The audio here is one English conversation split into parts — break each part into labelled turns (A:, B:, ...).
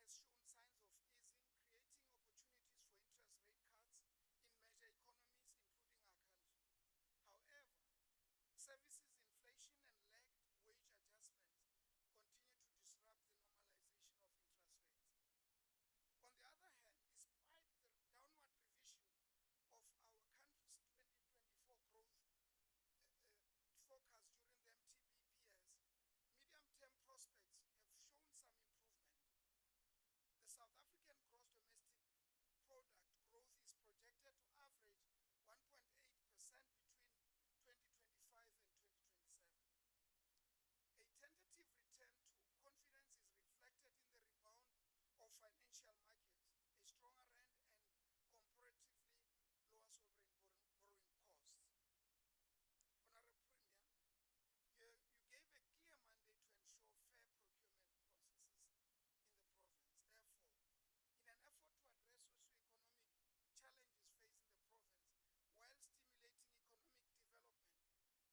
A: has shown signs of easing, creating opportunities for interest rate cuts in major economies, including our country. However, services inflation and lagged wage adjustments continue to disrupt the normalization of interest rates. On the other hand, despite the downward revision of our country's 2024 growth forecast during the MTBPS, medium-term prospects have shown some improvement. The South African gross domestic product growth is projected to average 1.8% between 2025 and 2027. A tentative return to confidence is reflected in the rebound of financial markets, a stronger rand, and comparatively lower sovereign borrowing costs. Honorable Premier, you gave a clear mandate to ensure fair procurement processes in the province. Therefore, in an effort to address socio-economic challenges facing the province while stimulating economic development,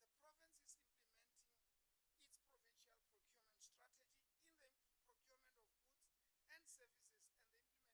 A: the province is implementing its provincial procurement strategy in the procurement of goods and services and the implementation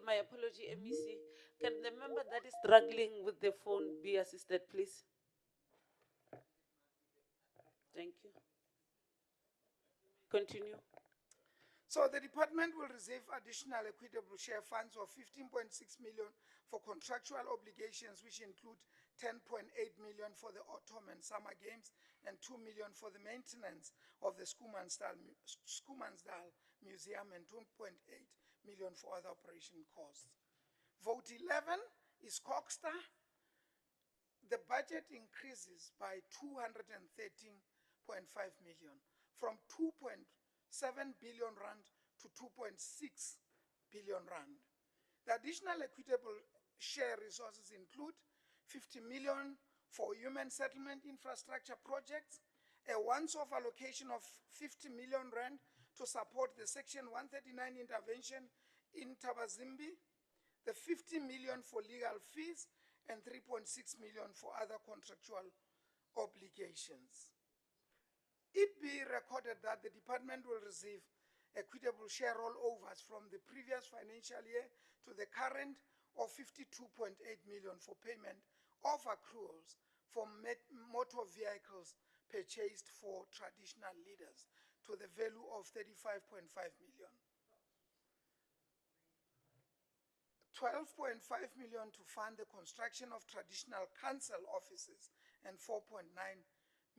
B: my apology, MEC. Can the member that is struggling with the phone be assisted, please? Thank you. Continue.
A: So the department will receive additional equitable share funds of 15.6 million for contractual obligations, which include 10.8 million for the autumn and summer games and 2 million for the maintenance of the Schoemansdal Museum and 2.8 million for other operation costs. Vote 11 is Cockstar. The budget increases by 213.5 million from 2.7 billion rand to 2.6 billion rand. The additional equitable share resources include 50 million for human settlement infrastructure projects, a once-off allocation of 50 million rand to support the Section 139 intervention in Tabazimbi, the 50 million for legal fees, and 3.6 million for other contractual obligations. It be recorded that the department will receive equitable share rollovers from the previous financial year to the current of 52.8 million for payment of accruals for motor vehicles purchased for traditional leaders to the value of 35.5 million. 12.5 million to fund the construction of traditional council offices and 4.9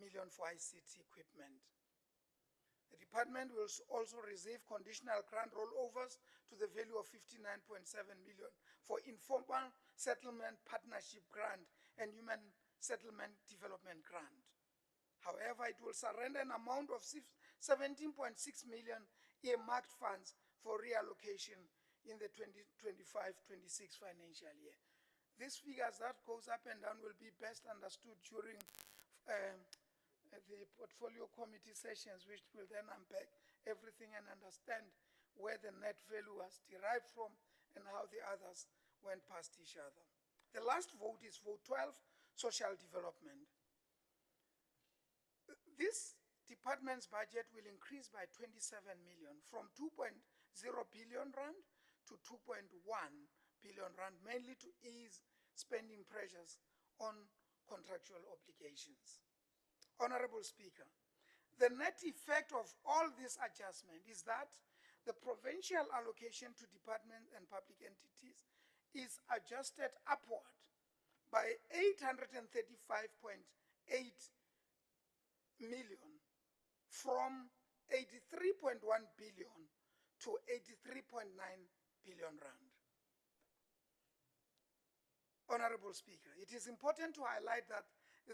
A: million for ICT equipment. The department will also receive conditional grant rollovers to the value of 59.7 million for informal settlement partnership grant and human settlement development grant. However, it will surrender an amount of 17.6 million earmarked funds for reallocation in the 2025-26 financial year. These figures that goes up and down will be best understood during the portfolio committee sessions, which will then unpack everything and understand where the net value was derived from and how the others went past each other. The last vote is vote 12, social development. This department's budget will increase by 27 million from 2.0 billion rand to 2.1 billion rand, mainly to ease spending pressures on contractual obligations. Honorable Speaker, the net effect of all this adjustment is that the provincial allocation to departments and public entities is adjusted upward by 835.8 million from 83.1 billion to 83.9 billion rand. Honorable Speaker, it is important to highlight that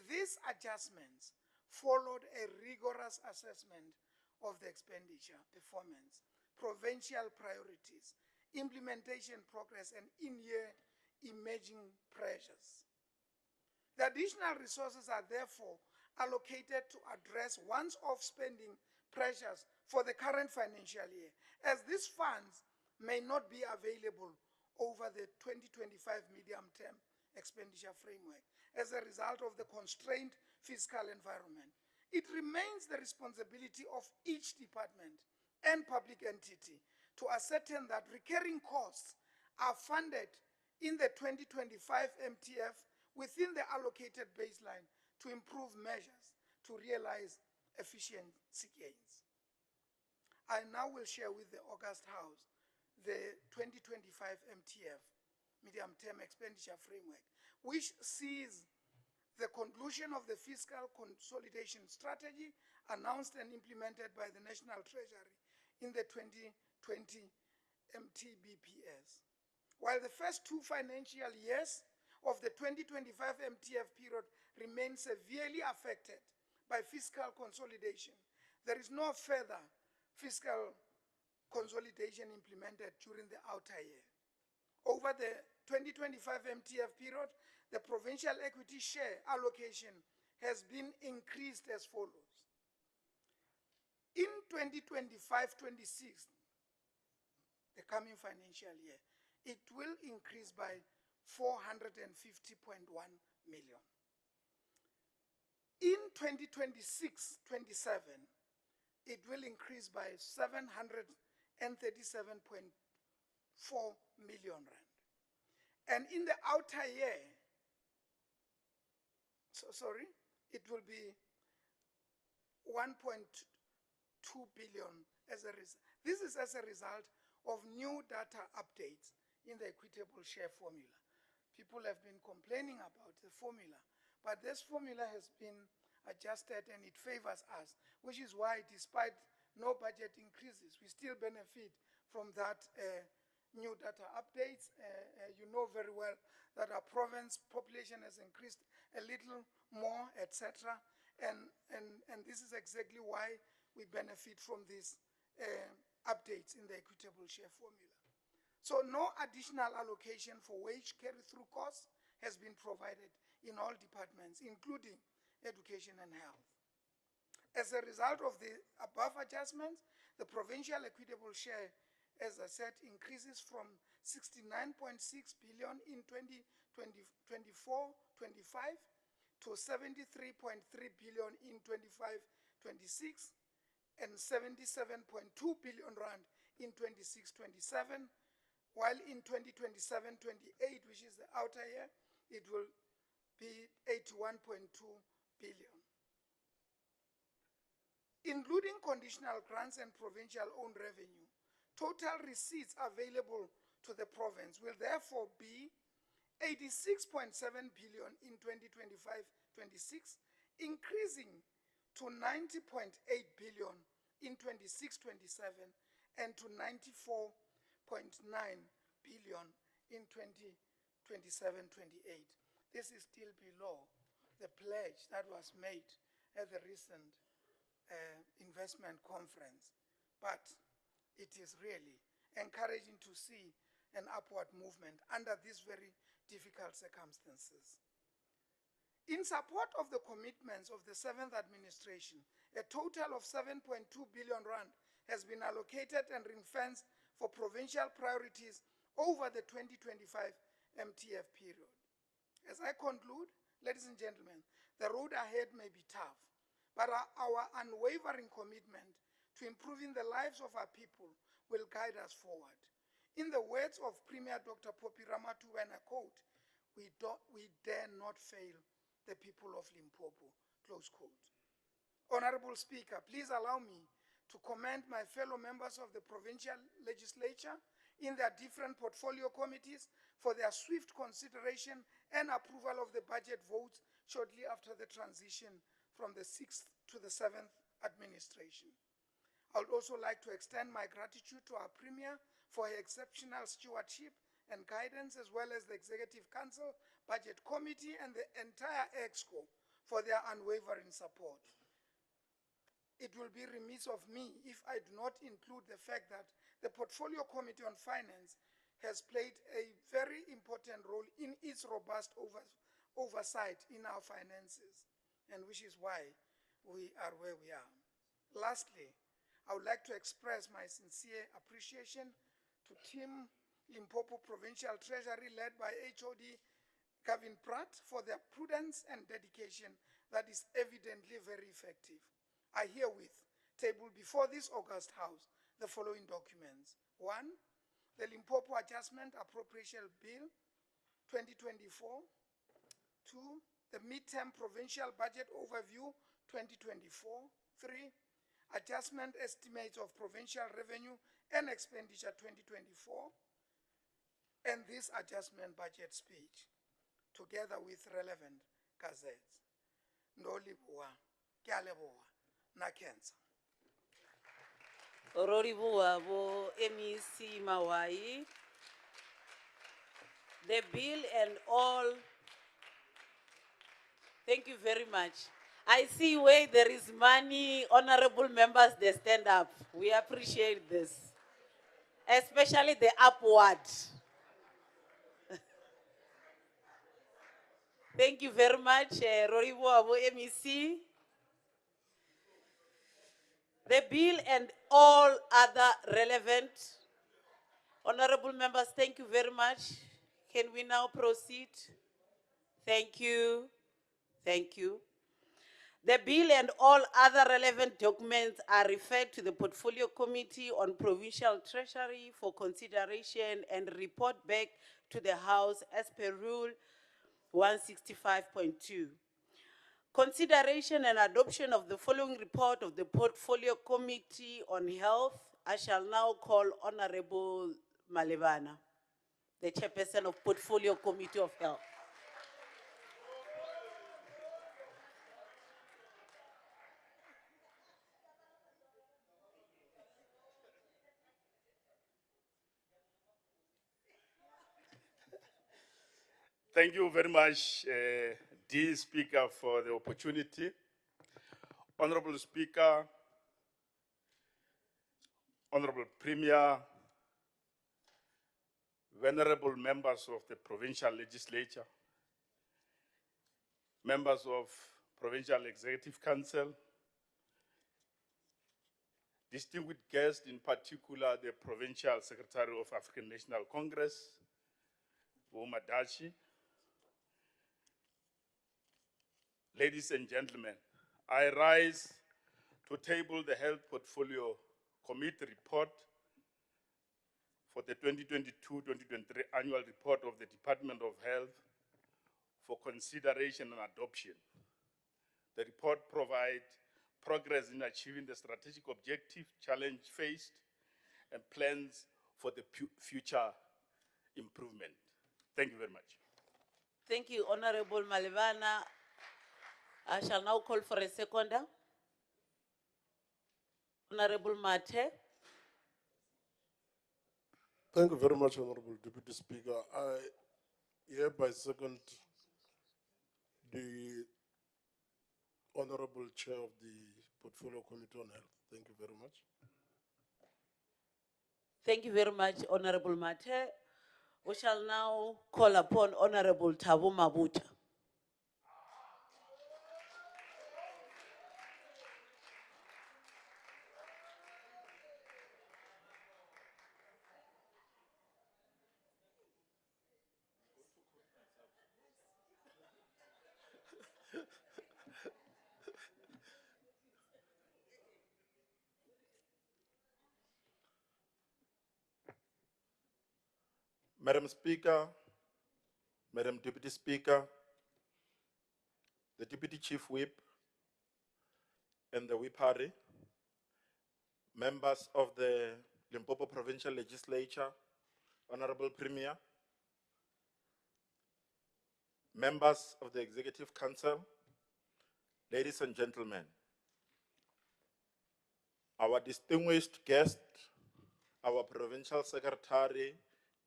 A: these adjustments followed a rigorous assessment of the expenditure, performance, provincial priorities, implementation progress, and in-year emerging pressures. The additional resources are therefore allocated to address once-off spending pressures for the current financial year, as these funds may not be available over the 2025 medium-term expenditure framework as a result of the constrained fiscal environment. It remains the responsibility of each department and public entity to ascertain that recurring costs are funded in the 2025 MTF within the allocated baseline to improve measures to realize efficiency gains. I now will share with the August House the 2025 MTF, Medium-Term Expenditure Framework, which sees the conclusion of the fiscal consolidation strategy announced and implemented by the National Treasury in the 2020 MTBPS. While the first two financial years of the 2025 MTF period remain severely affected by fiscal consolidation, there is no further fiscal consolidation implemented during the outer year. Over the 2025 MTF period, the provincial equity share allocation has been increased as follows. In 2025-26, the coming financial year, it will increase by 450.1 million. In 2026-27, it will increase by 737.2 million rand. And in the outer year, it will be 1.2 billion as a result. This is as a result of new data updates in the equitable share formula. People have been complaining about the formula, but this formula has been adjusted and it favors us, which is why despite no budget increases, we still benefit from that new data updates. You know very well that our province population has increased a little more, etc. And this is exactly why we benefit from these updates in the equitable share formula. So no additional allocation for wage carry-through costs has been provided in all departments, including education and health. As a result of the above adjustments, the provincial equitable share, as I said, increases from 69.6 billion in 2024-25 to 73.3 billion in 25-26 and 77.2 billion rand in 26-27, while in 2027-28, which is the outer year, it will be 81.2 billion. Including conditional grants and provincial owned revenue, total receipts available to the province will therefore be 86.7 billion in 2025-26, increasing to 90.8 billion in 26-27 and to 94.9 billion in 2027-28. This is still below the pledge that was made at the recent investment conference, but it is really encouraging to see an upward movement under these very difficult circumstances. In support of the commitments of the 7th administration, a total of 7.2 billion rand has been allocated and ring-fenced for provincial priorities over the 2025 MTF period. As I conclude, ladies and gentlemen, the road ahead may be tough, but our unwavering commitment to improving the lives of our people will guide us forward. In the words of Premier Dr. Poppy Ramathuba, and I quote, we dare not fail the people of Limpopo, close quote. Honorable Speaker, please allow me to commend my fellow members of the provincial legislature in their different portfolio committees for their swift consideration and approval of the budget votes shortly after the transition from the 6th to the 7th administration. I would also like to extend my gratitude to our Premier for her exceptional stewardship and guidance, as well as the Executive Council, Budget Committee, and the entire EXCO for their unwavering support. It will be remiss of me if I do not include the fact that the Portfolio Committee on Finance has played a very important role in its robust oversight in our finances, and which is why we are where we are. Lastly, I would like to express my sincere appreciation to Team Limpopo Provincial Treasury led by HOD Gavin Pratt for their prudence and dedication that is evidently very effective. I herewith table before this August House the following documents. 1, the Limpopo Adjustment Appropriation Bill 2024. 2, the Midterm Provincial Budget Overview 2024. 3, Adjustment Estimates of Provincial Revenue and Expenditure 2024. And this adjustment budget speech, together with relevant gazettes. Ndolibua, Kyaleboa, Nakenza.
B: Ororibua bo MEC Mawai. The bill and all. Thank you very much. I see where there is money, honorable members, they stand up. We appreciate this. Especially the upward. Thank you very much, Roribo Abo MEC. The bill and all other relevant honorable members, thank you very much. Can we now proceed? Thank you. Thank you. The bill and all other relevant documents are referred to the Portfolio Committee on Provincial Treasury for consideration and report back to the House as per Rule 165.2. Consideration and adoption of the following report of the Portfolio Committee on Health. I shall now call Honorable Malevana, the chairperson of Portfolio Committee of Health.
C: Thank you very much, dear Speaker, for the opportunity. Honorable Speaker, Honorable Premier, venerable members of the Provincial Legislature, members of Provincial Executive Council, distinguished guests, in particular the Provincial Secretary of African National Congress, Madachi. Ladies and gentlemen, I rise to table the Health Portfolio Committee report for the 2022-2023 annual report of the Department of Health for consideration and adoption. The report provides progress in achieving the strategic objective, challenge faced, and plans for the future improvement. Thank you very much.
B: Thank you, Honorable Malevana. I shall now call for a seconder. Honorable Mate.
D: Thank you very much, Honorable Deputy Speaker. I hereby second the Honorable Chair of the Portfolio Committee on Health. Thank you very much.
B: Thank you very much, Honorable Mate. We shall now call upon Honorable Thabo Mabuta.
D: Madam Speaker, Madam Deputy Speaker, the Deputy Chief Whip, and the Whip Party, members of the Limpopo Provincial Legislature, Honorable Premier, members of the Executive Council, ladies and gentlemen, our distinguished guest, our Provincial Secretary,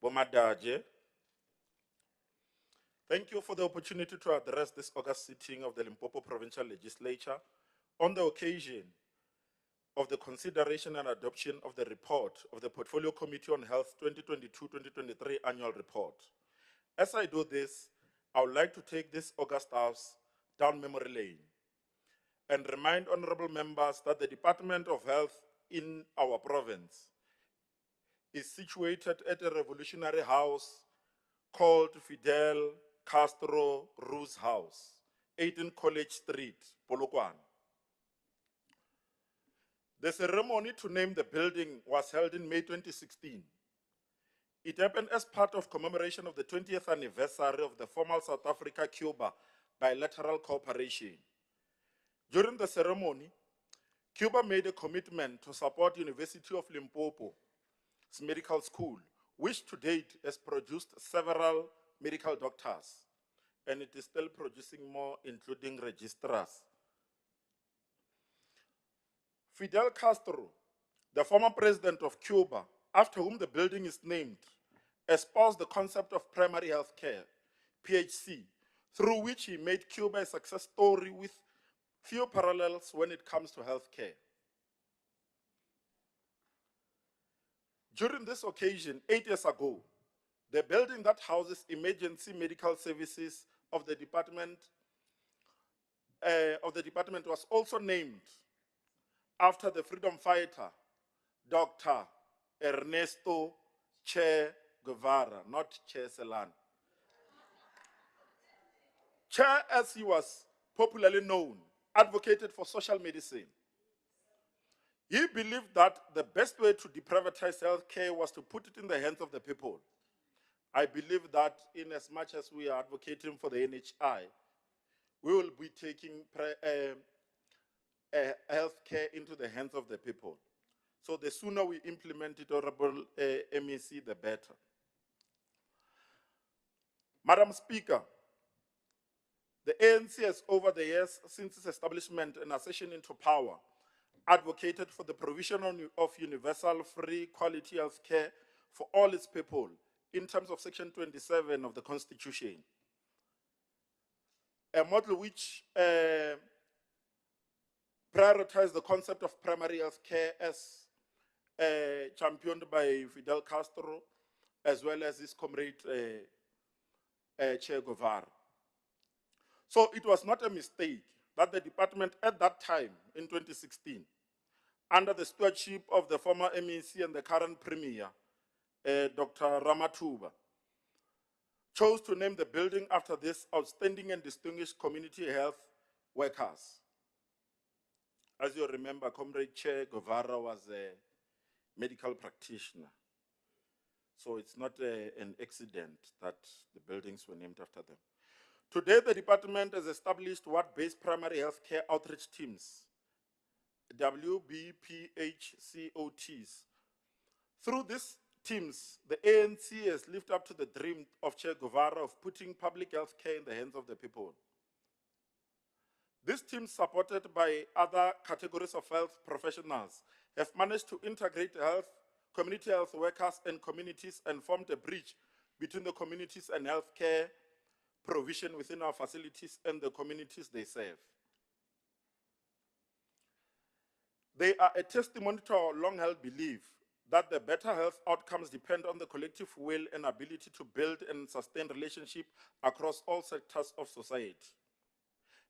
D: Bomadaje. Thank you for the opportunity to address this August sitting of the Limpopo Provincial Legislature on the occasion of the consideration and adoption of the report of the Portfolio Committee on Health 2022-2023 annual report. As I do this, I would like to take this August house down memory lane and remind honorable members that the Department of Health in our province is situated at a revolutionary house called Fidel Castro Ruz House, 18 College Street, Polokwane. The ceremony to name the building was held in May 2016. It happened as part of commemoration of the 20th anniversary of the formal South Africa-Cuba bilateral cooperation. During the ceremony, Cuba made a commitment to support University of Limpopo's medical school, which to date has produced several medical doctors, and it is still producing more, including registrars. Fidel Castro, the former president of Cuba, after whom the building is named, espoused the concept of primary health care, PHC, through which he made Cuba a success story with few parallels when it comes to health care. During this occasion, 8 years ago, the building that houses emergency medical services of the department was also named after the freedom fighter, Dr. Ernesto Che Guevara, not Che Selan. Che, as he was popularly known, advocated for social medicine. He believed that the best way to deprivatize healthcare was to put it in the hands of the people. I believe that in as much as we are advocating for the NHI, we will be taking healthcare into the hands of the people. So the sooner we implement it, Honorable MEC, the better. Madam Speaker, the ANC has over the years since its establishment and accession into power advocated for the provision of universal free quality health care for all its people in terms of Section 27 of the Constitution. A model which prioritized the concept of primary health care as championed by Fidel Castro, as well as his comrade Che Guevara. So it was not a mistake that the department at that time, in 2016, under the stewardship of the former MEC and the current Premier, Dr. Ramathuba, chose to name the building after this outstanding and distinguished community health workers. As you remember, Comrade Che Guevara was a medical practitioner. So it's not an accident that the buildings were named after them. Today, the department has established ward-based primary health care outreach teams, WBPHCOTs. Through these teams, the ANC has lived up to the dream of Che Guevara of putting public health care in the hands of the people. These teams, supported by other categories of health professionals, have managed to integrate community health workers and communities and formed a bridge between the communities and healthcare provision within our facilities and the communities they serve. They are a testimony to our long-held belief that the better health outcomes depend on the collective will and ability to build and sustain relationships across all sectors of society.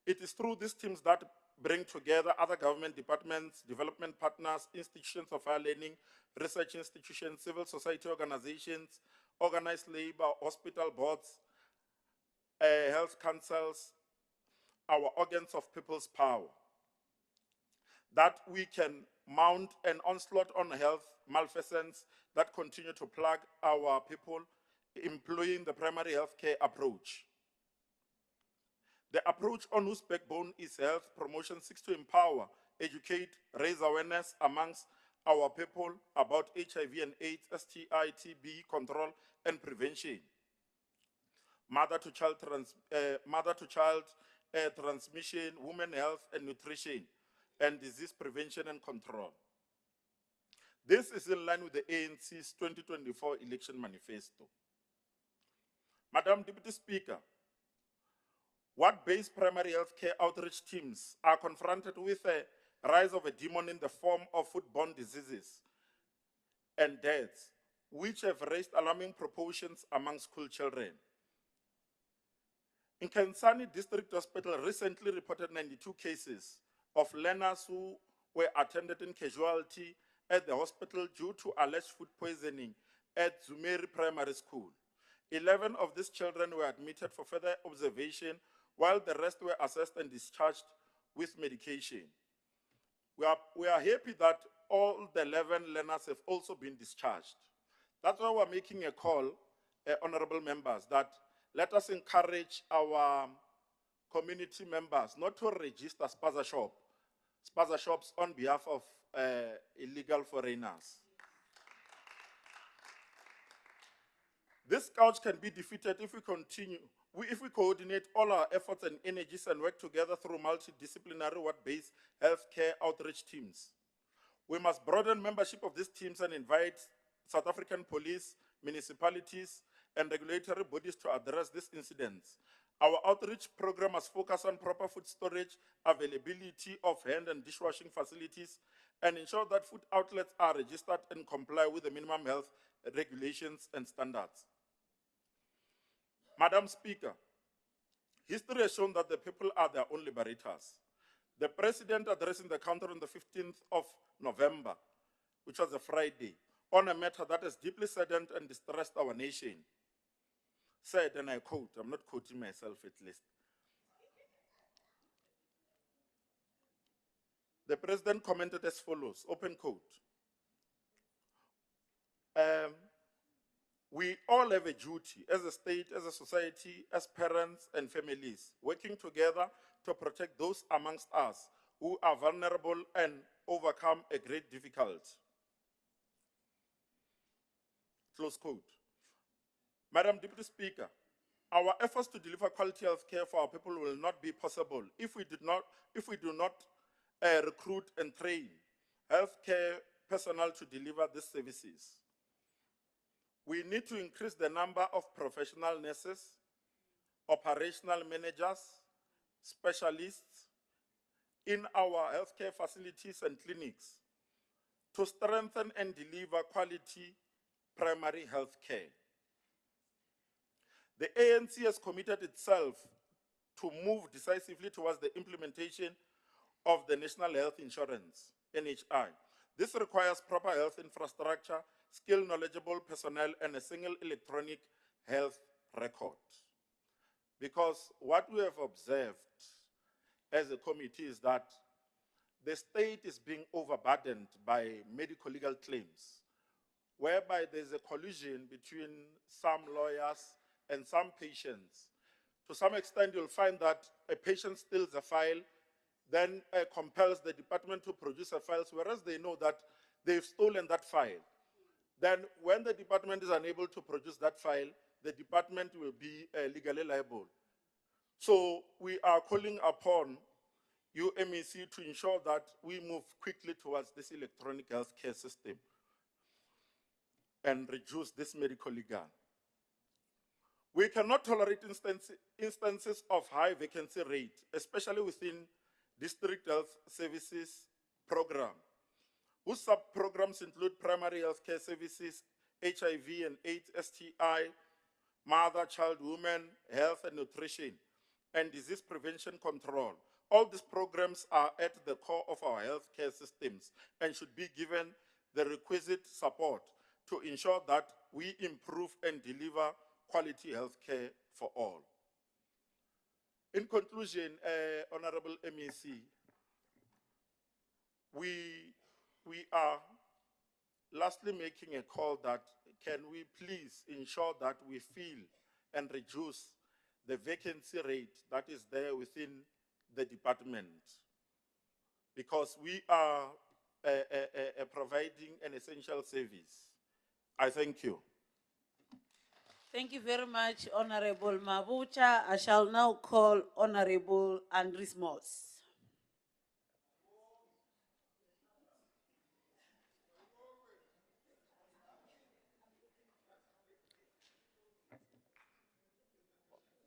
D: It is through these teams that bring together other government departments, development partners, institutions of higher learning, research institutions, civil society organizations, organized labor, hospital boards, health councils, our organs of people's power, that we can mount an onslaught on health malfeasance that continue to plague our people, employing the primary health care approach. The approach on whose backbone is health promotion seeks to empower, educate, raise awareness amongst our people about HIV and AIDS, STI, TB, control and prevention, mother-to-child transmission, women health and nutrition, and disease prevention and control. This is in line with the ANC's 2024 election manifesto. Madam Deputy Speaker, ward-based primary health care outreach teams are confronted with a rise of a demon in the form of foodborne diseases and deaths, which have raised alarming proportions among school children. In Kansani District Hospital recently reported 92 cases of learners who were attended in casualty at the hospital due to alleged food poisoning at Zumeri Primary School. 11 of these children were admitted for further observation, while the rest were assessed and discharged with medication. We are happy that all the 11 learners have also been discharged. That's why we're making a call, honorable members, that let us encourage our community members not to register spaza shops on behalf of illegal foreigners. This scourge can be defeated if we coordinate all our efforts and energies and work together through multidisciplinary ward-based healthcare outreach teams. We must broaden membership of these teams and invite South African police, municipalities, and regulatory bodies to address these incidents. Our outreach program must focus on proper food storage, availability of hand and dishwashing facilities, and ensure that food outlets are registered and comply with the minimum health regulations and standards. Madam Speaker, history has shown that the people are their own liberators. The President addressing the country on the 15th of November, which was a Friday, on a matter that has deeply saddened and distressed our nation, said, and I quote, I'm not quoting myself at least, The president commented as follows, open quote. We all have a duty as a state, as a society, as parents and families, working together to protect those amongst us who are vulnerable and overcome a great difficulty. Close quote. Madam Deputy Speaker, our efforts to deliver quality health care for our people will not be possible if we do not recruit and train healthcare personnel to deliver these services. We need to increase the number of professional nurses, operational managers, specialists in our healthcare facilities and clinics to strengthen and deliver quality primary health care. The ANC has committed itself to move decisively towards the implementation of the National Health Insurance, NHI. This requires proper health infrastructure, skilled, knowledgeable personnel, and a single electronic health record. Because what we have observed as a committee is that the state is being overburdened by medical legal claims, whereby there's a collusion between some lawyers and some patients. To some extent, you'll find that a patient steals a file, then compels the department to produce a file, whereas they know that they've stolen that file. Then when the department is unable to produce that file, the department will be legally liable. So we are calling upon UMEC to ensure that we move quickly towards this electronic healthcare system and reduce this medical legal. We cannot tolerate instances of high vacancy rate, especially within district health services program, whose sub-programs include primary healthcare services, HIV and AIDS, STI, mother, child, women, health and nutrition, and disease prevention control. All these programs are at the core of our healthcare systems and should be given the requisite support to ensure that we improve and deliver quality healthcare for all. In conclusion, Honorable MEC, we are lastly making a call that can we please ensure that we fill and reduce the vacancy rate that is there within the department, because we are providing an essential service. I thank you.
B: Thank you very much, Honorable Mabucha. I shall now call Honorable Andries Moss.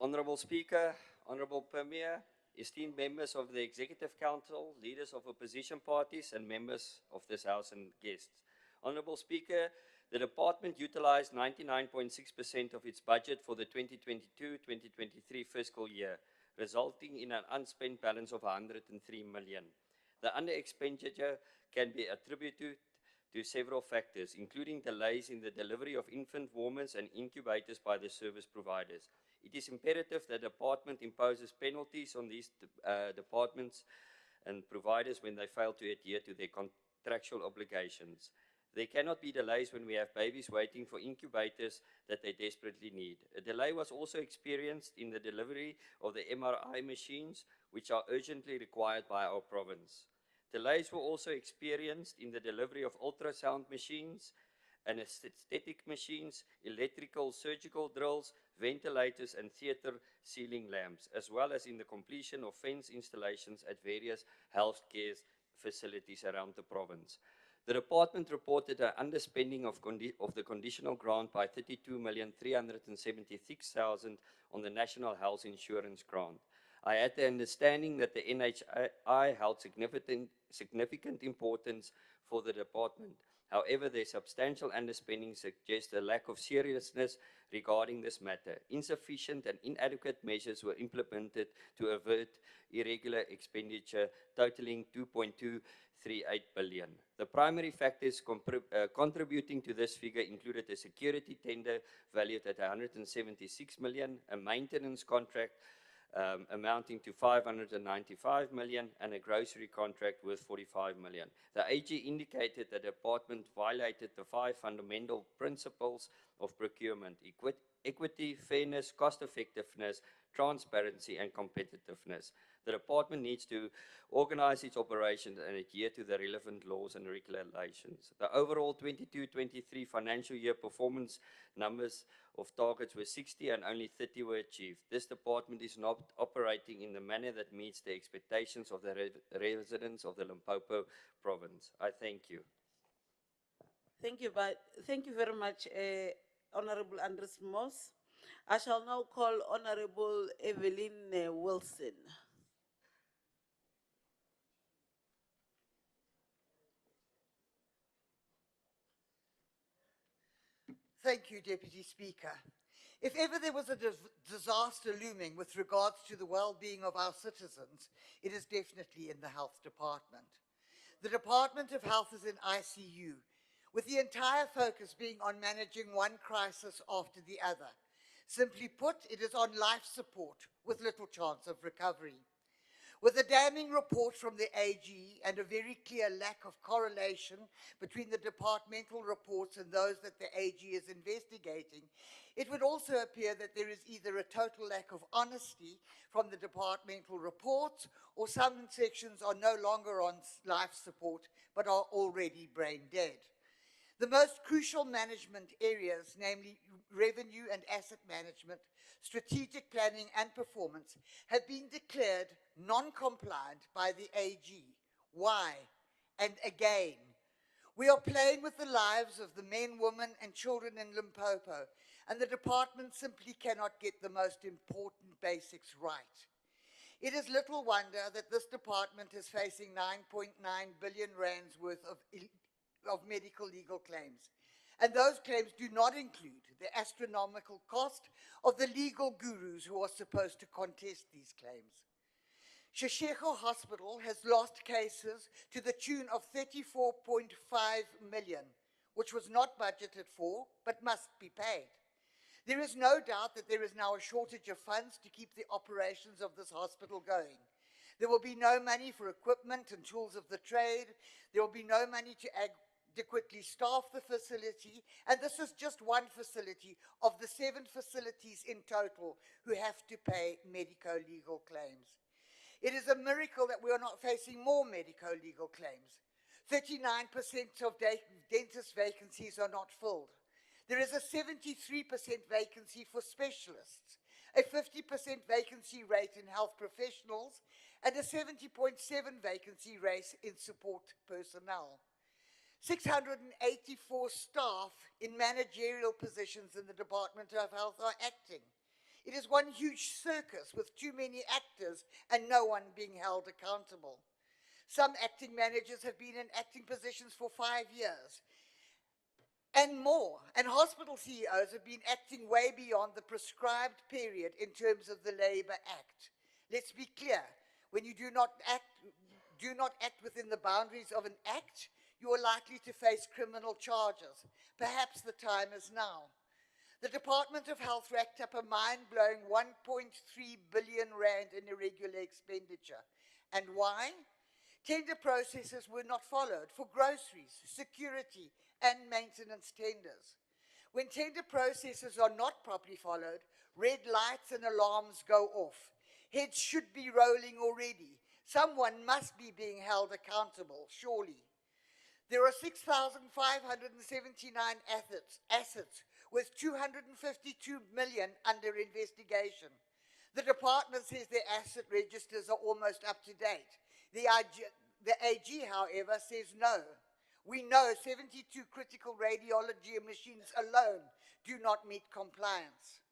E: Honorable Speaker, Honorable Premier, esteemed members of the Executive Council, leaders of opposition parties, and members of this House and guests. Honorable Speaker, the department utilized 99.6% of its budget for the 2022-2023 fiscal year, resulting in an unspent balance of 103 million. The under-expenditure can be attributed to several factors, including delays in the delivery of infant warmers and incubators by the service providers. It is imperative that the department imposes penalties on these departments and providers when they fail to adhere to their contractual obligations. There cannot be delays when we have babies waiting for incubators that they desperately need. A delay was also experienced in the delivery of the MRI machines, which are urgently required by our province. Delays were also experienced in the delivery of ultrasound machines, anesthetic machines, electrical surgical drills, ventilators, and theater ceiling lamps, as well as in the completion of fence installations at various healthcare facilities around the province. The department reported an underspending of the conditional grant by 32,376,000 on the National Health Insurance Grant. I had the understanding that the NHI held significant importance for the department. However, their substantial underspending suggests a lack of seriousness regarding this matter. Insufficient and inadequate measures were implemented to avert irregular expenditure totaling 2.238 billion. The primary factors contributing to this figure included a security tender valued at 176 million, a maintenance contract amounting to 595 million, and a grocery contract worth 45 million. The AG indicated that the department violated the 5 fundamental principles of procurement: equity, fairness, cost effectiveness, transparency, and competitiveness. The department needs to organize its operations and adhere to the relevant laws and regulations. The overall 22-23 financial year performance numbers of targets were 60 and only 30 were achieved. This department is not operating in the manner that meets the expectations of the residents of the Limpopo province. I thank you.
B: Thank you very much, Honorable Andres Moss. I shall now call Honorable Evelyn Wilson.
F: Thank you, Deputy Speaker. If ever there was a disaster looming with regards to the well-being of our citizens, it is definitely in the Health Department. The Department of Health is in ICU, with the entire focus being on managing one crisis after the other. Simply put, it is on life support with little chance of recovery. With a damning report from the AG and a very clear lack of correlation between the departmental reports and those that the AG is investigating, it would also appear that there is either a total lack of honesty from the departmental reports, or some sections are no longer on life support but are already brain dead. The most crucial management areas, namely revenue and asset management, strategic planning and performance, have been declared non-compliant by the AG. Why? And again, we are playing with the lives of the men, women and children in Limpopo, and the department simply cannot get the most important basics right. It is little wonder that this department is facing 9.9 billion rands worth of medical legal claims. And those claims do not include the astronomical cost of the legal gurus who are supposed to contest these claims. Sheshego Hospital has lost cases to the tune of 34.5 million, which was not budgeted for, but must be paid. There is no doubt that there is now a shortage of funds to keep the operations of this hospital going. There will be no money for equipment and tools of the trade. There will be no money to adequately staff the facility, and this is just one facility of the 7 facilities in total who have to pay medico-legal claims. It is a miracle that we are not facing more medico-legal claims. 39% of dentist vacancies are not filled. There is a 73% vacancy for specialists, a 50% vacancy rate in health professionals, and a 70.7% vacancy rate in support personnel. 684 staff in managerial positions in the Department of Health are acting. It is one huge circus with too many actors and no one being held accountable. Some acting managers have been in acting positions for 5 years and more, and hospital CEOs have been acting way beyond the prescribed period in terms of the Labour Act. Let's be clear, when you do not act within the boundaries of an act, you are likely to face criminal charges. Perhaps the time is now. The Department of Health racked up a mind-blowing 1.3 billion rand in irregular expenditure. And why? Tender processes were not followed for groceries, security, and maintenance tenders. When tender processes are not properly followed, red lights and alarms go off. Heads should be rolling already. Someone must be being held accountable, surely. There are 6,579 assets with 252 million under investigation. The department says their asset registers are almost up to date. The AG, however, says no. We know 72 critical radiology machines alone do not meet compliance.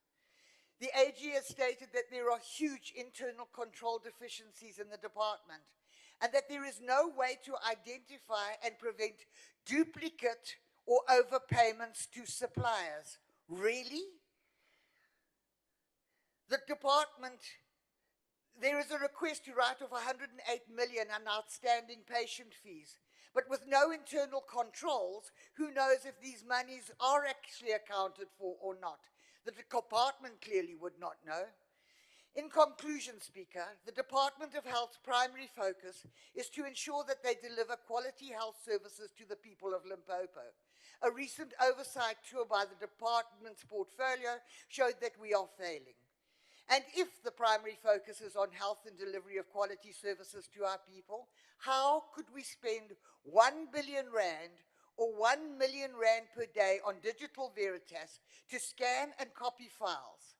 F: The AG has stated that there are huge internal control deficiencies in the department, and that there is no way to identify and prevent duplicate or overpayments to suppliers. Really? The department, there is a request to write off 108 million on outstanding patient fees, but with no internal controls, who knows if these monies are actually accounted for or not? The department clearly would not know. In conclusion, Speaker, the Department of Health's primary focus is to ensure that they deliver quality health services to the people of Limpopo. A recent oversight tour by the department's portfolio showed that we are failing. And if the primary focus is on health and delivery of quality services to our people, how could we spend 1 billion rand or 1 million rand per day on digital Veritas to scan and copy files?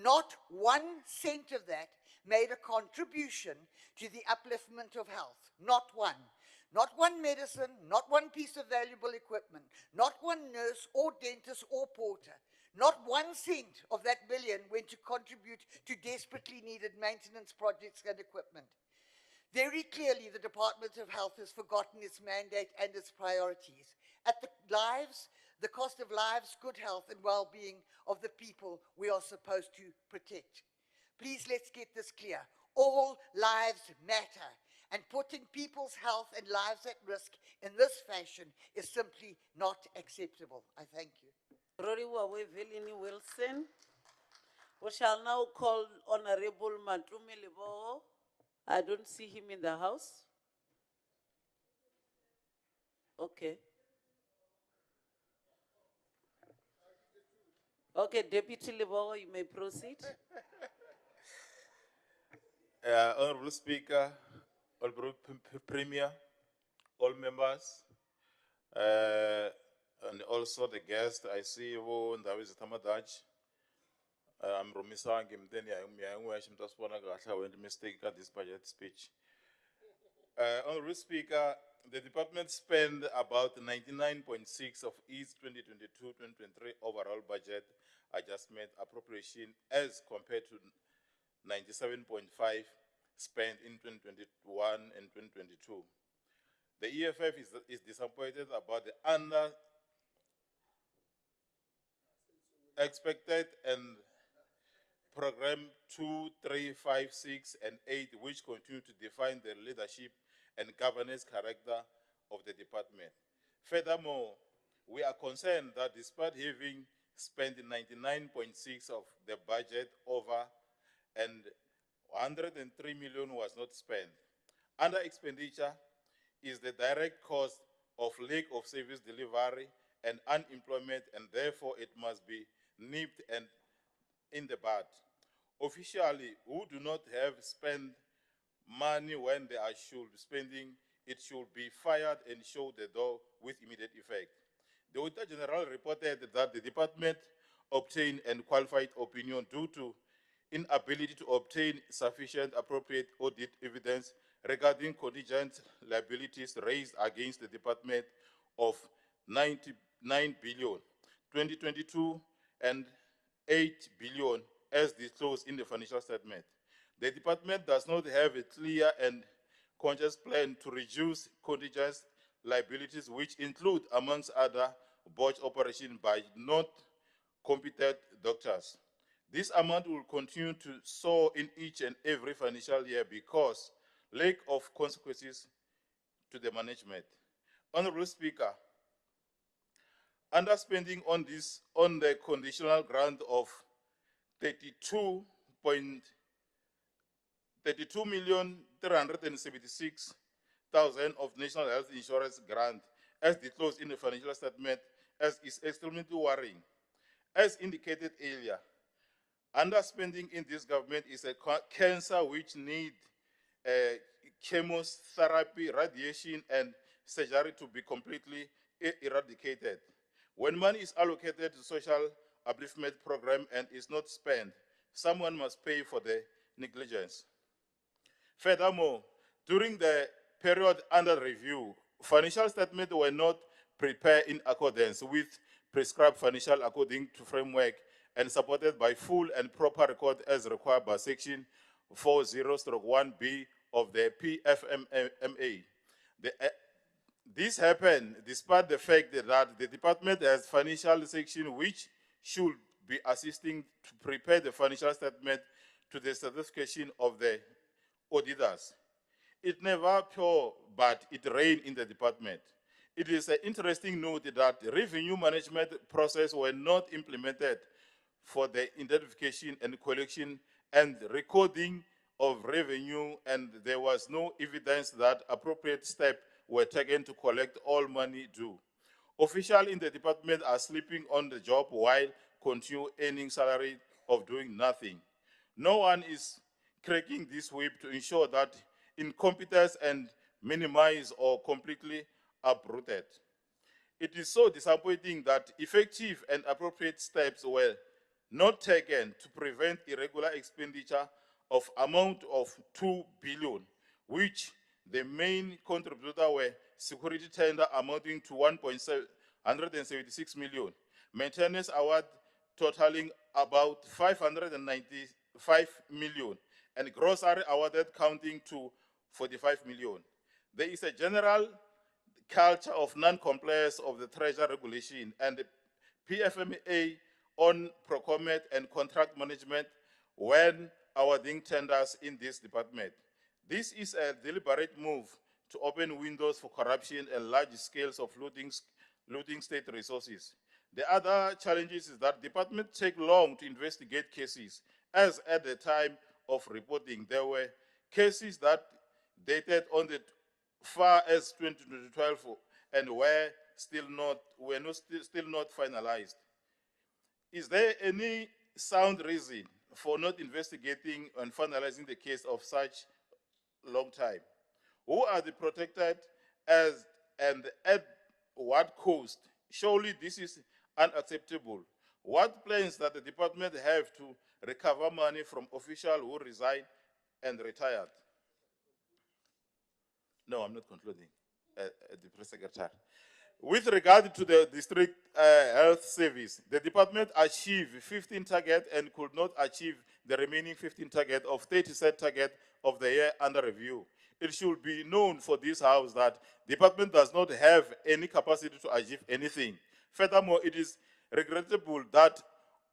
F: Not 1 cent of that made a contribution to the upliftment of health. Not one. Not one medicine, not one piece of valuable equipment, not one nurse or dentist or porter. Not 1 cent of that billion went to contribute to desperately needed maintenance projects and equipment. Very clearly, the Department of Health has forgotten its mandate and its priorities. At the cost of lives, good health, and well-being of the people we are supposed to protect. Please, let's get this clear. All lives matter, and putting people's health and lives at risk in this fashion is simply not acceptable. I thank you.
B: Roriwa Velini Wilson. We shall now call Honorable Matumi Lebo. I don't see him in the house. Okay. Okay, Deputy Lebo, you may proceed.
D: Honorable Speaker, Honorable Premier, all members, and also the guest. I see you in the Tamadaj. I'm Romisa Gimdeni. I went mistake at this budget speech. Honorable Speaker, the department spent about 99.6 of its 2022-2023 overall budget adjustment appropriation as compared to 97.5 spent in 2021 and 2022. The EFF is disappointed about the under expected and program 2, 3, 5, 6, and 8, which continue to define the leadership and governance character of the department. Furthermore, we are concerned that despite having spent 99.6 of the budget over and 103 million was not spent. Under expenditure is the direct cost of lack of service delivery and unemployment, and therefore it must be nipped and in the bud. Officially, who do not have spent money when they are should be spending, it should be fired and show the door with immediate effect. The Auditor General reported that the department obtained and qualified opinion due to inability to obtain sufficient appropriate audit evidence regarding contingent liabilities raised against the department of 99 billion, 2022, and 8 billion as disclosed in the financial statement. The department does not have a clear and conscious plan to reduce contingent liabilities, which include, amongst other, botched operation by not competent doctors. This amount will continue to soar in each and every financial year because lack of consequences to the management. Honorable Speaker, underspending on the conditional grant of 32,376,000 of National Health Insurance grant, as disclosed in the financial statement, as is extremely worrying. As indicated earlier, underspending in this government is a cancer which needs chemotherapy, radiation, and surgery to be completely eradicated. When money is allocated to social upliftment program and is not spent, someone must pay for the negligence. Furthermore, during the period under review, financial statements were not prepared in accordance with prescribed financial according to framework and supported by full and proper record as required by section 40/1B of the PFMA. This happened despite the fact that the department has financial section which should be assisting to prepare the financial statement to the certification of the auditors. It never poured, but it rained in the department. It is an interesting note that the revenue management process were not implemented for the identification and collection
C: and recording of revenue, and there was no evidence that appropriate steps were taken to collect all money due. Officials in the department are sleeping on the job while continue earning salary of doing nothing. No one is cracking this whip to ensure that incompetence and minimize or completely uprooted. It is so disappointing that effective and appropriate steps were not taken to prevent irregular expenditure of amount of 2 billion, which the main contributor were security tender amounting to 176 million, maintenance award totaling about 595 million, and grocery awarded counting to 45 million. There is a general culture of non-compliance of the Treasury regulation and the PFMA on procurement and contract management when awarding tenders in this department. This is a deliberate move to open windows for corruption and large scales of looting state resources. The other challenges is that departments take long to investigate cases, as at the time of reporting, there were cases that dated on the far as 2012 and still not finalized. Is there any sound reason for not investigating and finalizing the case of such long time? Who are the protected and at what cost? Surely this is unacceptable. What plans does the department have to recover money from officials who resigned and retired? No, I'm not concluding. The press secretary. With regard to the district health service, the department achieved 15 targets and could not achieve the remaining 15 targets of 30 set target of the year under review. It should be known for this house that the department does not have any capacity to achieve anything. Furthermore, it is regrettable that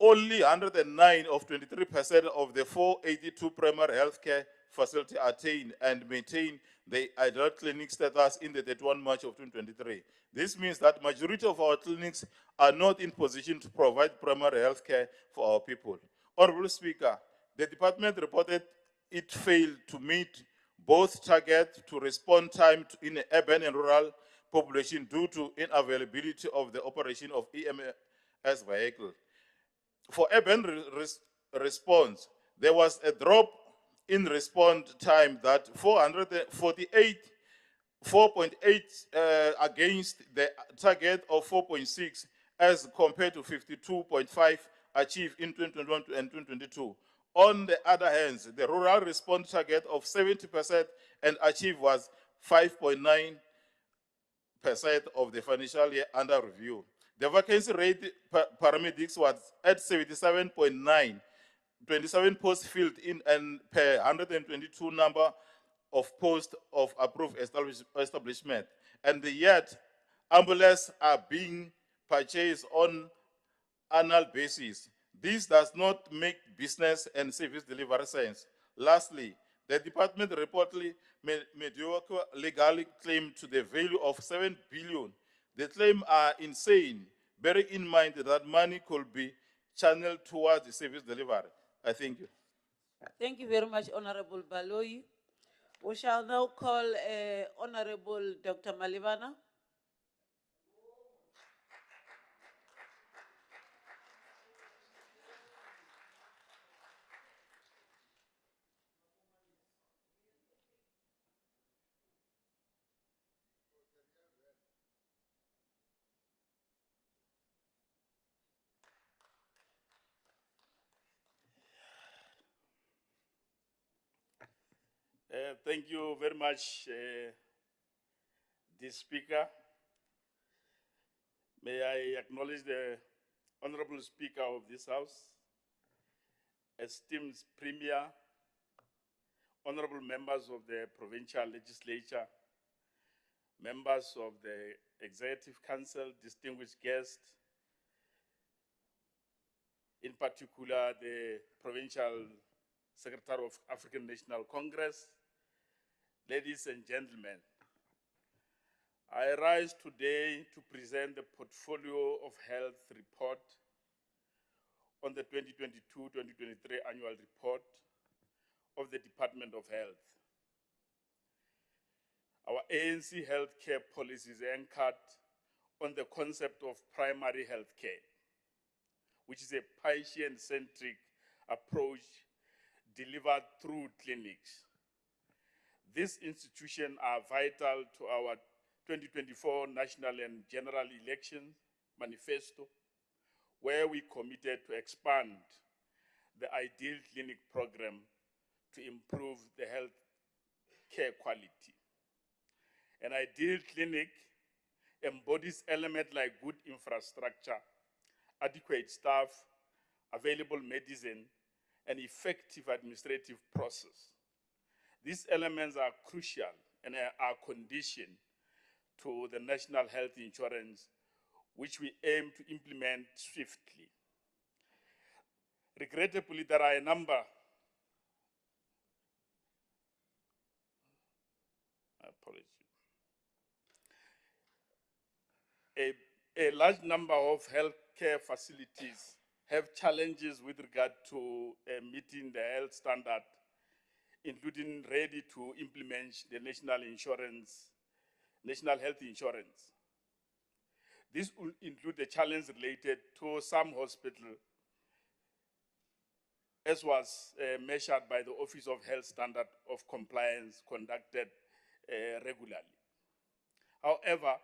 C: only 109 of 23% of the 482 primary healthcare facilities attain and maintain the adult clinic status in the 31 March of 2023. This means that majority of our clinics are not in position to provide primary health care for our people. Honorable Speaker, the department reported it failed to meet both targets to respond time in urban and rural population due to unavailability of the operation of EMS vehicle. For urban response, there was a drop in response time that 4.8 against the target of 4.6 as compared to 52.5 achieved in 2021 and 2022. On the other hand, the rural response target of 70% and achieved was 5.9% of the financial year under review. The vacancy rate paramedics was at 77.9, 27 posts filled in and per 122 number of posts of approved establishment. And yet, ambulances are being purchased on annual basis. This does not make business and service delivery sense. Lastly, the department reportedly mediocre legally claimed to the value of 7 billion. The claims are insane, bearing in mind that money could be channeled towards the service delivery. I thank you.
B: Thank you very much, Honorable Baloyi. We shall now call Honorable Dr. Malivana.
C: Thank you very much, the Speaker. May I acknowledge the Honorable Speaker of this House, esteemed Premier, honorable members of the Provincial Legislature, members of the Executive Council, distinguished guests, in particular the Provincial Secretary of African National Congress, ladies and gentlemen. I rise today to present the Portfolio of Health report on the 2022-2023 annual report of the Department of Health. Our ANC healthcare policy is anchored on the concept of primary healthcare, which is a patient-centric approach delivered through clinics. These institutions are vital to our 2024 national and general elections manifesto, where we committed to expand the ideal clinic program to improve the health care quality. An ideal clinic embodies elements like good infrastructure, adequate staff, available medicine, and effective administrative process. These elements are crucial and are conditioned to the national health insurance, which we aim to implement swiftly. Regrettably, there are a number a large number of healthcare facilities have challenges with regard to meeting the health standard, including ready to implement the national health insurance. This will include the challenge related to some hospitals, as was measured by the Office of Health Standard of Compliance conducted regularly. However,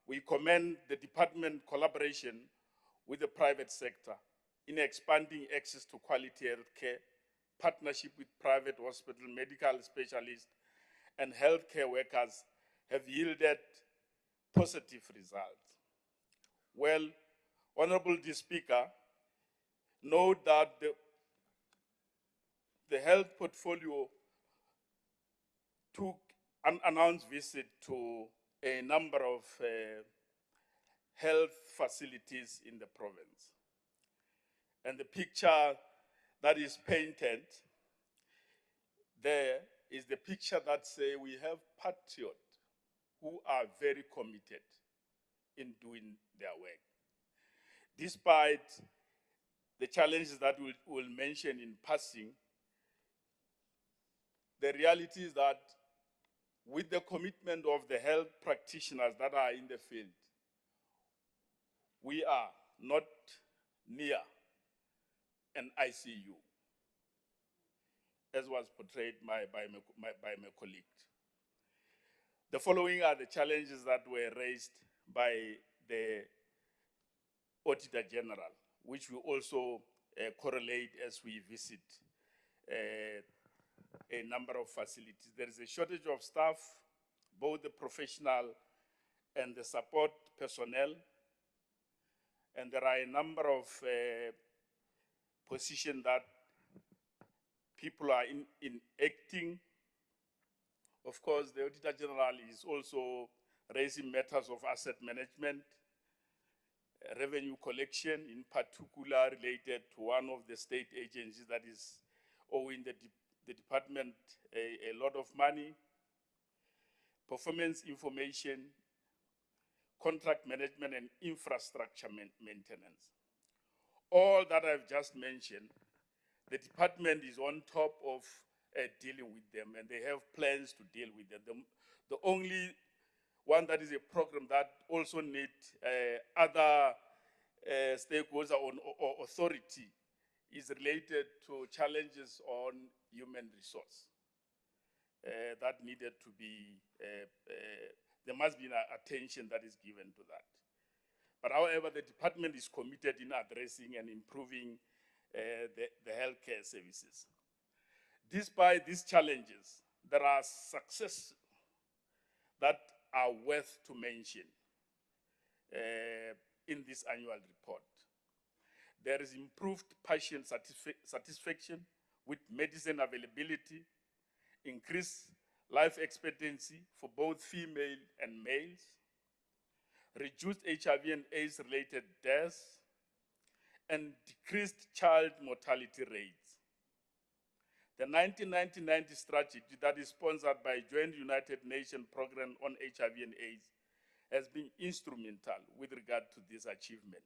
C: we commend the department collaboration with the private sector in expanding access to quality health care, partnership with private hospital, medical specialists, and healthcare workers have yielded positive results. Well, Honorable Speaker, note that the health portfolio took an unannounced visit to a number of health facilities in the province. And the picture that is painted there is the picture that says we have patriots who are very committed in doing their work. Despite the challenges that we'll mention in passing, the reality is that with the commitment of the health practitioners that are in the field, we are not near an ICU, as was portrayed by my colleague. The following are the challenges that were raised by the Auditor General, which we also correlate as we visit a number of facilities. There is a shortage of staff, both the professional and the support personnel, and there are a number of positions that people are in acting. Of course, the Auditor General is also raising matters of asset management, revenue collection, in particular related to one of the state agencies that is owing the department a lot of money, performance information, contract management, and infrastructure maintenance. All that I've just mentioned, the department is on top of dealing with them, and they have plans to deal with them. The only one that is a program that also needs other stakeholders or authority is related to challenges on human resource. That needed to be, there must be an attention that is given to that. But however, the department is committed in addressing and improving the healthcare services. Despite these challenges, there are successes that are worth to mention in this annual report. There is improved patient satisfaction with medicine availability, increased life expectancy for both female and males, reduced HIV and AIDS related deaths, and decreased child mortality rates. The 1990 strategy that is sponsored by Joint United Nations Program on HIV and AIDS has been instrumental with regard to this achievement.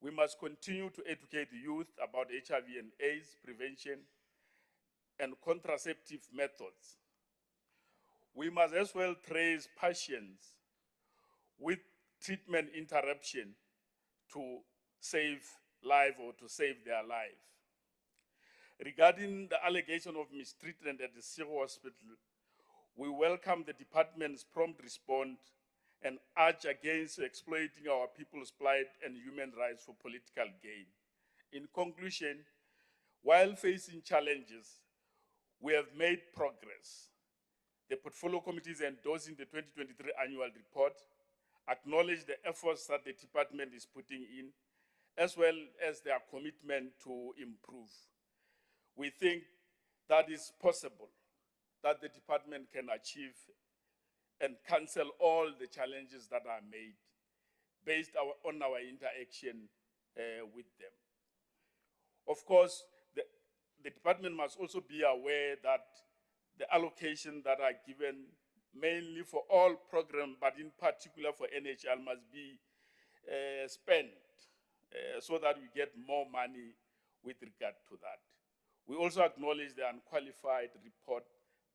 C: We must continue to educate the youth about HIV and AIDS prevention and contraceptive methods. We must as well trace patients with treatment interruption to save life or to save their life. Regarding the allegation of mistreatment at the Siro Hospital, we welcome the department's prompt response and urge against exploiting our people's plight and human rights for political gain. In conclusion, while facing challenges, we have made progress. The Portfolio Committee is endorsing the 2023 annual report, acknowledge the efforts that the department is putting in, as well as their commitment to improve. We think that is possible, that the department can achieve and cancel all the challenges that are made based on our interaction with them. Of course, the department must also be aware that the allocation that are given mainly for all programs, but in particular for NHL, must be spent so that we get more money with regard to that. We also acknowledge the unqualified report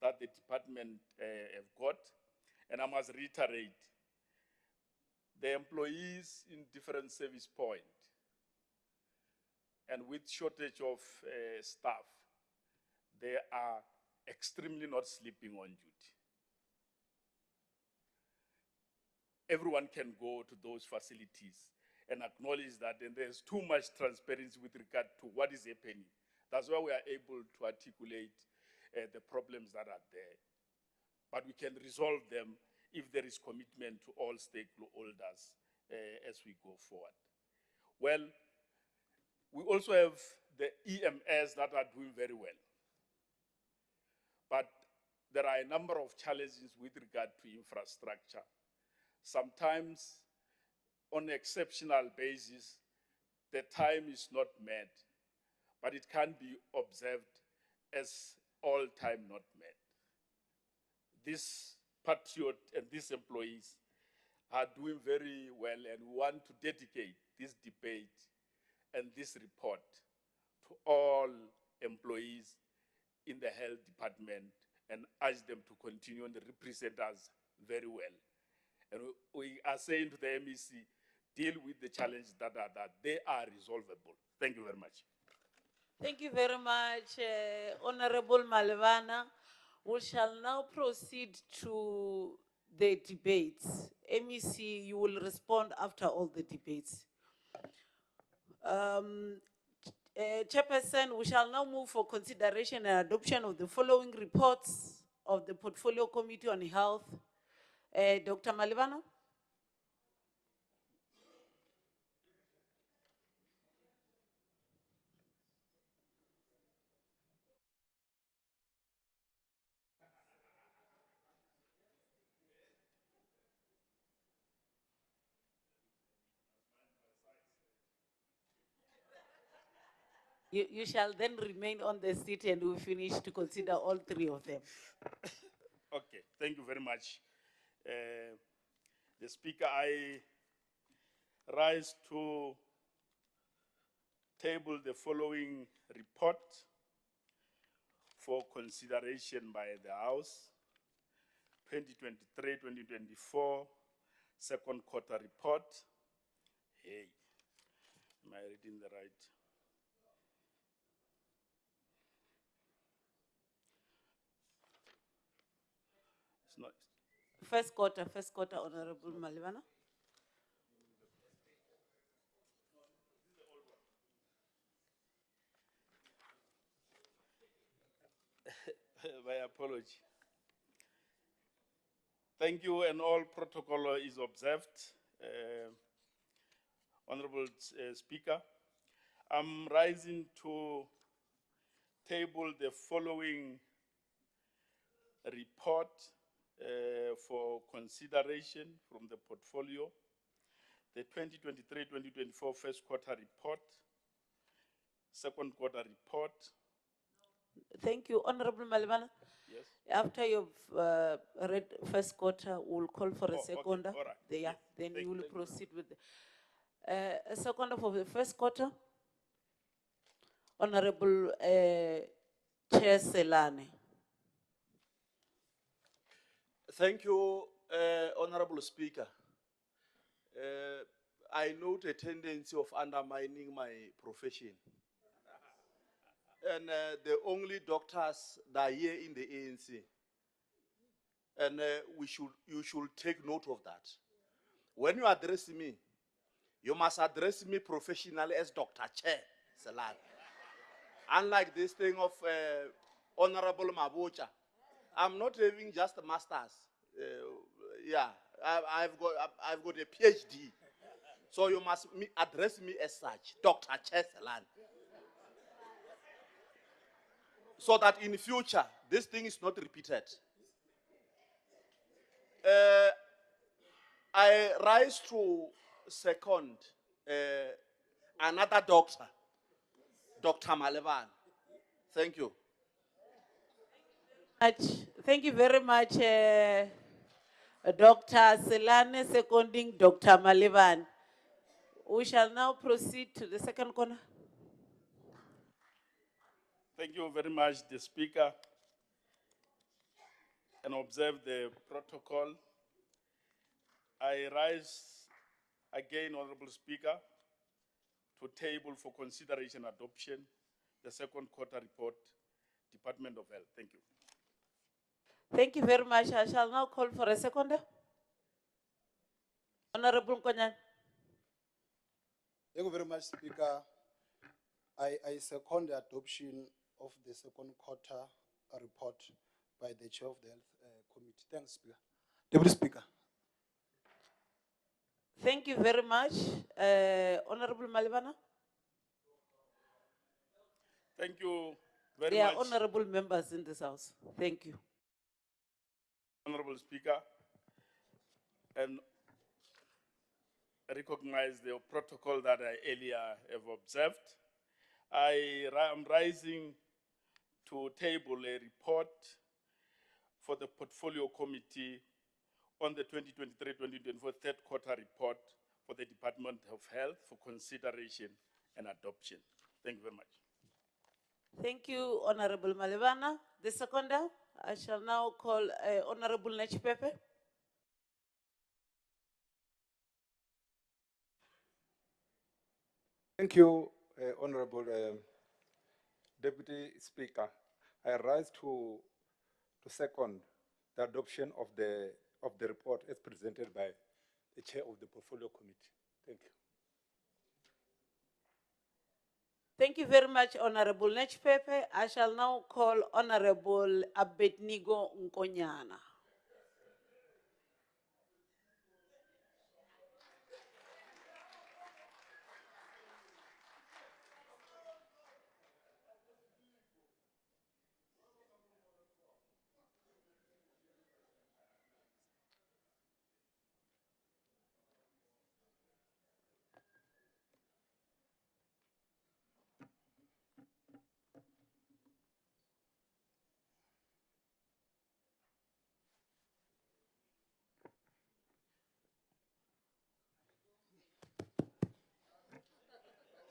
C: that the department have got, and I must reiterate, the employees in different service points and with shortage of staff, they are extremely not sleeping on duty. Everyone can go to those facilities and acknowledge that, and there's too much transparency with regard to what is happening. That's why we are able to articulate the problems that are there. But we can resolve them if there is commitment to all stakeholders as we go forward. Well, we also have the EMS that are doing very well. But there are a number of challenges with regard to infrastructure. Sometimes, on an exceptional basis, the time is not met, but it can be observed as all time not met. This patriot and these employees are doing very well, and we want to dedicate this debate and this report to all employees in the health department and urge them to continue and represent us very well. And we are saying to the MEC, deal with the challenges that they are resolvable. Thank you very much.
B: Thank you very much, Honorable Malevana. We shall now proceed to the debates. MEC, you will respond after all the debates. Chairperson, we shall now move for consideration and adoption of the following reports of the Portfolio Committee on Health. Dr. Malevana? You shall then remain on the seat and we'll finish to consider all three of them.
C: Okay, thank you very much. The Speaker, I rise to table the following report for consideration by the House. 2023-2024 second quarter report. Hey, am I reading the right? It's not.
B: First quarter, Honorable Malevana.
C: My apology. Thank you, and all protocol is observed. Honorable Speaker, I'm rising to table the following report for consideration from the portfolio. The 2023-2024 first quarter report, second quarter report.
B: Thank you, Honorable Malevana.
C: Yes.
B: After you've read first quarter, we'll call for a
C: Oh, okay,
B: second.
C: all right.
B: There,
C: Yes.
B: then
C: Thank
B: you will
C: you.
B: proceed with the A seconder for the first quarter. Honorable Chair Selane.
G: Thank you, Honorable Speaker. I note a tendency of undermining my profession. And the only doctors that are here in the ANC. And you should take note of that. When you address me, you must address me professionally as Dr. Chair Selane. Unlike this thing of Honorable Mabocha, I'm not having just a master's. Yeah, I've got a PhD. So you must address me as such, Dr. Chair Selane. So that in future, this thing is not repeated. I rise to second another doctor, Dr. Malevane. Thank you.
B: Thank you very much, Dr. Selane, seconding Dr. Malevane. We shall now proceed to the second corner.
C: Thank you very much, the Speaker, and observe the protocol. I rise again, Honorable Speaker, to table for consideration adoption the second quarter report, Department of Health. Thank you.
B: Thank you very much. I shall now call for a seconder. Honorable Nkonyan.
A: Thank you very much, Speaker. I second the adoption of the second quarter report by the Chair of the Health Committee. Thanks, Speaker. Deputy Speaker.
B: Thank you very much. Honorable Malevane.
C: Thank you very
B: There are
C: much,
B: honorable members in this house. Thank you.
C: Honorable Speaker, and recognize the protocol that I earlier have observed. I am rising to table a report for the Portfolio Committee on the 2023-2024 third quarter report for the Department of Health for consideration and adoption. Thank you very much.
B: Thank you, Honorable Malevane. The seconder, I shall now call Honorable Nechpepe.
H: Thank you, Honorable Deputy Speaker. I rise to second the adoption of the report as presented by the Chair of the Portfolio Committee. Thank you.
B: Thank you very much, Honorable Nechpepe. I shall now call Honorable Abednego Nkonyana.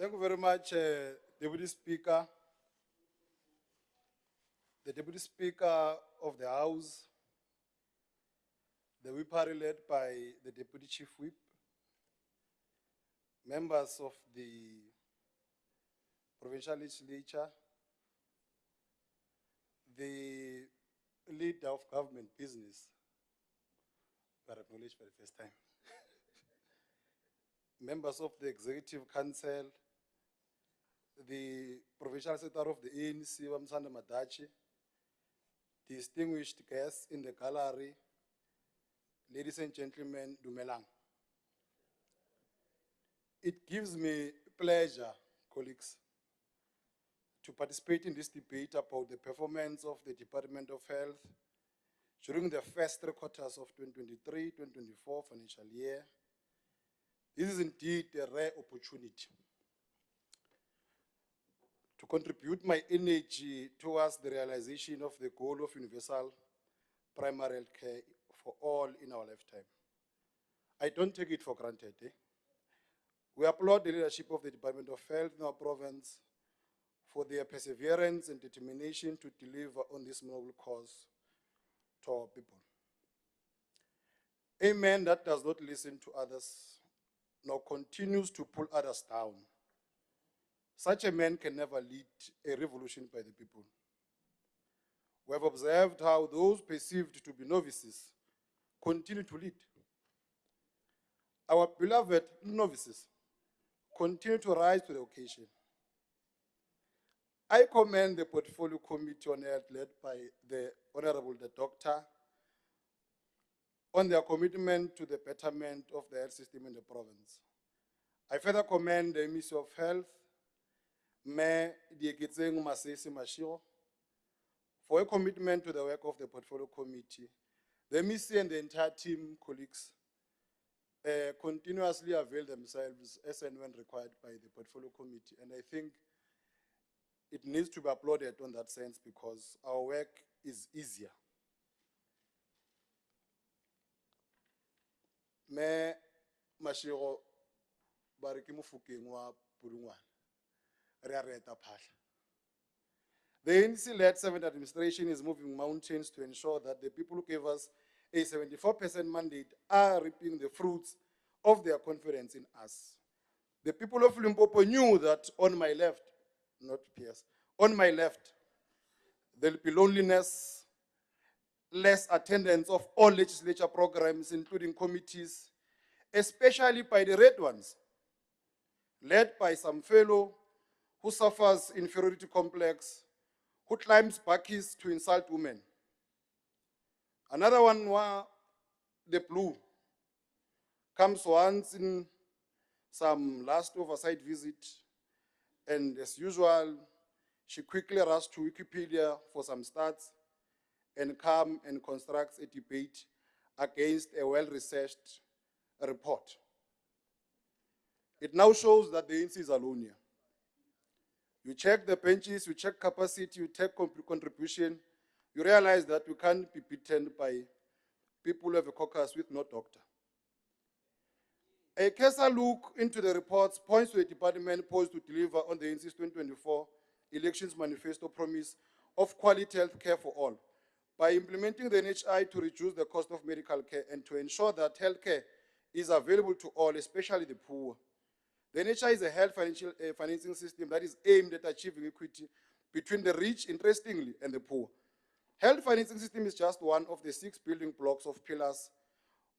A: Thank you very much, Deputy Speaker. The Deputy Speaker of the House, the whip party led by the Deputy Chief Whip, members of the Provincial Legislature, the leader of government business, we are acknowledged for the first time, members of the Executive Council, the Provincial Secretary of the ANC, Wamsanda Madachi, distinguished guests in the gallery, ladies and gentlemen, Dumelang. It gives me pleasure, colleagues, to participate in this debate about the performance of the Department of Health during the first 3 quarters of 2023-2024 financial year. This is indeed a rare opportunity to contribute my energy towards the realization of the goal of universal primary health care for all in our lifetime. I don't take it for granted. We applaud the leadership of the Department of Health in our province for their perseverance and determination to deliver on this noble cause to our people. A man that does not listen to others nor continues to pull others down, such a man can never lead a revolution by the people. We have observed how those perceived to be novices continue to lead. Our beloved novices continue to rise to the occasion. I commend the Portfolio Committee on Health led by the Honorable Doctor on their commitment to the betterment of the health system in the province. I further commend the Ministry of Health, Mayor Dieketseng Masesi Mashiro, for a commitment to the work of the Portfolio Committee. The MEC and the entire team, colleagues, continuously avail themselves as and when required by the Portfolio Committee. And I think it needs to be applauded on that sense because our work is easier. Me Mashiro bariki mufukeng wa Pulungwana. Re a reta phahla. The ANC-led 7th administration is moving mountains to ensure that the people who gave us a 74% mandate are reaping the fruits of their confidence in us. The people of Limpopo knew that on my left, not PS, on my left, there'll be loneliness, less attendance of all legislature programs, including committees, especially by the red ones, led by some fellow who suffers inferiority complex, who climbs buckies to insult women. Another one, the blue, comes once in some last oversight visit, and as usual, she quickly rushes to Wikipedia for some stats and comes and constructs a debate against a well-researched report. It now shows that the ANC is alone here. You check the benches, you check capacity, you check contribution, you realize that you can't be beaten by people who have a caucus with no doctor. A closer look into the reports points to a department poised to deliver on the NC's 2024 elections manifesto promise of quality health care for all by implementing the NHI to reduce the cost of medical care and to ensure that health care is available to all, especially the poor. The NHI is a health financing system that is aimed at achieving equity between the rich, interestingly, and the poor. Health financing system is just one of the 6 building blocks of pillars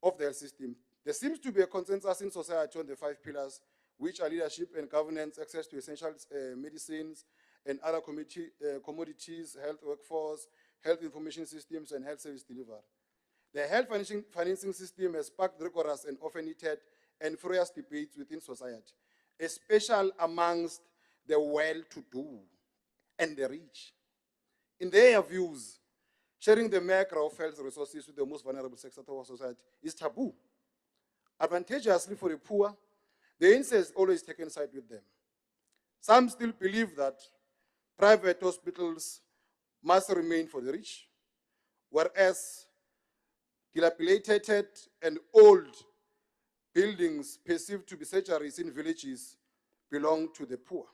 A: of the health system. There seems to be a consensus in society on the 5 pillars, which are leadership and governance, access to essential medicines and other commodities, health workforce, health information systems, and health service delivery. The health financing system has sparked rigorous and often heated and furious debates within society, especially amongst the well-to-do and the rich. In their views, sharing the macro of health resources with the most vulnerable sectors of our society is taboo. Advantageously for the poor, the ANC has always taken side with them. Some still believe that private hospitals must remain for the rich, whereas dilapidated and old buildings perceived to be surgeries in villages belong to the poor.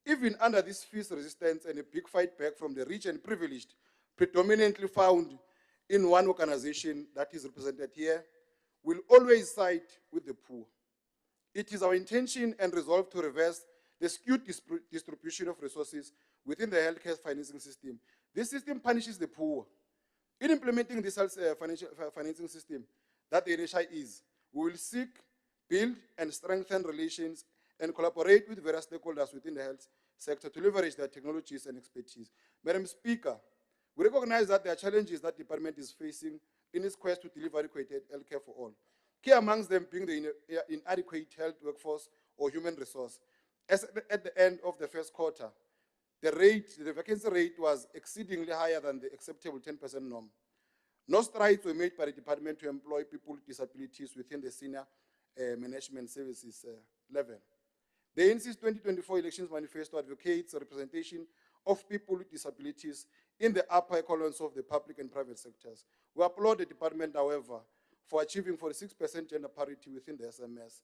A: Even under this fierce resistance and a big fight back from the rich and privileged, predominantly found in one organization that is represented here, will always side with the poor. It is our intention and resolve to reverse the skewed distribution of resources within the healthcare financing system. This system punishes the poor. In implementing this health financing system that the NHI is, we will seek, build, and strengthen relations and collaborate with various stakeholders within the health sector to leverage their technologies and expertise. Madam Speaker, we recognize that there are challenges that the department is facing in its quest to deliver adequate health care for all. Key amongst them being the inadequate health workforce or human resource. As at the end of the first quarter, the vacancy rate was exceedingly higher than the acceptable 10% norm. No strides were made by the department to employ people with disabilities within the senior management services level. The NC's 2024 elections manifesto advocates representation of people with disabilities in the upper echelons of the public and private sectors. We applaud the department, however, for achieving 46% gender parity within the SMS.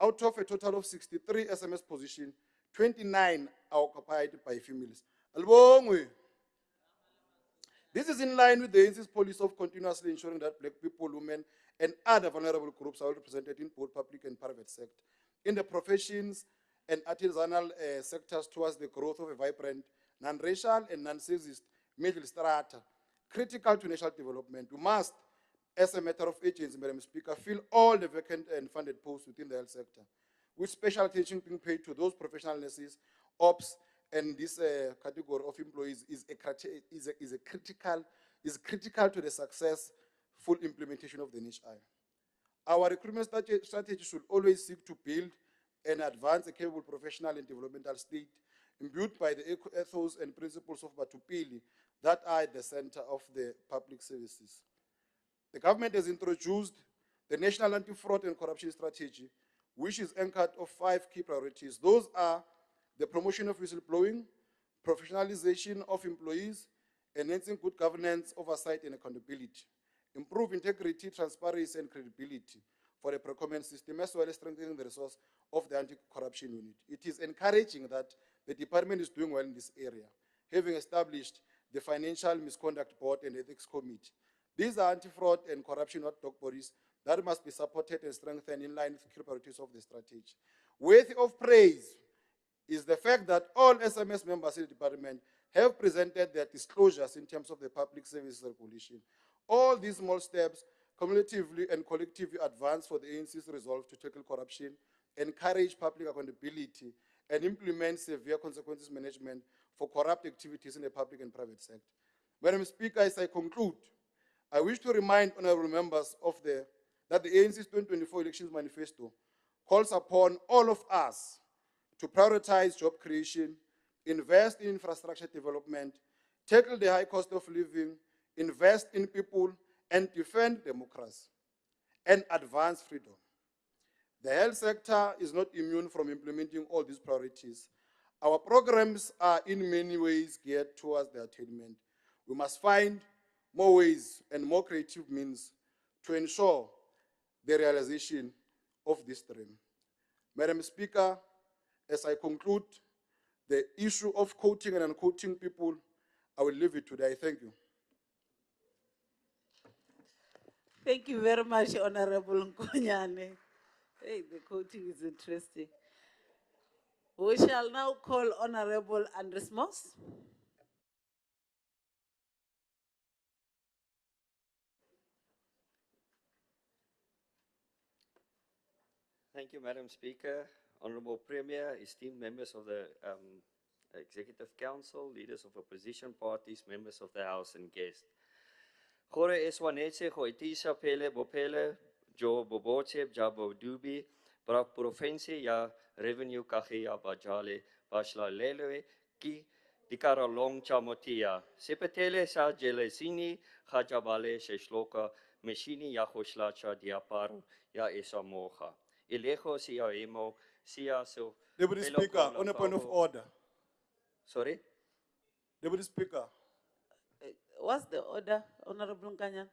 A: Out of a total of 63 SMS positions, 29 are occupied by females. Albongwe. This is in line with the ANC's policy of continuously ensuring that black people, women, and other vulnerable groups are well represented in both public and private sector, in the professions and artisanal sectors towards the growth of a vibrant, non-racial and non-sexist middle strata, critical to national development. We must, as a matter of urgency, Madam Speaker, fill all the vacant and funded posts within the health sector, with special attention being paid to those professional nurses, ops, and this category of employees is critical to the successful implementation of the NHI. Our recruitment strategy should always seek to build and advance a capable professional and developmental state imbued by the ethos and principles of Batupili that are at the center of the public services. The government has introduced the National Anti-Fraud and Corruption Strategy, which is anchored of 5 key priorities. Those are the promotion of whistleblowing, professionalization of employees, enhancing good governance, oversight, and accountability, improve integrity, transparency, and credibility for the procurement system, as well as strengthening the resource of the anti-corruption unit. It is encouraging that the department is doing well in this area, having established the Financial Misconduct Board and Ethics Committee. These are anti-fraud and corruption watchdog bodies that must be supported and strengthened in line with the key priorities of the strategy. Worthy of praise is the fact that all SMS members in the department have presented their disclosures in terms of the public services regulation. All these small steps cumulatively and collectively advance for the ANC's resolve to tackle corruption, encourage public accountability, and implement severe consequences management for corrupt activities in the public and private sector. Madam Speaker, as I conclude, I wish to remind honorable members that the ANC's 2024 Elections Manifesto calls upon all of us to prioritize job creation, invest in infrastructure development, tackle the high cost of living, invest in people, and defend democracy, and advance freedom. The health sector is not immune from implementing all these priorities. Our programs are in many ways geared towards their attainment. We must find more ways and more creative means to ensure the realization of this dream. Madam Speaker, as I conclude the issue of quoting and unquoting people, I will leave it today. Thank you.
B: Thank you very much, Honorable Nkonyane. Hey, the quoting is interesting. We shall now call Honorable Andres Moss.
E: Thank you, Madam Speaker, Honorable Premier, esteemed members of the Executive Council, leaders of opposition parties, members of the House, and guests. Gore eswanetse go itisa pele bopele jo boboche jabo dubi pra provincie ya revenue kagia bajale bashla lelewe ki dikara long chamotia sepetele sa jelesini hajabale sheshloka meshini ya khoslacha diaparo ya esamoha elejo sia emo sia so.
A: Deputy Speaker, on a point of order.
E: Sorry?
A: Deputy Speaker.
B: What's the order, Honorable Nkanyane?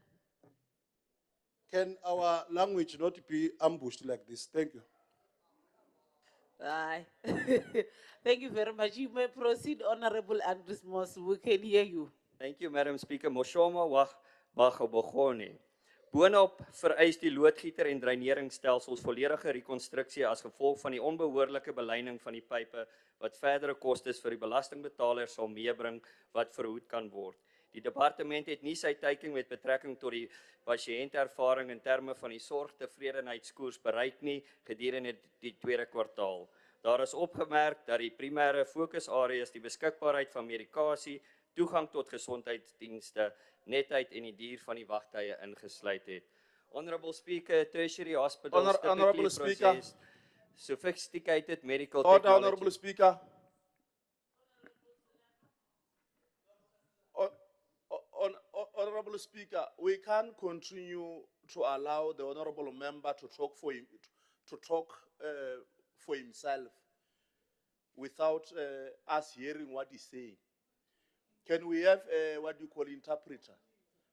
A: Can our language not be ambushed like this? Thank you.
B: Aye. Thank you very much. You may proceed, Honorable Andres Moss. We can hear you.
E: Thank you, Madam Speaker. Moshoma wag bagobogone. Boonop vereis die loodgieter en dreineringsstelsels volledige rekonstruksie as gevolg van die onbehoorlike beleining van die pype wat verdere kostes vir die belastingbetalers sal meebring wat verhoed kan word. Die departement het nie sy teiking met betrekking tot die pasiëntervaring in terme van die sorgtevredenheidskoers bereik nie gedurende die tweede kwartaal. Daar is opgemerk dat die primêre fokusareas die beskikbaarheid van medikasie, toegang tot gesondheidsdienste, netheid en die duur van die wagtye ingesluit het. Honorable Speaker, tertiary hospitals
G: Honorable
E: typically
G: Speaker.
E: process sophisticated medical
G: Order,
E: technology.
G: Honorable Speaker. Honorable Speaker, we can't continue to allow the honorable member to talk for himself without us hearing what he's saying. Can we have what you call interpreter?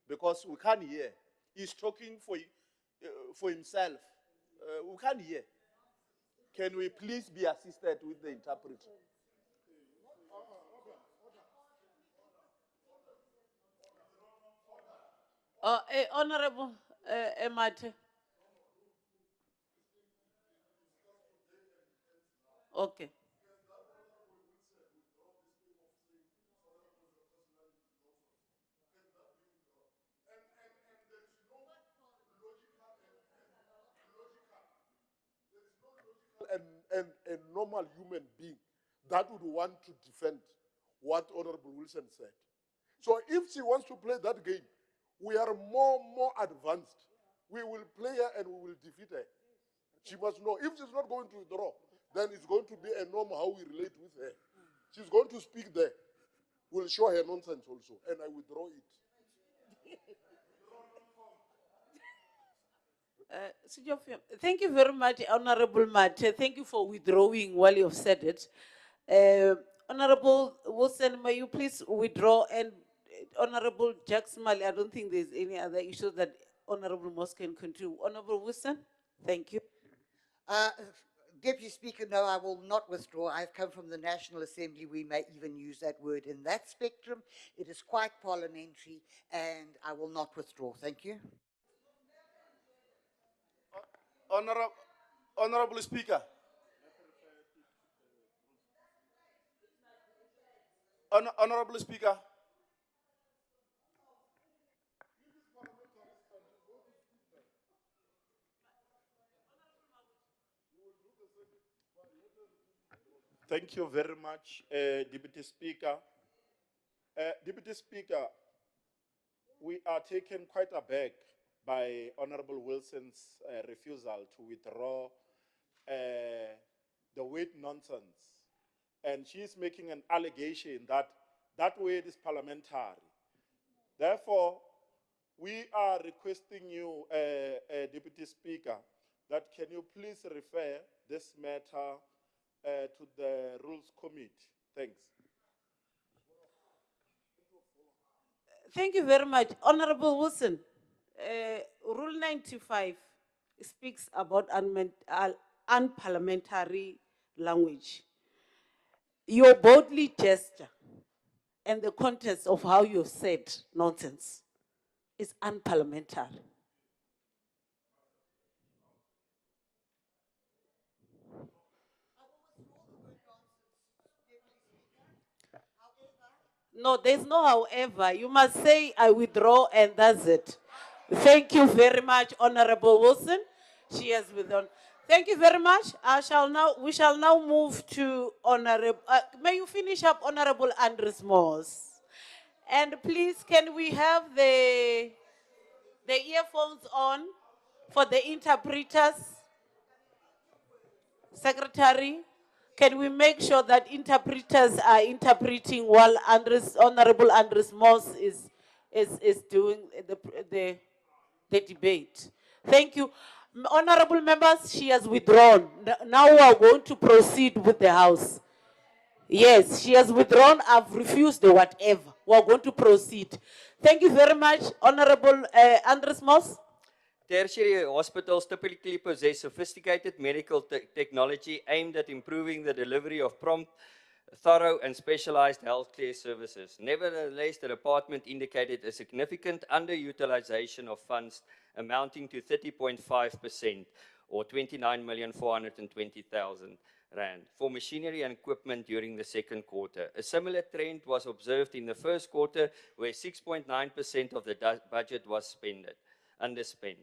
G: Because we can't hear. He's talking for himself. We can't hear. Can we please be assisted with the interpreter?
B: Honorable Mate. Okay.
I: And a normal human being that would want to defend what Honorable Wilson said. So if she wants to play that game, we are more advanced. We will play her and we will defeat her. She must know. If she's not going to withdraw, then it's going to be a norm how we relate with her. She's going to speak there. We'll show her nonsense also, and I withdraw it.
B: Thank you very much, Honorable Mate. Thank you for withdrawing while you've said it. Honorable Wilson, may you please withdraw? And Honorable Jacksmali, I don't think there's any other issue that Honorable Moss can continue. Honorable Wilson, thank you.
F: Deputy Speaker, no, I will not withdraw. I've come from the National Assembly. We may even use that word in that spectrum. It is quite parliamentary, and I will not withdraw. Thank you.
G: Honorable Speaker. Honorable Speaker. Thank you very much, Deputy Speaker. Deputy Speaker, we are taken quite aback by Honorable Wilson's refusal to withdraw the word nonsense. And she is making an allegation that that word is parliamentary. Therefore, we are requesting you, Deputy Speaker, that can you please refer this matter to the Rules Committee? Thanks.
B: Thank you very much. Honorable Wilson, Rule 95 speaks about unparliamentary language. Your bodily gesture and the context of how you've said nonsense is unparliamentary. No, there's no however. You must say, I withdraw, and that's it. Thank you very much, Honorable Wilson. She has withdrawn. Thank you very much. We shall now move to Honorable, may you finish up, Honorable Andres Moss. And please, can we have the earphones on for the interpreters? Secretary, can we make sure that interpreters are interpreting while Honorable Andres Moss is doing the debate? Thank you. Honorable members, she has withdrawn. Now we are going to proceed with the House. Yes, she has withdrawn. I've refused the whatever. We are going to proceed. Thank you very much, Honorable Andres Moss.
E: Tertiary hospitals typically possess sophisticated medical technology aimed at improving the delivery of prompt, thorough and specialized healthcare services. Nevertheless, the department indicated a significant underutilization of funds amounting to 30.5% or 29,420,000 rand for machinery and equipment during the second quarter. A similar trend was observed in the first quarter, where 6.9% of the budget was underspent.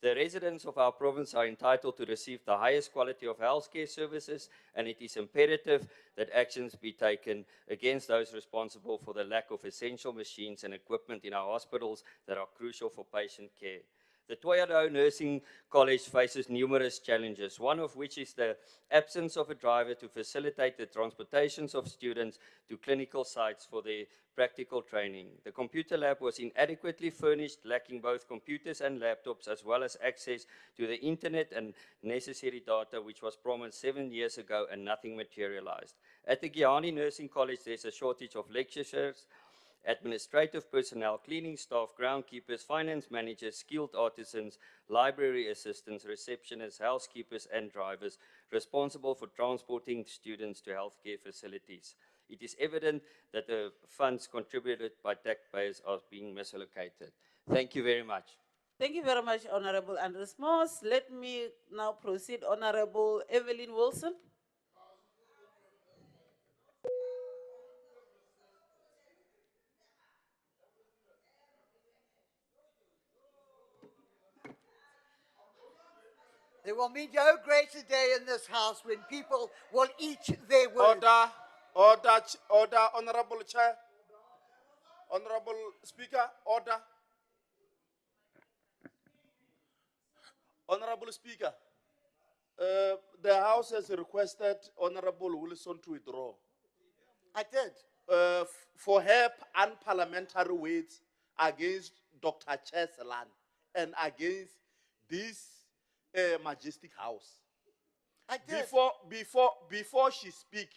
E: The residents of our province are entitled to receive the highest quality of healthcare services, and it is imperative that actions be taken against those responsible for the lack of essential machines and equipment in our hospitals that are crucial for patient care. The Toyado Nursing College faces numerous challenges, one of which is the absence of a driver to facilitate the transportations of students to clinical sites for their practical training. The computer lab was inadequately furnished, lacking both computers and laptops, as well as access to the internet and necessary data, which was promised 7 years ago and nothing materialized. At the Giyani Nursing College, there's a shortage of lecturers administrative personnel, cleaning staff, groundkeepers, finance managers, skilled artisans, library assistants, receptionists, housekeepers, and drivers responsible for transporting students to healthcare facilities. It is evident that the funds contributed by taxpayers are being misallocated. Thank you very much.
B: Thank you very much, Honorable Andres Moss. Let me now proceed, Honorable Evelyn Wilson.
F: There will be no greater day in this house when people will eat their words.
G: Order, Honorable Chair. Honorable Speaker, order. Honorable Speaker, the House has requested Honorable Wilson to withdraw
F: I did.
G: for her unparliamentary words against Dr. Cheselan and against this majestic house.
F: I did.
G: Before she speak,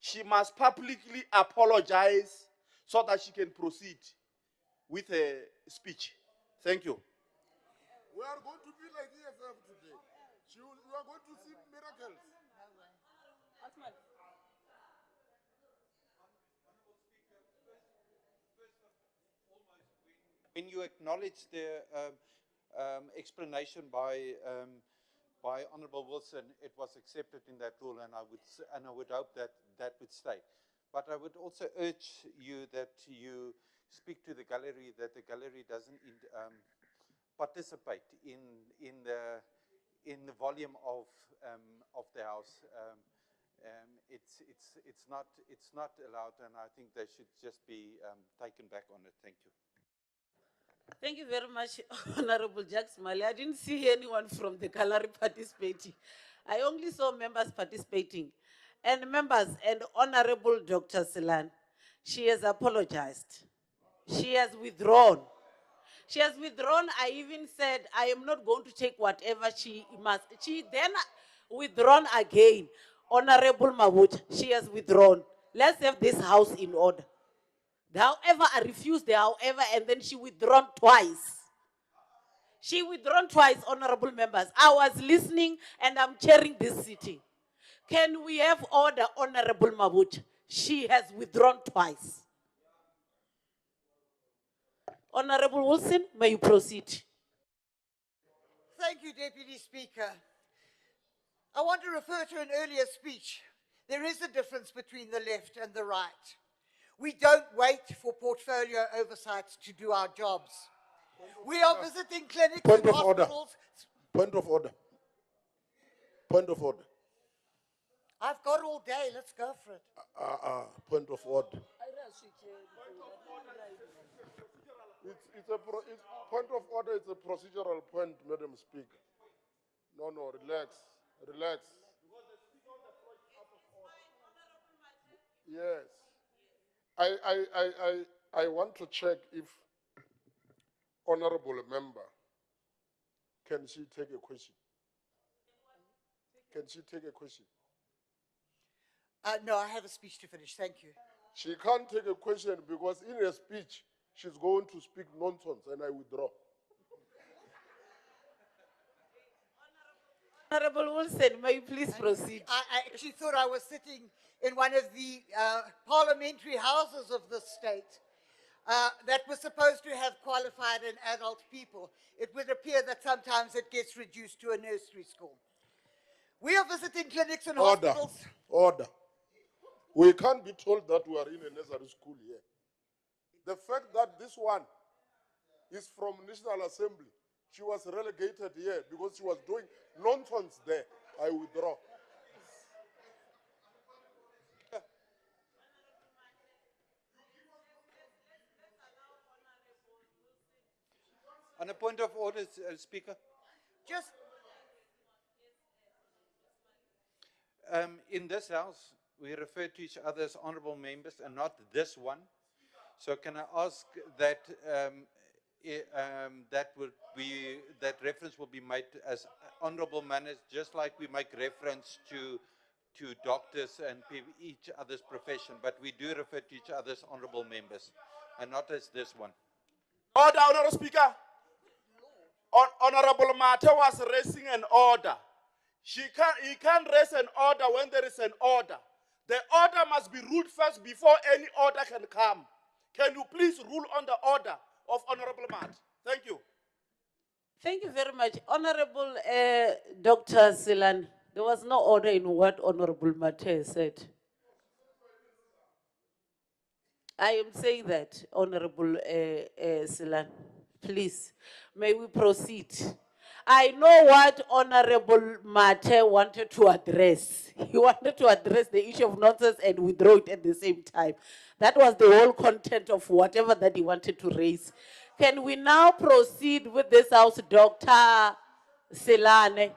G: she must publicly apologize so that she can proceed with her speech. Thank you.
I: We are going to be like EFF today. You are going to see miracles.
J: When you acknowledge the explanation by Honourable Wilson, it was accepted in that rule, and I would hope that that would stay. But I would also urge you that you speak to the gallery, that the gallery doesn't participate in the volume of the house. It's not allowed, and I think they should just be taken back on it. Thank you.
B: Thank you very much, Honorable Jack Smiley. I didn't see anyone from the gallery participating. I only saw members participating. And members, and Honorable Dr. Selan, she has apologized. She has withdrawn. She has withdrawn. I even said, I am not going to take whatever she must. She then withdrawn again. Honorable Mabut, she has withdrawn. Let's have this house in order. However, I refused the however, and then she withdrawn twice. She withdrawn twice, honorable members. I was listening and I'm chairing this sitting. Can we have order, Honorable Mabut? She has withdrawn twice. Honorable Wilson, may you proceed.
F: Thank you, Deputy Speaker. I want to refer to an earlier speech. There is a difference between the left and the right. We don't wait for portfolio oversight to do our jobs. We are visiting clinics and hospitals.
I: Point of order. Point of order.
F: I've got all day. Let's go for it.
I: Point of order. Point of order is a procedural point, Madam Speaker. No, relax. Yes. I want to check if honorable member, can she take a question? Can she take a question?
F: No, I have a speech to finish. Thank you.
I: She can't take a question because in her speech, she's going to speak nonsense and I withdraw.
B: Honorable Wilson, may you please proceed?
F: I actually thought I was sitting in one of the parliamentary houses of the state that was supposed to have qualified and adult people. It would appear that sometimes it gets reduced to a nursery school. We are visiting clinics and hospitals.
I: Order. We can't be told that we are in a nursery school here. The fact that this one is from National Assembly, she was relegated here because she was doing nonsense there. I withdraw.
J: On a point of order, Speaker.
F: Just
J: in this House, we refer to each other as honourable members and not this one. So can I ask that that reference will be made as honourable manners, just like we make reference to doctors and each other's profession, but we do refer to each other as honourable members. and not as this one.
G: Order, Honorable Speaker. Honorable Mate was raising an order. He can't raise an order when there is an order. The order must be ruled first before any order can come. Can you please rule on the order of Honorable Mate? Thank you.
B: Thank you very much. Honorable Dr. Silan, there was no order in what Honorable Mate said. I am saying that, Honorable Silan. Please, may we proceed? I know what Honorable Mate wanted to address. He wanted to address the issue of nonsense and withdraw it at the same time. That was the whole content of whatever that he wanted to raise. Can we now proceed with this House, Dr. Silane?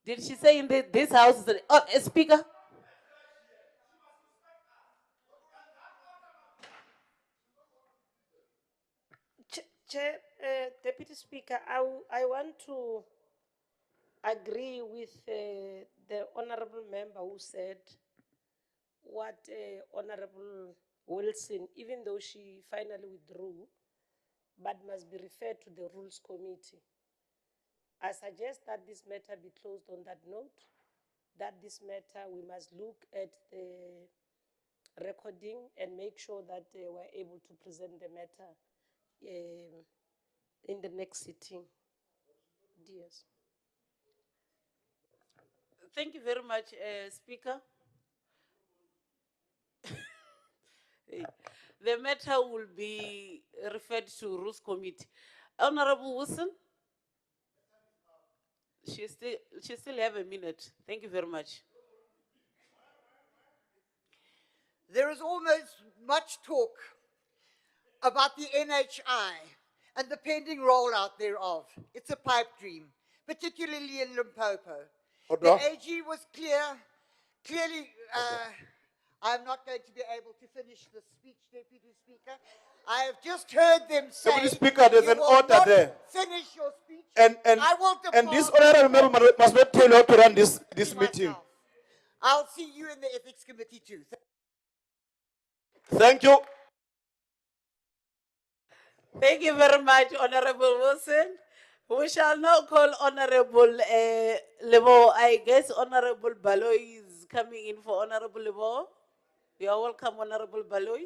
B: Did she say in this House? Oh, Speaker?
K: Chair, Deputy Speaker, I want to agree with the honorable member who said what Honorable Wilson, even though she finally withdrew, but must be referred to the Rules Committee. I suggest that this matter be closed on that note, that this matter, we must look at the recording and make sure that we're able to present the matter in the next sitting. Yes.
B: Thank you very much, Speaker. The matter will be referred to Rules Committee. Honorable Wilson? She still have a minute. Thank you very much.
F: There is almost much talk about the NHI and the pending rollout thereof. It's a pipe dream, particularly in Limpopo.
I: Order.
F: The AG was clearly, I'm not going to be able to finish the speech, Deputy Speaker. I have just heard them say,
G: Deputy Speaker, there's
F: you
G: an
F: will
G: order
F: not
G: there.
F: finish your speech.
G: And
F: I will
G: this
F: depart.
G: honorable member must not tell you how to run this meeting.
F: Myself. I'll see you in the Ethics Committee too.
G: Thank you.
B: Thank you very much, Honorable Wilson. We shall now call Honorable Lebo. I guess Honorable Baloy is coming in for Honorable Lebo. You are welcome, Honorable Baloy.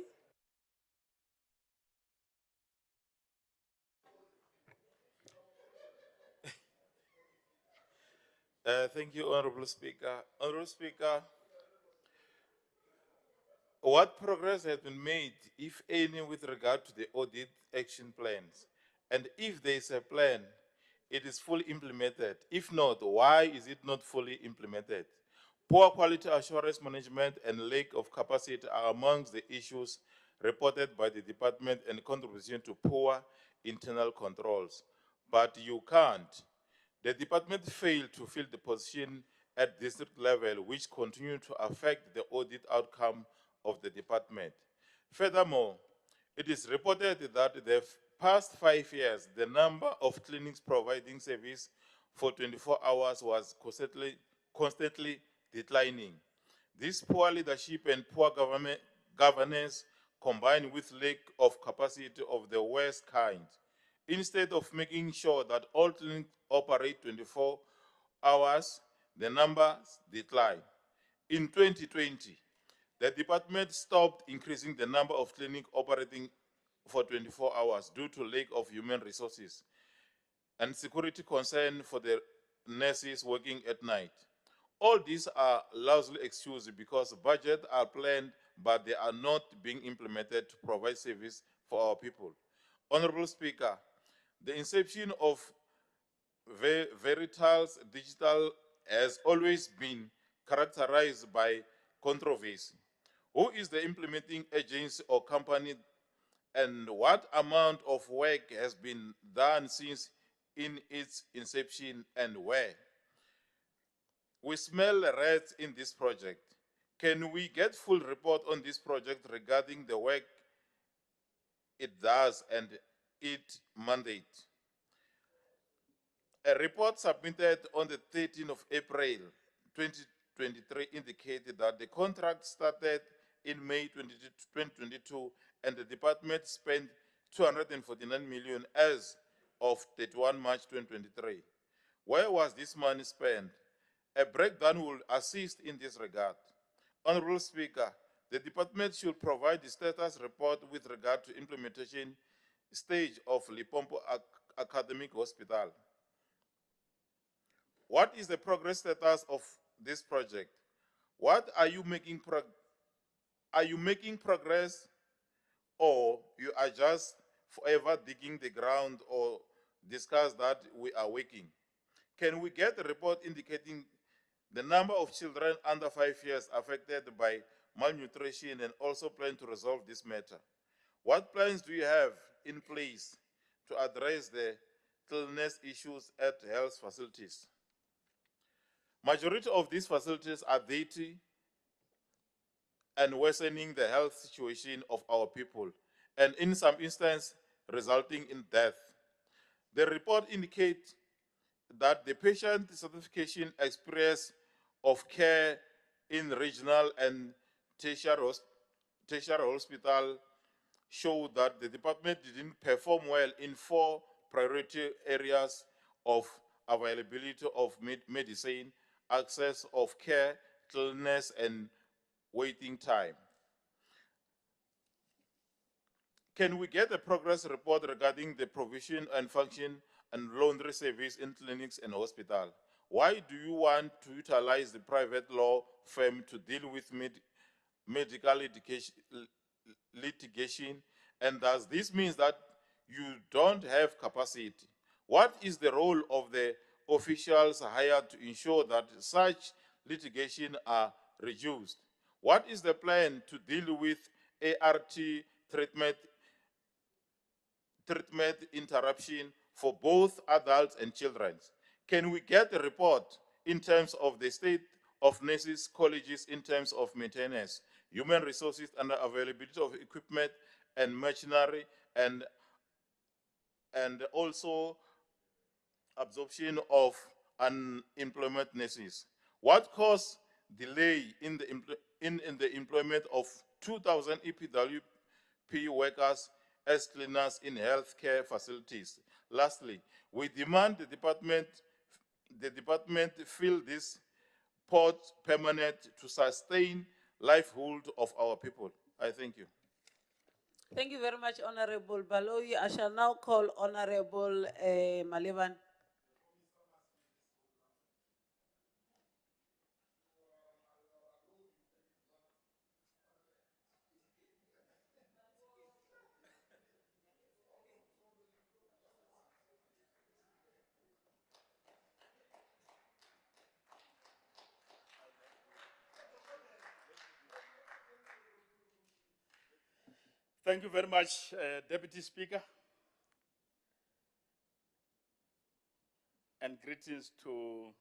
D: Thank you, Honorable Speaker. Honorable Speaker, what progress has been made, if any, with regard to the audit action plans? And if there is a plan, it is fully implemented. If not, why is it not fully implemented? Poor quality assurance management and lack of capacity are amongst the issues reported by the department and contribution to poor internal controls. But you can't. The department failed to fill the position at district level, which continue to affect the audit outcome of the department. Furthermore, it is reported that the past 5 years, the number of clinics providing service for 24 hours was constantly declining. This poor leadership and poor governance combined with lack of capacity of the worst kind. Instead of making sure that all clinics operate 24 hours, the numbers decline. In 2020, the department stopped increasing the number of clinics operating for 24 hours due to lack of human resources and security concern for the nurses working at night. All these are largely excused because budgets are planned, but they are not being implemented to provide service for our people. Honorable Speaker, the inception of Veritas Digital has always been characterized by controversy. Who is the implementing agency or company, and what amount of work has been done since in its inception, and where? We smell rats in this project. Can we get full report on this project regarding the work it does and its mandate?
L: A report submitted on the 13th of April 2023 indicated that the contract started in May 2022 and the department spent 249 million as of 31 March 2023. Where was this money spent? A breakdown will assist in this regard. Honorable Speaker, the department should provide the status report with regard to implementation stage of Limpopo Academic Hospital. What is the progress status of this project? What are you making progress, or you are just forever digging the ground or discuss that we are working? Can we get a report indicating the number of children under 5 years affected by malnutrition and also plan to resolve this matter? What plans do you have in place to address the cleanliness issues at health facilities? Majority of these facilities are dirty and worsening the health situation of our people, and in some instances, resulting in death. The report indicates that the patient certification experience of care in regional and tertiary hospital show that the department didn't perform well in 4 priority areas of availability of medicine, access of care, cleanliness, and waiting time. Can we get a progress report regarding the provision and function and laundry service in clinics and hospitals? Why do you want to utilize the private law firm to deal with medical litigation? And does this mean that you don't have capacity? What is the role of the officials hired to ensure that such litigation are reduced? What is the plan to deal with ART treatment interruption for both adults and children? Can we get a report in terms of the state of nurses, colleges, in terms of maintenance, human resources, and the availability of equipment and machinery, and also absorption of unemployment nurses? What caused delay in the employment of 2,000 EPWP workers as cleaners in healthcare facilities? Lastly, we demand the department fill this post permanent to sustain livelihood of our people. I thank you.
B: Thank you very much, Honorable Baloyi. I shall now call Honorable Malevan.
C: Thank you very much, Deputy Speaker. And greetings to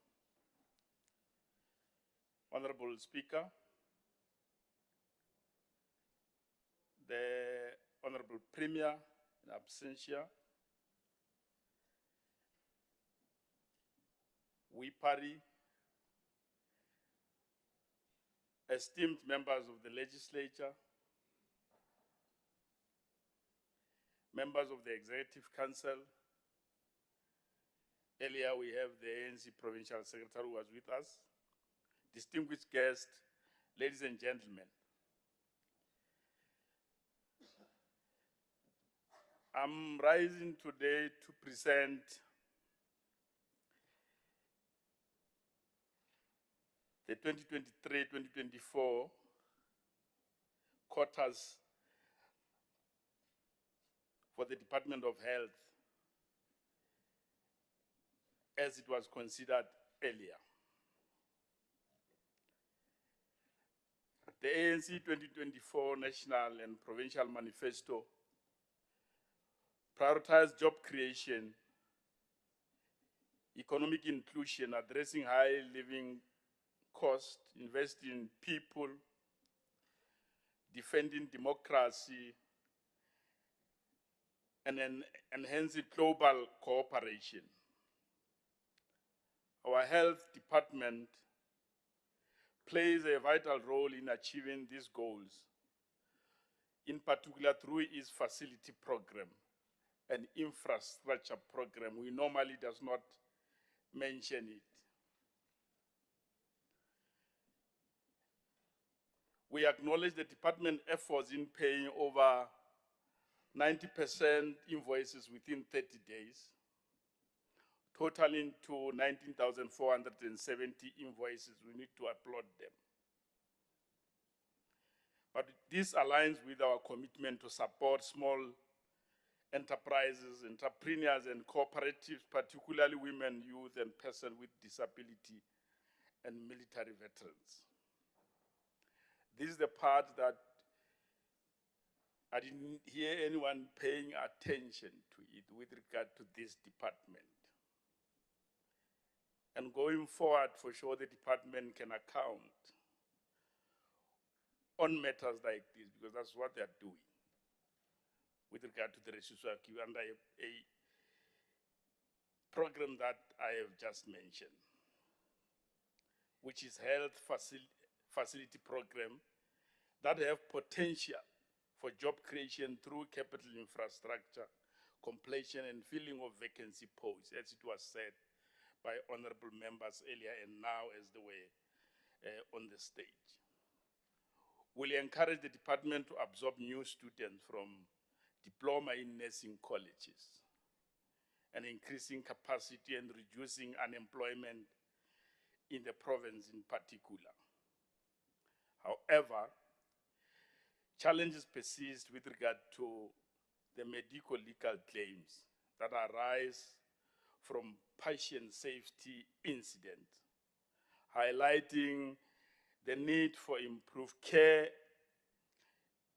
C: Honorable Speaker, the Honorable Premier in absentia, party, esteemed members of the legislature, members of the Executive Council. Earlier we have the ANC Provincial Secretary who was with us, distinguished guests, ladies and gentlemen. I'm rising today to present the 2023-2024 quotas for the Department of Health as it was considered earlier. The ANC 2024 National and Provincial Manifesto prioritized job creation, economic inclusion, addressing high living costs, investing in people, defending democracy, and enhancing global cooperation. Our health department plays a vital role in achieving these goals, in particular through its facility program and infrastructure program. We normally does not mention it. We acknowledge the department efforts in paying over 90% invoices within 30 days, totaling to 19,470 invoices. We need to applaud them. But this aligns with our commitment to support small enterprises, entrepreneurs, and cooperatives, particularly women, youth, and persons with disability, and military veterans. This is the part that I didn't hear anyone paying attention to it with regard to this department. And going forward, for sure, the department can account on matters like this, because that's what they're doing with regard to the residual queue under a program that I have just mentioned, which is health facility program that have potential for job creation through capital infrastructure, completion and filling of vacancy posts, as it was said by honorable members earlier and now as they were on the stage. We'll encourage the department to absorb new students from diploma in nursing colleges and increasing capacity and reducing unemployment in the province in particular. However, challenges persist with regard to the medical legal claims that arise from patient safety incidents, highlighting the need for improved care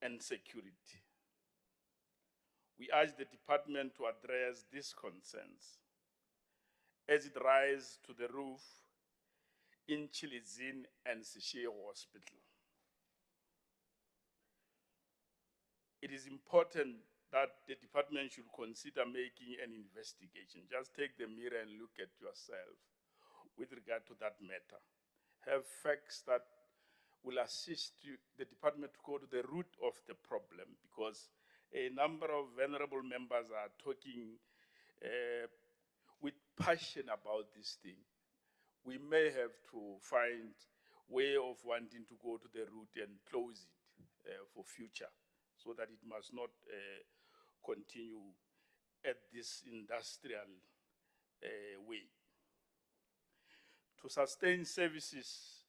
C: and security. We urge the department to address these concerns as it rises to the roof in Chilizin and Seshego Hospital. It is important that the department should consider making an investigation. Just take the mirror and look at yourself with regard to that matter. Have facts that will assist the department to go to the root of the problem, because a number of venerable members are talking with passion about this thing. We may have to find way of wanting to go to the root and close it for future, so that it must not continue at this industrial way. To sustain services,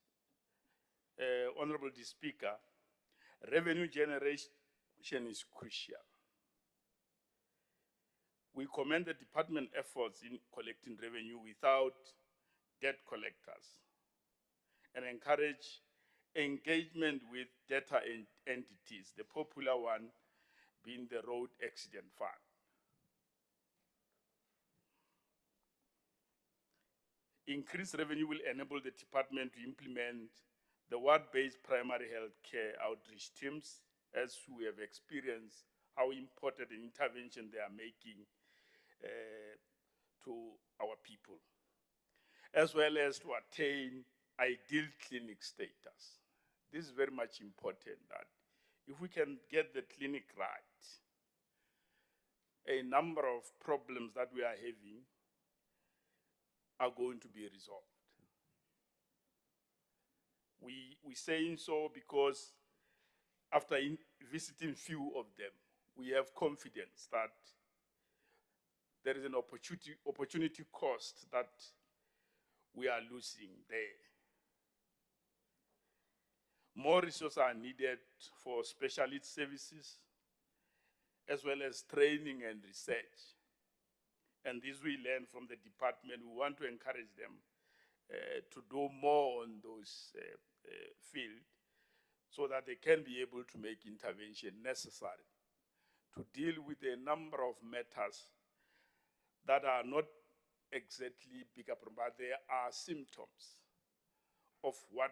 C: Honorable Speaker, revenue generation is crucial. We commend the department efforts in collecting revenue without debt collectors and encourage engagement with data entities, the popular one being the Road Accident Fund. Increased revenue will enable the department to implement the ward-based primary health care outreach teams, as we have experienced how important an intervention they are making to our people, as well as to attain ideal clinic status. This is very much important, that if we can get the clinic right, a number of problems that we are having are going to be resolved. We're saying so because after visiting few of them, we have confidence that there is an opportunity cost that we are losing there. More resources are needed for specialist services, as well as training and research. And this we learn from the department. We want to encourage them to do more on those fields, so that they can be able to make intervention necessary to deal with a number of matters that are not exactly bigger problems, but they are symptoms of what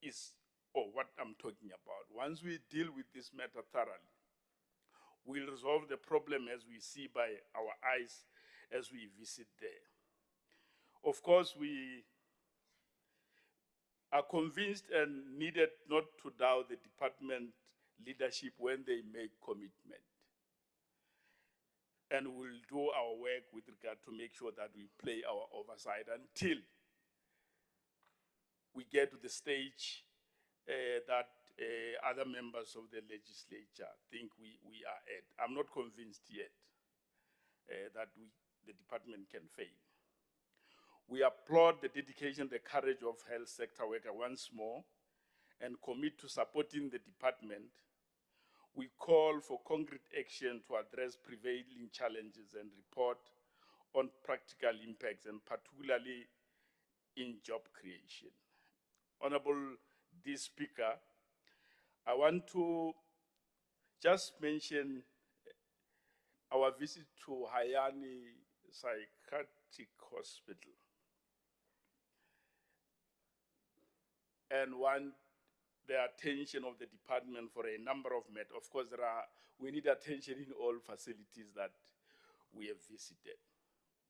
C: is, or what I'm talking about. Once we deal with this matter thoroughly, we'll resolve the problem as we see by our eyes as we visit there. Of course, we are convinced and needed not to doubt the department leadership when they make commitment. And we'll do our work with regard to make sure that we play our oversight until we get to the stage that other members of the legislature think we are at. I'm not convinced yet that the department can fail. We applaud the dedication, the courage of health sector workers once more and commit to supporting the department. We call for concrete action to address prevailing challenges and report on practical impacts, and particularly in job creation. Honorable D. Speaker, I want to just mention our visit to Hayani Psychiatric Hospital and want the attention of the department for a number of matters. Of course, we need attention in all facilities that we have visited.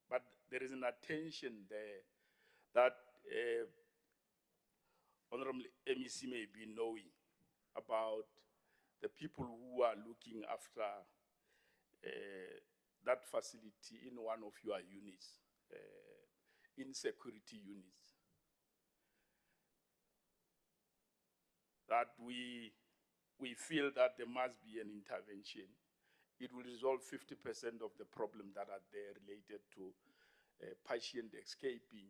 C: But there is an attention there that Honorable MEC may be knowing about the people who are looking after that facility in one of your units, in security units. That we feel that there must be an intervention. It will resolve 50% of the problems that are there related to patient escaping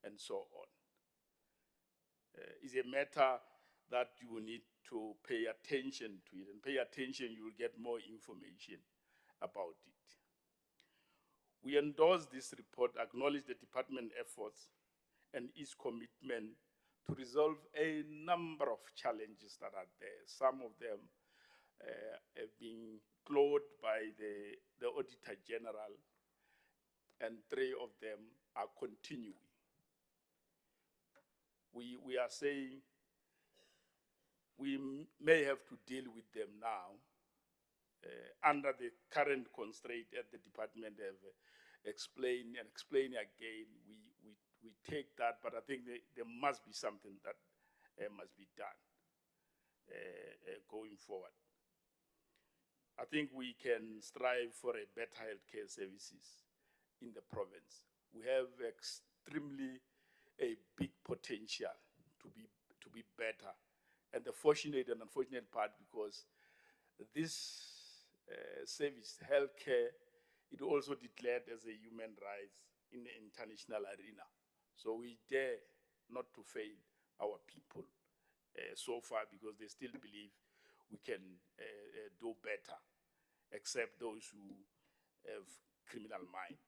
C: and so on. It's a matter that you need to pay attention to it, and pay attention, you will get more information about it. We endorse this report, acknowledge the department efforts and its commitment to resolve a number of challenges that are there. Some of them have been closed by the Auditor General, and 3 of them are continuing. We are saying we may have to deal with them now under the current constraint that the department have explained and explained again. We take that, but I think there must be something that must be done going forward. I think we can strive for a better healthcare services in the province. We have extremely a big potential to be better. And the fortunate and unfortunate part, because this service, healthcare, it also declared as a human right in the international arena. So we dare not to fail our people so far, because they still believe we can do better, except those who have criminal mind.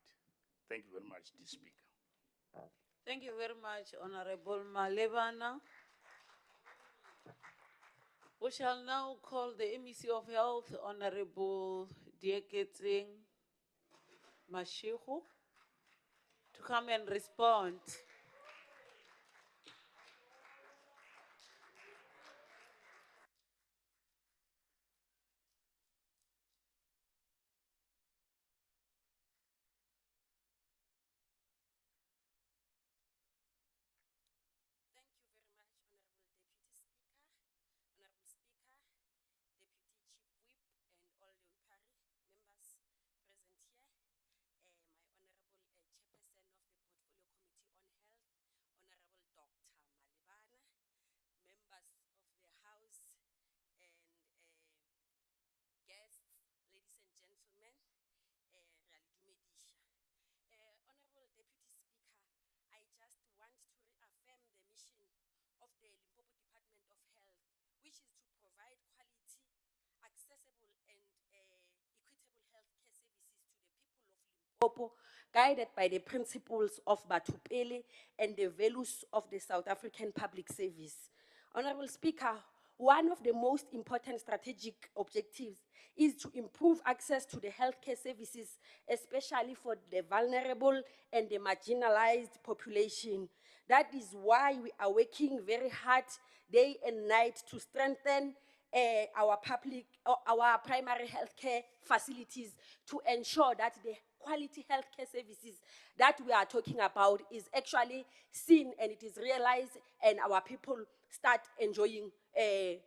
C: Thank you very much, Mr. Speaker.
B: Thank you very much, Honorable Malebana. We shall now call the MEC of Health, Honorable Dieketsing Mashihu, to come and respond.
M: which is to provide quality, accessible, and equitable healthcare services to the people of Limpopo, guided by the principles of Batupele and the values of the South African Public Service. Honorable Speaker, one of the most important strategic objectives is to improve access to the healthcare services, especially for the vulnerable and the marginalized population. That is why we are working very hard day and night to strengthen our primary healthcare facilities to ensure that the quality healthcare services that we are talking about is actually seen and it is realized, and our people start enjoying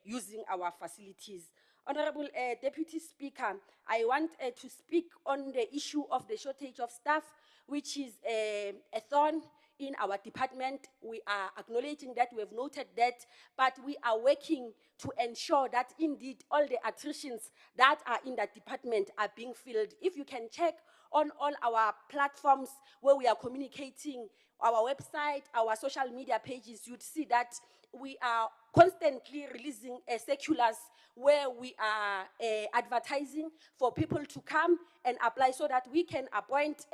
M: using our facilities. Honorable Deputy Speaker, I want to speak on the issue of the shortage of staff, which is a thorn in our department. We are acknowledging that, we have noted that, but we are working to ensure that indeed all the attritions that are in that department are being filled. If you can check on all our platforms where we are communicating, our website, our social media pages, you'd see that we are constantly releasing circulars where we are advertising for people to come and apply so that we can appoint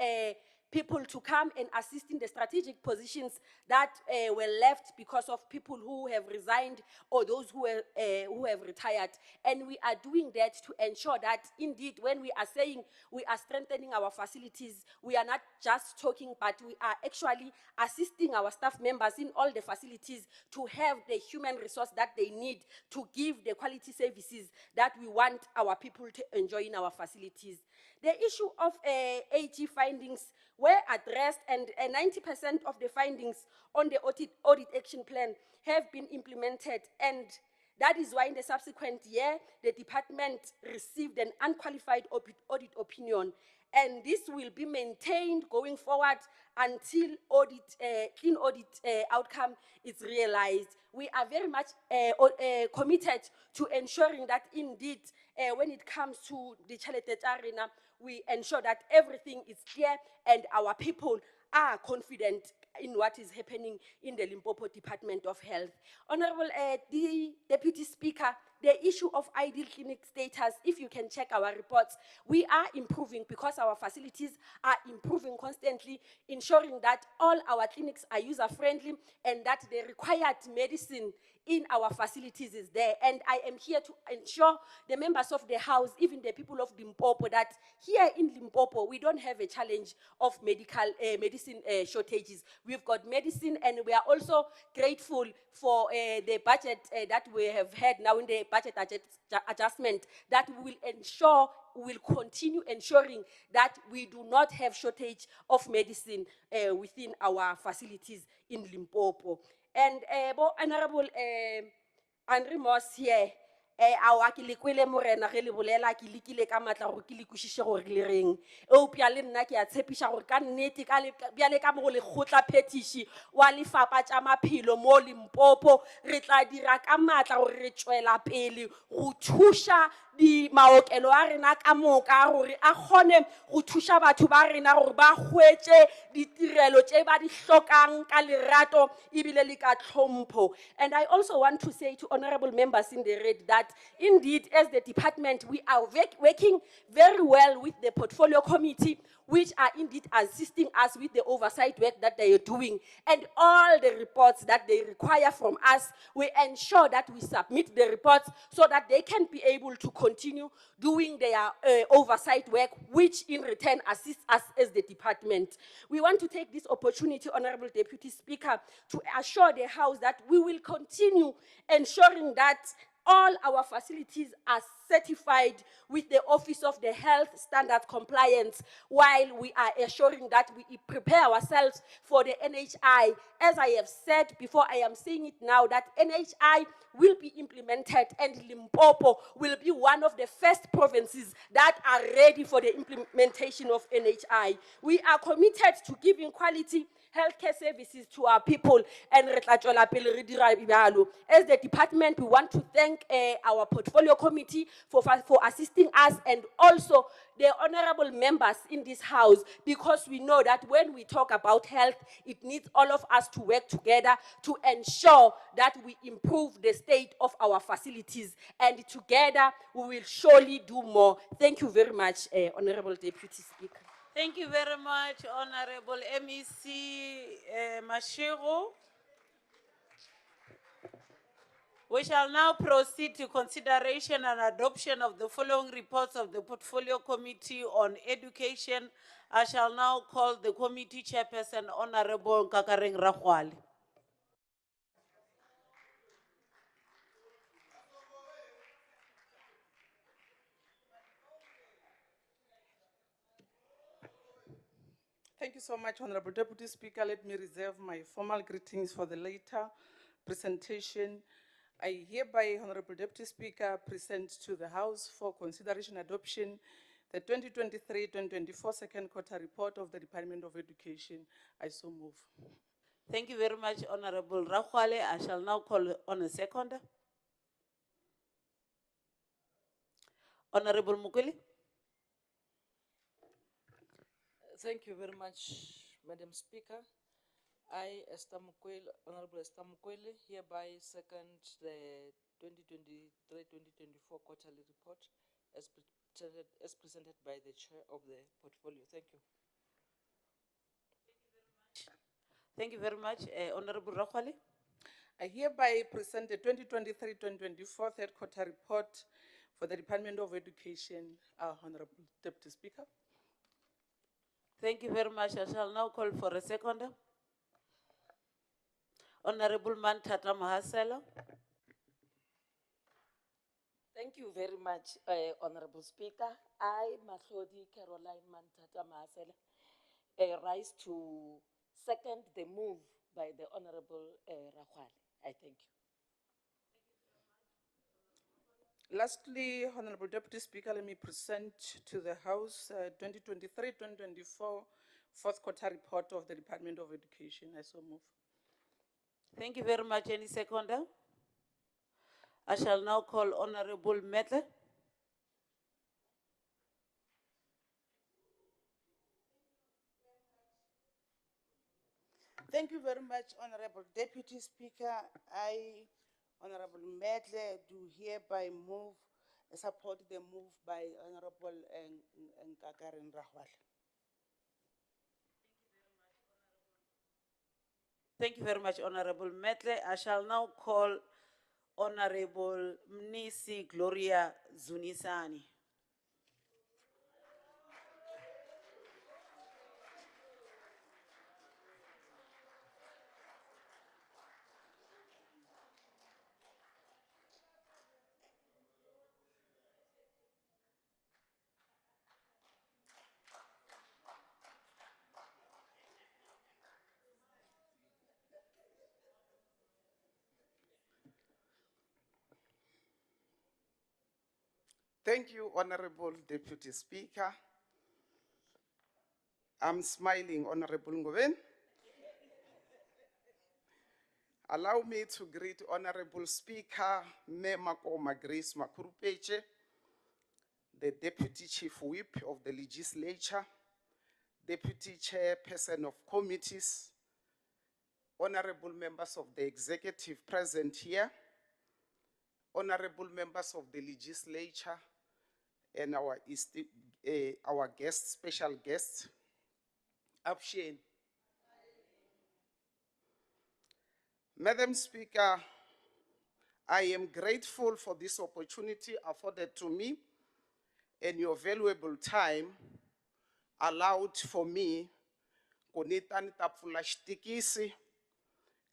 M: people to come and assist in the strategic positions that were left because of people who have resigned or those who have retired. And we are doing that to ensure that indeed when we are saying we are strengthening our facilities, we are not just talking, but we are actually assisting our staff members in all the facilities to have the human resource that they need to give the quality services that we want our people to enjoy in our facilities. The issue of AG findings were addressed, and 90% of the findings on the audit action plan have been implemented, and that is why in the subsequent year, the department received an unqualified audit opinion, and this will be maintained going forward until clean audit outcome is realized. We are very much committed to ensuring that indeed, when it comes to the Chalete Arena, we ensure that everything is clear and our people are confident in what is happening in the Limpopo Department of Health. Honorable the Deputy Speaker, the issue of ideal clinic status, if you can check our reports, we are improving because our facilities are improving constantly, ensuring that all our clinics are user-friendly and that the required medicine in our facilities is there. And I am here to ensure the members of the House, even the people of Limpopo, that here in Limpopo, we don't have a challenge of medicine shortages. We've got medicine, and we are also grateful for the budget that we have had now in the budget adjustment, that we will ensure, we will continue ensuring that we do not have shortage of medicine within our facilities in Limpopo. And Honorable Henry Moss here, awa ke le kwele morena ge le bolela ke lekile ka matla gore ke le kwešiše gore le reng eupša le nna ke a tshepiša gore ka nnete bjale ka mo go lekgotla phetiši wa lefapha tša maphelo mo Limpopo re tla dira ka matla gore re tšwela pele go thuša maokelo a rena ka moka gore a kgone go thuša batho ba rena gore ba hwetše ditirelo tše ba di hlokang ka lerato ebile le ka tlhompho. And I also want to say to honorable members in the red that indeed, as the department, we are working very well with the portfolio committee, which are indeed assisting us with the oversight work that they are doing. And all the reports that they require from us, we ensure that we submit the reports so that they can be able to continue doing their oversight work, which in return assists us as the department. We want to take this opportunity, Honorable Deputy Speaker, to assure the House that we will continue ensuring that all our facilities are certified with the Office of the Health Standard Compliance, while we are assuring that we prepare ourselves for the NHI. As I have said before, I am saying it now, that NHI will be implemented and Limpopo will be one of the first provinces that are ready for the implementation of NHI. We are committed to giving quality healthcare services to our people, and as the department, we want to thank our portfolio committee for assisting us, and also the honorable members in this House, because we know that when we talk about health, it needs all of us to work together to ensure that we improve the state of our facilities, and together we will surely do more. Thank you very much, Honorable Deputy Speaker.
B: Thank you very much, Honorable MEC Mashiro. We shall now proceed to consideration and adoption of the following reports of the Portfolio Committee on Education. I shall now call the committee chairperson, Honorable Kakareng Rakwali.
N: you so much, Honorable Deputy Speaker. Let me reserve my formal greetings for the later presentation. I hereby, Honorable Deputy Speaker, present to the House for consideration adoption the 2023-2024 second quarter report of the Department of Education. I so move.
B: Thank you very much, Honorable Rakwale. I shall now call on a seconder. Honorable Mukuli.
O: Thank you very much, Madam Speaker. I, Honorable Esther Mukwele, hereby second the 2023-2024 quarterly report as presented by the Chair of the Portfolio. Thank you.
B: Thank you very much, Honorable Rakwale.
N: I hereby present the 2023-2024 third quarter report for the Department of Education, Honorable Deputy Speaker.
B: Thank you very much. I shall now call for a seconder. Honorable Mantata Mahasela.
K: Thank you very much, Honorable Speaker. I, Mahlodi Caroline Mantata Mahasela, rise to second the move by the Honorable Rakwale. I thank you.
N: Lastly, Honorable Deputy Speaker, let me present to the House 2023-2024 fourth quarter report of the Department of Education. I so move.
B: Thank you very much. Any seconder? I shall now call Honorable Metle.
P: Thank you very much, Honorable Deputy Speaker. I, Honorable Medle, do hereby support the move by Honorable Nkakarin Rahwal.
B: Thank you very much, Honorable Metle. I shall now call Honorable Mnisi Gloria Zunisani.
P: Thank you, Honorable Deputy Speaker. I'm smiling, Honorable Ngoven. Allow me to greet Honorable Speaker Makoma Grace Makurupeche, the Deputy Chief Whip of the Legislature, Deputy Chairperson of Committees, Honorable members of the Executive present here, Honorable members of the Legislature, and our guests, special guests. Abshen. Madam Speaker, I am grateful for this opportunity afforded to me and your valuable time allowed for me kunita nitapfula xitikisi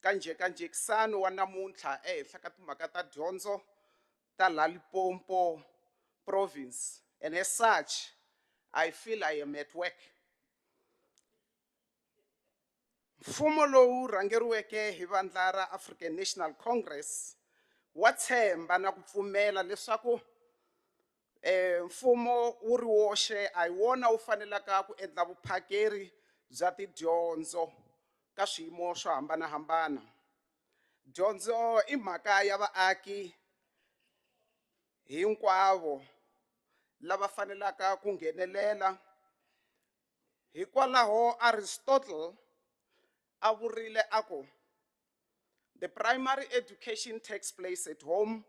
P: kanjekisano wa namuntlha ehenhla ka timhaka ta dyondzo ta Limpopo province, and as such I feel I am at work. Mfumo lowu rhangeriweke hi vandla ra African National Congress wa tshemba na ku pfumela leswaku mfumo wu ri woxe a hi wona wu fanelaka ku endla vuphakeri bya tidyondzo ka swiyimo swo hambanahambana. Dyondzo i mhaka ya vaaki hinkwavo lava fanelaka ku nghenelela. Hikwalaho Aristotle a vurile ako, the primary education takes place at home,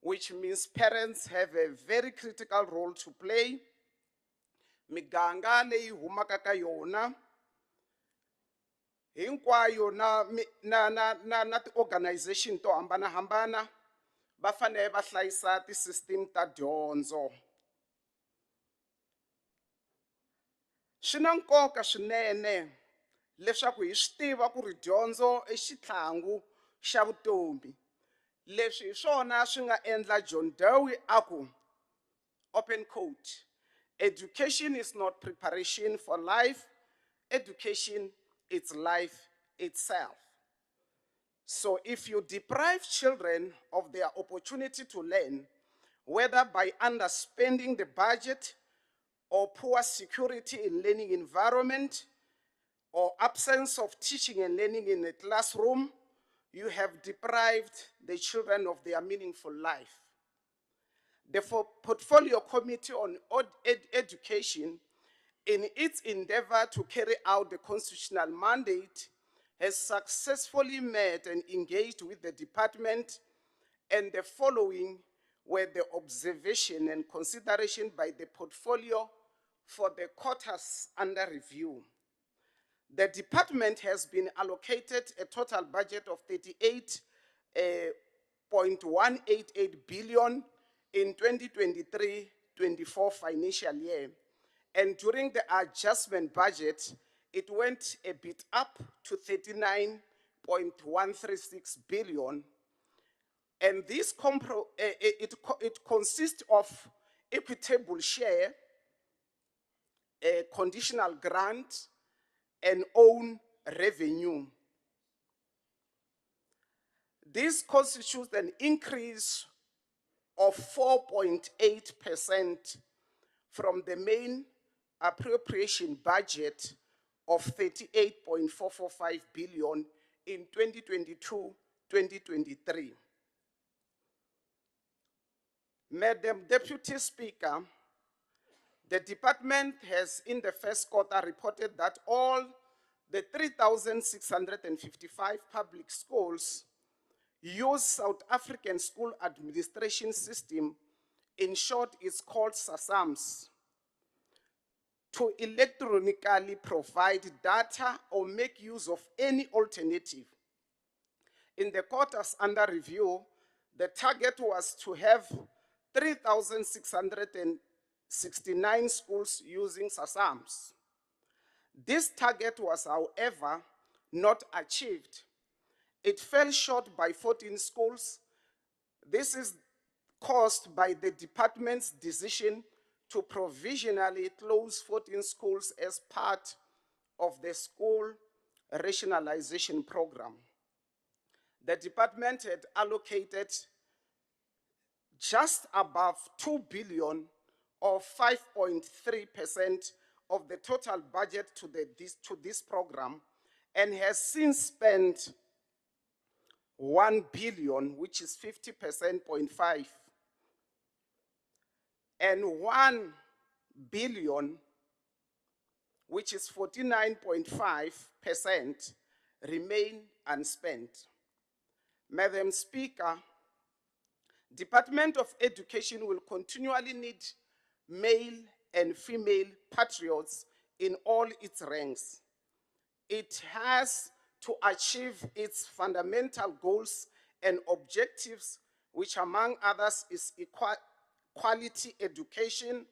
P: which means parents have a very critical role to play. Miganga leyi humaka ka yona hinkwayo na ti-organization to hambanahambana va fanele va hlayisa ti-system ta dyondzo. Swi na nkoka swinene leswaku hi swi tiva ku ri dyondzo i xitlhangu xa vutomi. Leswi hi swona swi nga endla John Dewey aku, open quote, education is not preparation for life, education is life itself. So if you deprive children of their opportunity to learn, whether by underspending the budget or poor security in learning environment or absence of teaching and learning in a classroom, you have deprived the children of their meaningful life. The Portfolio Committee on Education, in its endeavor to carry out the constitutional mandate, has successfully met and engaged with the department, and the following were the observation and consideration by the portfolio for the quarters under review. The department has been allocated a total budget of 38.188 billion in 2023-24 financial year. And during the adjustment budget, it went a bit up to 39.136 billion. And this it consists of equitable share, a conditional grant, and own revenue. This constitutes an increase of 4.8% from the main appropriation budget of 38.445 billion in 2022-2023. Madam Deputy Speaker, the department has in the first quarter reported that all the 3,655 public schools use South African School Administration System, in short it's called SASAMS, to electronically provide data or make use of any alternative. In the quarters under review, the target was to have 3,669 schools using SASAMS. This target was, however, not achieved. It fell short by 14 schools. This is caused by the department's decision to provisionally close 14 schools as part of the school rationalization program. The department had allocated just above 2 billion or 5.3% of the total budget to this program, and has since spent 1 billion, which is 50.5%, and 1 billion, which is 49.5%, remain unspent. Madam Speaker, Department of Education will continually need male and female patriots in all its ranks. It has to achieve its fundamental goals and objectives, which among others is quality education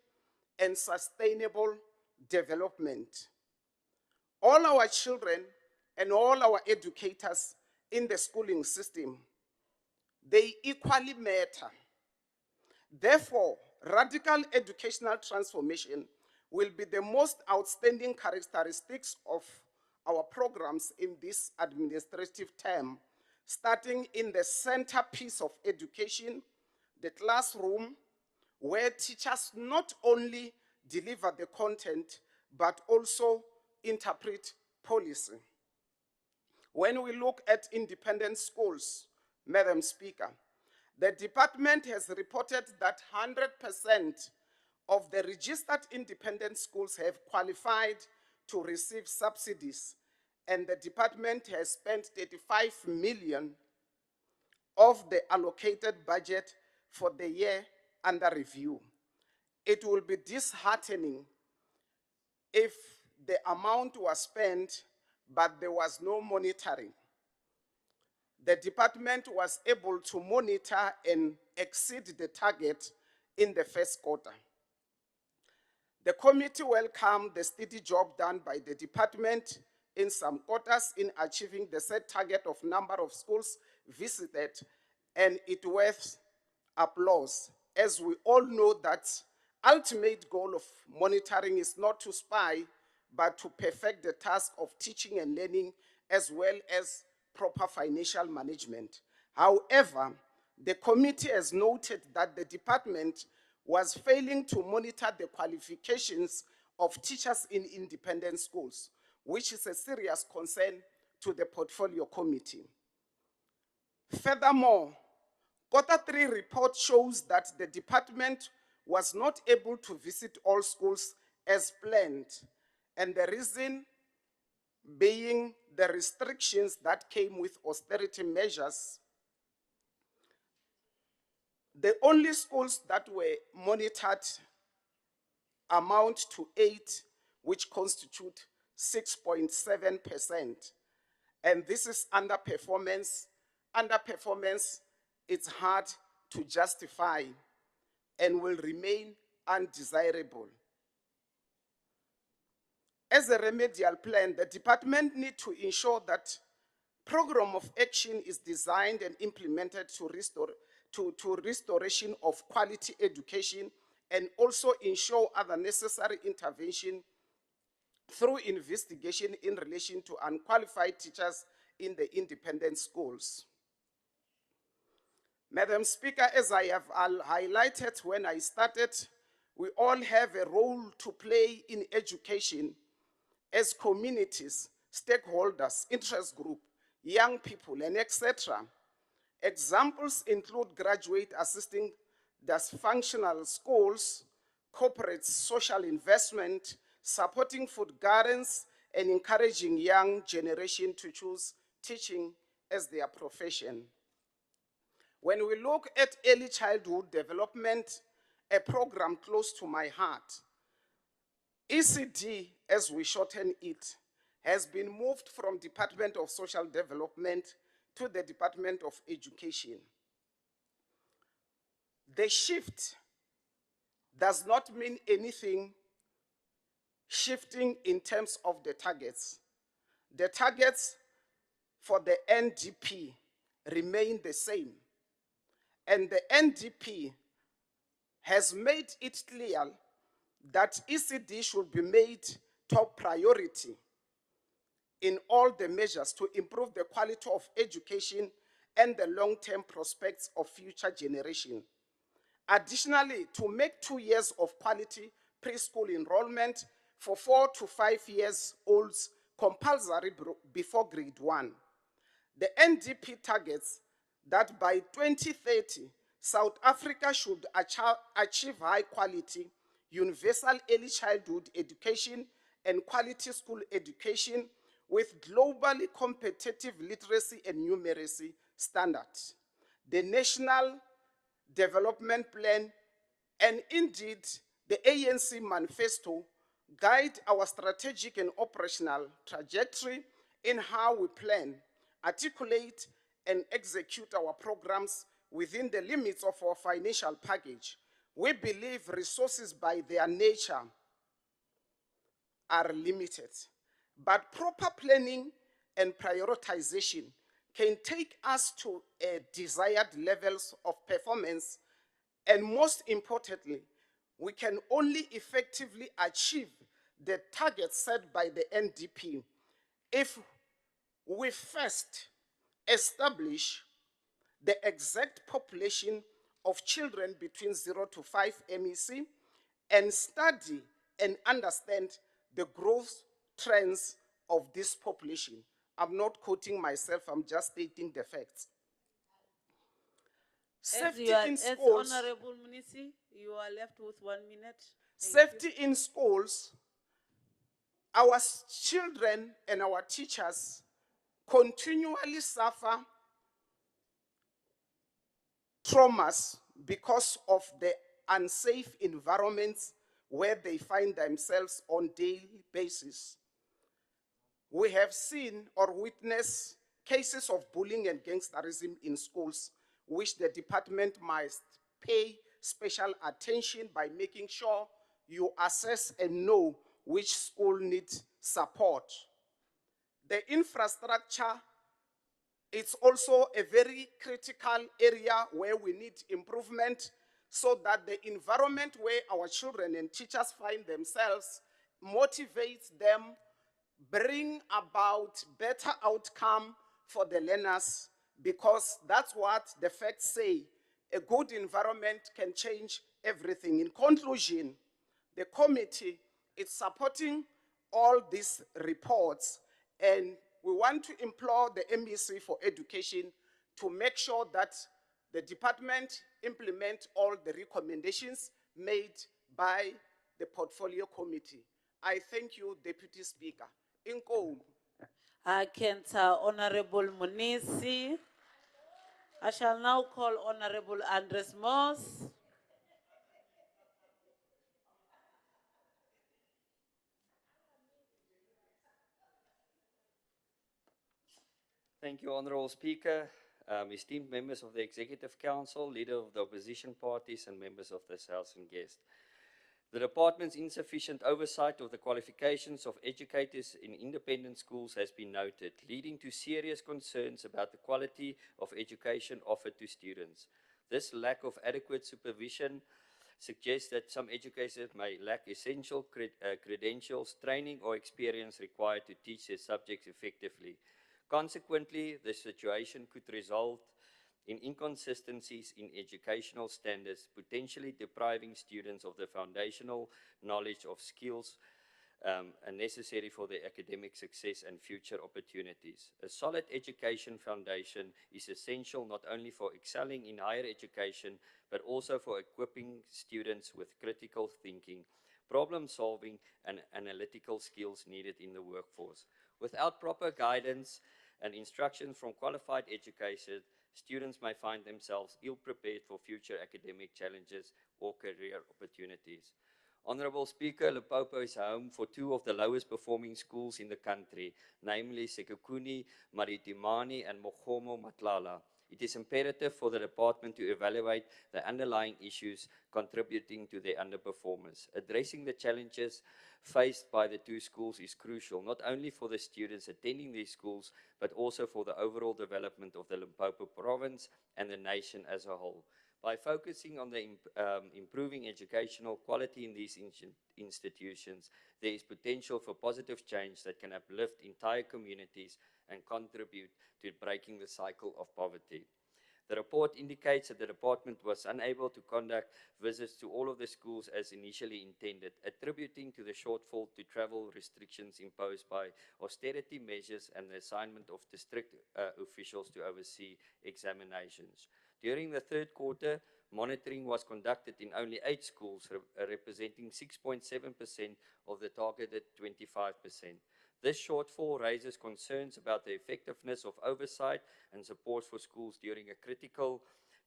P: and sustainable development. All our children and all our educators in the schooling system, they equally matter. Therefore, radical educational transformation will be the most outstanding characteristics of our programs in this administrative term, starting in the centerpiece of education, the classroom, where teachers not only deliver the content, but also interpret policy. When we look at independent schools, Madam Speaker, the department has reported that 100% of the registered independent schools have qualified to receive subsidies, and the department has spent 35 million of the allocated budget for the year under review. It will be disheartening if the amount was spent, but there was no monitoring. The department was able to monitor and exceed the target in the first quarter. The committee welcomed the steady job done by the department in some quarters in achieving the set target of number of schools visited, and it worth applause, as we all know that ultimate goal of monitoring is not to spy, but to perfect the task of teaching and learning as well as proper financial management. However, the committee has noted that the department was failing to monitor the qualifications of teachers in independent schools, which is a serious concern to the portfolio committee. Furthermore, Q3 report shows that the department was not able to visit all schools as planned, and the reason being the restrictions that came with austerity measures. The only schools that were monitored amount to 8, which constitute 6.7%. And this is underperformance. Underperformance, it's hard to justify and will remain undesirable. As a remedial plan, the department needs to ensure that program of action is designed and implemented to restoration of quality education, and also ensure other necessary intervention through investigation in relation to unqualified teachers in the independent schools. Madam Speaker, as I have highlighted when I started, we all have a role to play in education as communities, stakeholders, interest groups, young people, and etc. Examples include graduate assisting dysfunctional schools, corporate social investment, supporting food gardens, and encouraging young generation to choose teaching as their profession. When we look at early childhood development, a program close to my heart, ECD, as we shorten it, has been moved from Department of Social Development to the Department of Education. The shift does not mean anything shifting in terms of the targets. The targets for the NDP remain the same. And the NDP has made it clear that ECD should be made top priority in all the measures to improve the quality of education and the long-term prospects of future generations. Additionally, to make 2 years of quality preschool enrollment for 4 to 5 years olds compulsory before grade 1. The NDP targets that by 2030, South Africa should achieve high quality, universal early childhood education and quality school education with globally competitive literacy and numeracy standards. The National Development Plan and indeed the ANC manifesto guide our strategic and operational trajectory in how we plan, articulate, and execute our programs within the limits of our financial package. We believe resources by their nature are limited, but proper planning and prioritization can take us to desired levels of performance, and most importantly, we can only effectively achieve the targets set by the NDP if we first establish the exact population of children between 0 to 5 MEC and study and understand the growth trends of this population. I'm not quoting myself, I'm just stating the facts. Safety in schools.
B: Honorable Munisi, you are left with 1 minute.
P: Safety in schools, our children and our teachers continually suffer traumas because of the unsafe environments where they find themselves on a daily basis. We have seen or witnessed cases of bullying and gangsterism in schools, which the department must pay special attention by making sure you assess and know which school needs support. The infrastructure, it's also a very critical area where we need improvement so that the environment where our children and teachers find themselves motivates them, bring about better outcome for the learners, because that's what the facts say. A good environment can change everything. In conclusion, the committee is supporting all these reports, and we want to implore the MEC for Education to make sure that the department implement all the recommendations made by the portfolio committee. I thank you, Deputy Speaker. Inkomu.
B: Kenta Honorable Munisi. I shall now call Honorable Andres Moss.
E: Thank you, Honorable Speaker, esteemed members of the Executive Council, leader of the opposition parties, and members of this House and guests. The department's insufficient oversight of the qualifications of educators in independent schools has been noted, leading to serious concerns about the quality of education offered to students. This lack of adequate supervision suggests that some educators may lack essential credentials, training, or experience required to teach their subjects effectively. Consequently, the situation could result in inconsistencies in educational standards, potentially depriving students of the foundational knowledge of skills necessary for their academic success and future opportunities. A solid education foundation is essential not only for excelling in higher education, but also for equipping students with critical thinking, problem solving, and analytical skills needed in the workforce. Without proper guidance and instruction from qualified educators, students may find themselves ill-prepared for future academic challenges or career opportunities. Honorable Speaker, Limpopo is home for two of the lowest performing schools in the country, namely Sekukuni Maritimani and Mogomo Matlala. It is imperative for the department to evaluate the underlying issues contributing to their underperformance. Addressing the challenges faced by the two schools is crucial, not only for the students attending these schools, but also for the overall development of the Limpopo province and the nation as a whole. By focusing on the improving educational quality in these institutions, there is potential for positive change that can uplift entire communities and contribute to breaking the cycle of poverty. The report indicates that the department was unable to conduct visits to all of the schools as initially intended, attributing to the shortfall to travel restrictions imposed by austerity measures and the assignment of district officials to oversee examinations. During the third quarter, monitoring was conducted in only 8 schools, representing 6.7% of the targeted 25%. This shortfall raises concerns about the effectiveness of oversight and support for schools during a critical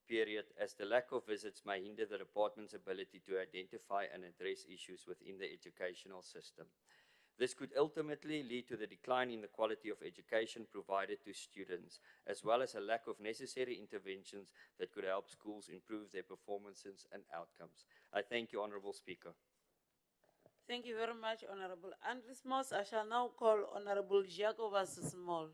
E: period, as the lack of visits may hinder the department's ability to identify and address issues within the educational system. This could ultimately lead to the decline in the quality of education provided to students, as well as a lack of necessary interventions that could help schools improve their performances and outcomes. I thank you, Honorable Speaker.
B: Thank you very much, Honorable Andres Moss. I shall now call Honorable Jacob versus Small.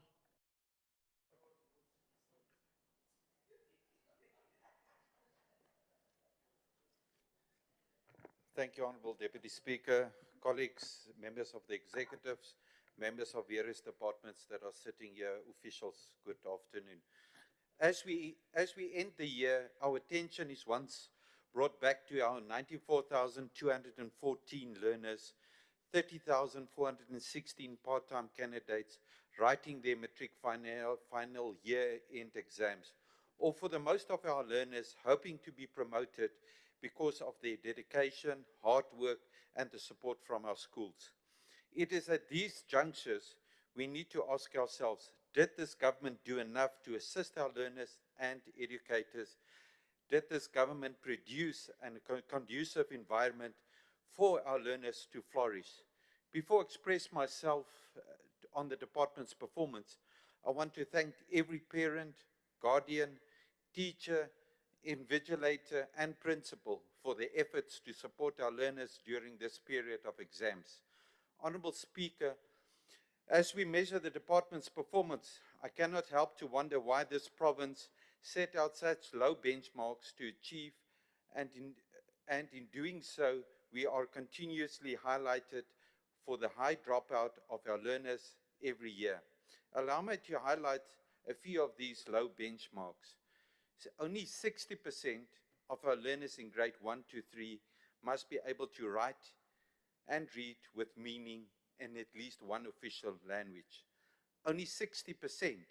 J: Thank you, Honorable Deputy Speaker, colleagues, members of the executives, members of various departments that are sitting here, officials, good afternoon. As we end the year, our attention is once brought back to our 94,214 learners, 30,416 part-time candidates writing their Matric final year-end exams, or for the most of our learners hoping to be promoted because of their dedication, hard work, and the support from our schools. It is at these junctures we need to ask ourselves, did this government do enough to assist our learners and educators? Did this government produce a conducive environment for our learners to flourish? Before I express myself on the department's performance, I want to thank every parent, guardian, teacher, invigilator, and principal for their efforts to support our learners during this period of exams. Honorable Speaker, as we measure the department's performance, I cannot help to wonder why this province set out such low benchmarks to achieve, and in doing so, we are continuously highlighted for the high dropout of our learners every year. Allow me to highlight a few of these low benchmarks. So only 60% of our learners in grade 1 to 3 must be able to write and read with meaning in at least one official language. Only 60%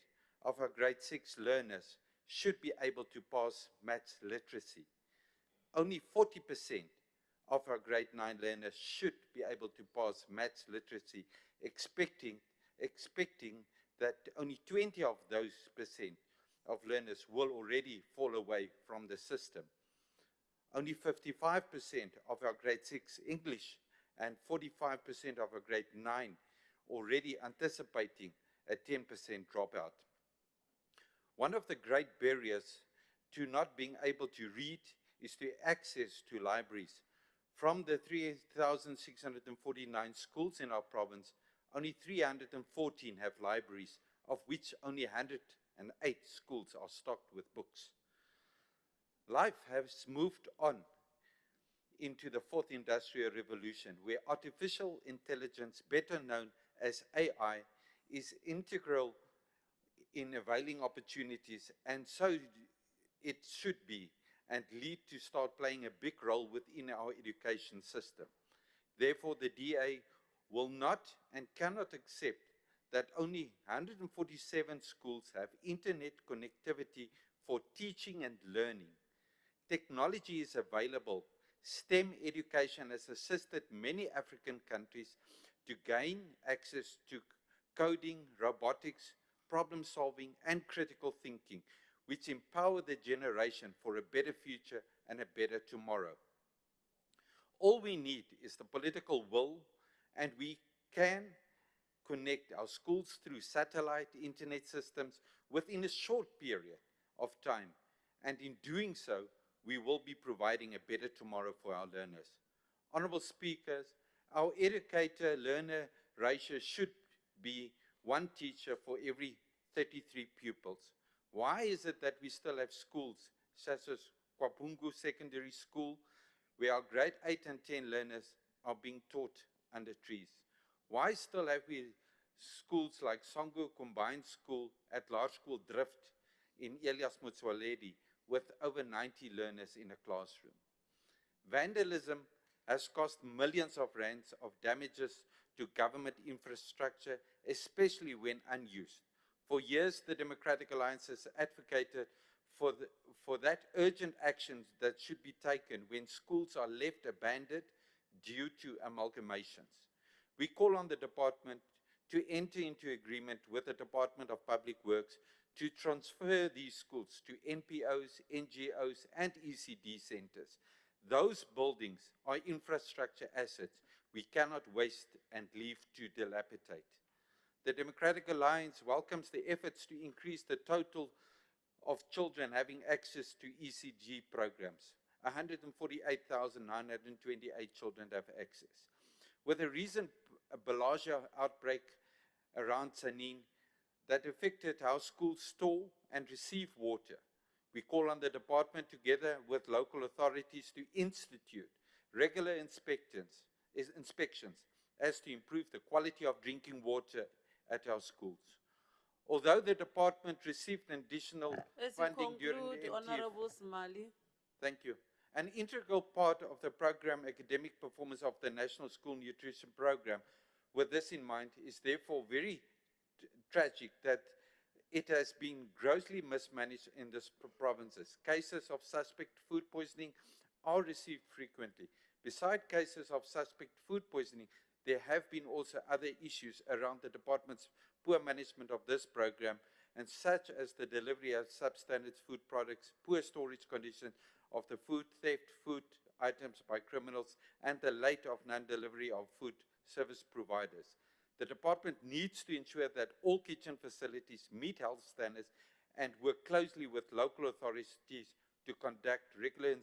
J: of our grade 6 learners should be able to pass maths literacy. Only 40% of our grade 9 learners should be able to pass maths literacy, expecting that only 20 of those percent of learners will already fall away from the system. Only 55% of our grade 6 English and 45% of our grade 9 already anticipating a 10% dropout. One of the great barriers to not being able to read is to access to libraries. From the 3,649 schools in our province, only 314 have libraries, of which only 108 schools are stocked with books. Life has moved on into the fourth industrial revolution, where artificial intelligence, better known as AI, is integral in availing opportunities, and so it should be, and lead to start playing a big role within our education system. Therefore, the DA will not and cannot accept that only 147 schools have internet connectivity for teaching and learning. Technology is available. STEM education has assisted many African countries to gain access to coding, robotics, problem solving, and critical thinking, which empower the generation for a better future and a better tomorrow. All we need is the political will, and we can connect our schools through satellite internet systems within a short period of time. And in doing so, we will be providing a better tomorrow for our learners. Honorable Speakers, our educator-learner ratio should be one teacher for every 33 pupils. Why is it that we still have schools such as Kwabungu Secondary School, where our grade 8 and 10 learners are being taught under trees? Why still have we schools like Songo Combined School at Large School Drift in Elias Motsoaledi with over 90 learners in a classroom? Vandalism has cost millions of rands of damages to government infrastructure, especially when unused. For years, the Democratic Alliance has advocated for that urgent action that should be taken when schools are left abandoned due to amalgamations. We call on the department to enter into agreement with the Department of Public Works to transfer these schools to NPOs, NGOs, and ECD centers. Those buildings are infrastructure assets we cannot waste and leave to dilapidate. The Democratic Alliance welcomes the efforts to increase the total of children having access to ECG programs. 148,928 children have access. With a recent bilharzia outbreak around Sanin that affected how schools store and receive water, we call on the department, together with local authorities, to institute regular inspections as to improve the quality of drinking water at our schools. Although the department received an additional
B: As you
J: funding during the
B: conclude,
J: MTF,
B: Honorable Smali.
J: thank you. An integral part of the program academic performance of the National School Nutrition Program, with this in mind, is therefore very tragic that it has been grossly mismanaged in these provinces. Cases of suspect food poisoning are received frequently. Besides cases of suspect food poisoning, there have been also other issues around the department's poor management of this program, and such as the delivery of substandard food products, poor storage conditions of the food, theft food items by criminals, and the late of non-delivery of food service providers. The department needs to ensure that all kitchen facilities meet health standards and work closely with local authorities to conduct regular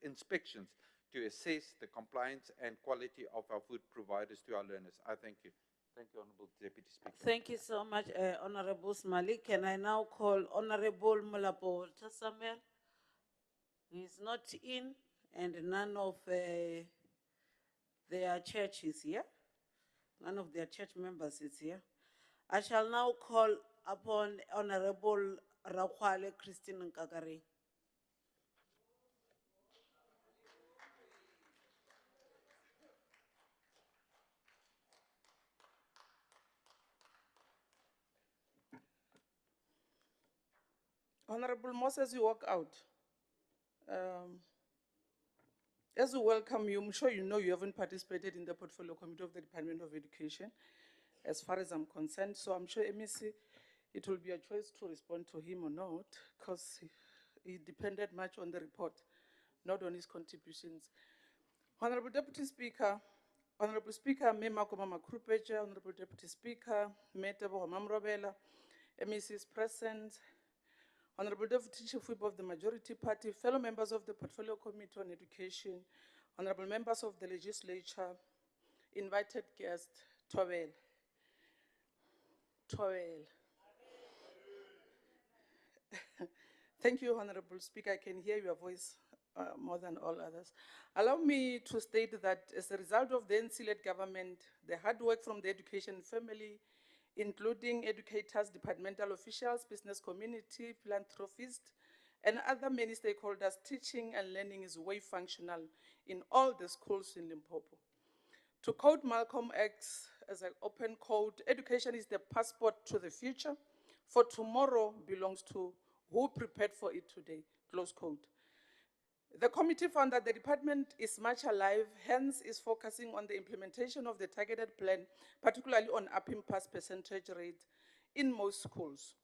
J: inspections to assess the compliance and quality of our food providers to our learners. I thank you. Thank you, Honorable Deputy Speaker.
B: Thank you so much, Honorable Smali. Can I now call Honorable Molapo Samuel? He is not in, and none of their church is here. One of their church members is here. I shall now call upon Honorable Rakwale Christine Nkakare.
N: Honorable Moses, you walk out. As we welcome you, I'm sure you know you haven't participated in the portfolio committee of the Department of Education, as far as I'm concerned. So I'm sure MEC, it will be a choice to respond to him or not, because he depended much on the report, not on his contributions. Honorable Deputy Speaker, Honorable Speaker, Mema Komama Krupeja, Honorable Deputy Speaker, Metabo Mamrobela, MEC is present, Honorable Deputy Chief Whip of the Majority Party, fellow members of the Portfolio Committee on Education, honorable members of the legislature, invited guest, Towel. Thank you, Honorable Speaker. I can hear your voice more than all others. Allow me to state that as a result of the NC-led government, the hard work from the education family, including educators, departmental officials, business community, philanthropists, and other many stakeholders, teaching and learning is way functional in all the schools in Limpopo. To quote Malcolm X as an open quote, education is the passport to the future, for tomorrow belongs to who prepared for it today, close quote. The committee found that the department is much alive, hence is focusing on the implementation of the targeted plan, particularly on upping pass percentage rate in most schools.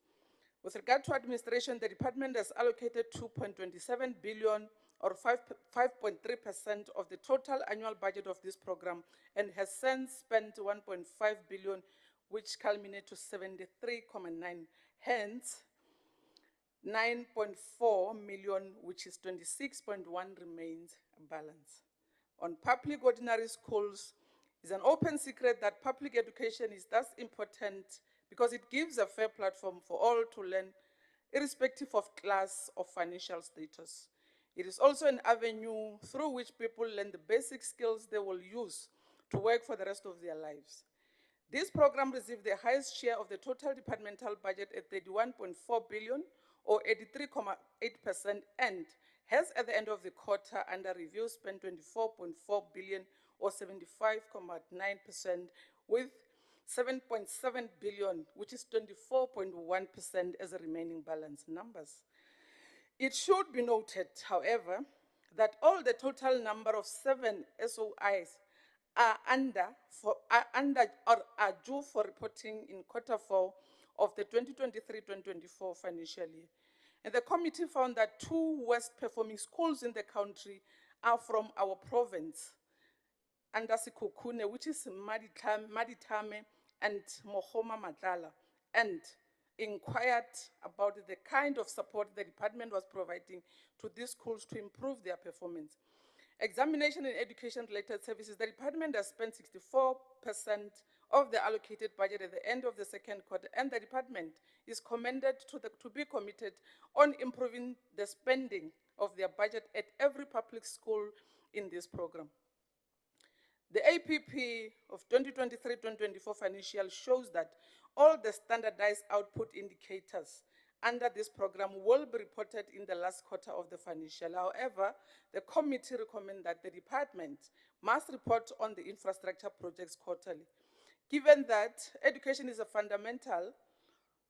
N: With regard to administration, the department has allocated 2.27 billion or 5.3% of the total annual budget of this program and has since spent 1.5 billion, which culminates to 73.9. Hence, 9.4 million, which is 26.1, remains balance. On public ordinary schools, it's an open secret that public education is thus important because it gives a fair platform for all to learn, irrespective of class or financial status. It is also an avenue through which people learn the basic skills they will use to work for the rest of their lives. This program received the highest share of the total departmental budget at 31.4 billion, or 83.8%, and has at the end of the quarter under review spent 24.4 billion, or 75.9%, with 7.7 billion, which is 24.1% as a remaining balance numbers. It should be noted, however, that all the total number of 7 SOIs are due for reporting in Q4 of the 2023-2024 financial year. And the committee found that 2 worst performing schools in the country are from our province, under Sikukune, which is Maditame and Mohoma Matlala, and inquired about the kind of support the department was providing to these schools to improve their performance. Examination and education-related services, the department has spent 64% of the allocated budget at the end of the second quarter, and the department is commended to be committed on improving the spending of their budget at every public school in this program. The APP of 2023-2024 financial shows that all the standardized output indicators under this program will be reported in the last quarter of the financial. However, the committee recommends that the department must report on the infrastructure projects quarterly. Given that education is a fundamental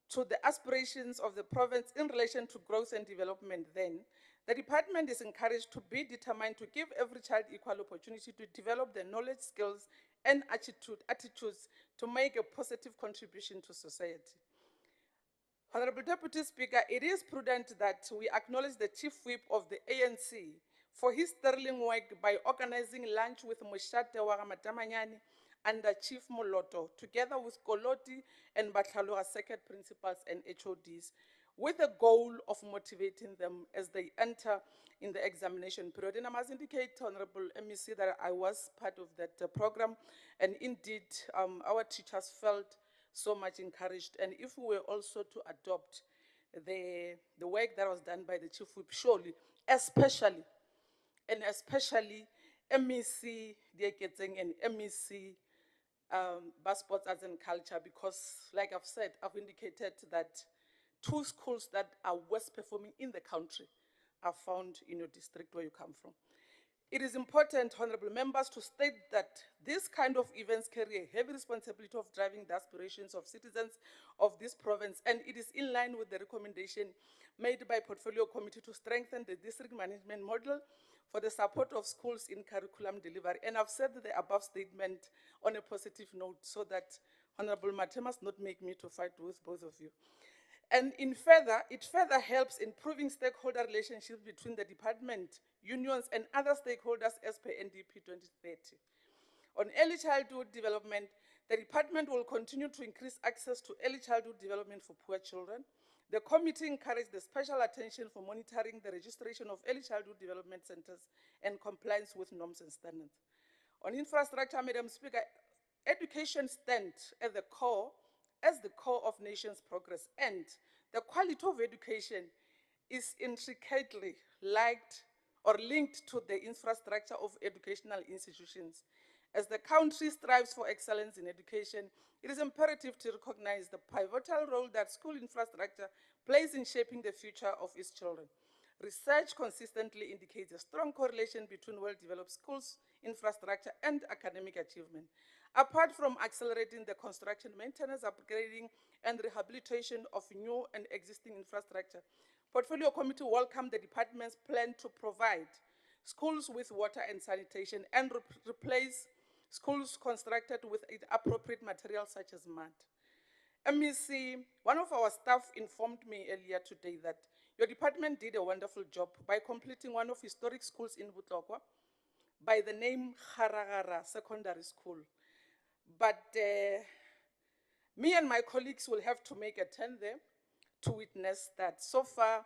N: to the aspirations of the province in relation to growth and development, then the department is encouraged to be determined to give every child equal opportunity to develop their knowledge, skills, and attitudes to make a positive contribution to society. Honorable Deputy Speaker, it is prudent that we acknowledge the Chief Whip of the ANC for his sterling work by organizing lunch with Moshate Wagamadamanyani under Chief Moloto, together with Koloti and Batlaloga circuit principals and HODs, with the goal of motivating them as they enter in the examination period. And I must indicate, Honorable MEC, that I was part of that program, and indeed our teachers felt so much encouraged. And if we were also to adopt the work that was done by the Chief Whip, surely, especially MEC Dieketseng and MEC bus sports, arts and culture, because like I've said, I've indicated that 2 schools that are worst performing in the country are found in your district where you come from. It is important, honorable members, to state that this kind of events carry a heavy responsibility of driving the aspirations of citizens of this province, and it is in line with the recommendation made by Portfolio Committee to strengthen the district management model for the support of schools in curriculum delivery. And I've said the above statement on a positive note so that Honorable Mathe must not make me to fight with both of you. And it further helps in improving stakeholder relationships between the department, unions, and other stakeholders as per NDP 2030. On early childhood development, the department will continue to increase access to early childhood development for poor children. The committee encouraged the special attention for monitoring the registration of early childhood development centers and compliance with norms and standards. On infrastructure, Madam Speaker, education stands at the core as the core of nation's progress, and the quality of education is intricately linked to the infrastructure of educational institutions. As the country strives for excellence in education, it is imperative to recognize the pivotal role that school infrastructure plays in shaping the future of its children. Research consistently indicates a strong correlation between well-developed schools, infrastructure, and academic achievement. Apart from accelerating the construction, maintenance, upgrading, and rehabilitation of new and existing infrastructure, Portfolio Committee welcomed the department's plan to provide schools with water and sanitation and replace schools constructed with appropriate materials such as mud. MEC, one of our staff informed me earlier today that your department did a wonderful job by completing one of historic schools in Butlokwa by the name Haragara Secondary School. But me and my colleagues will have to make a turn there to witness that. So far,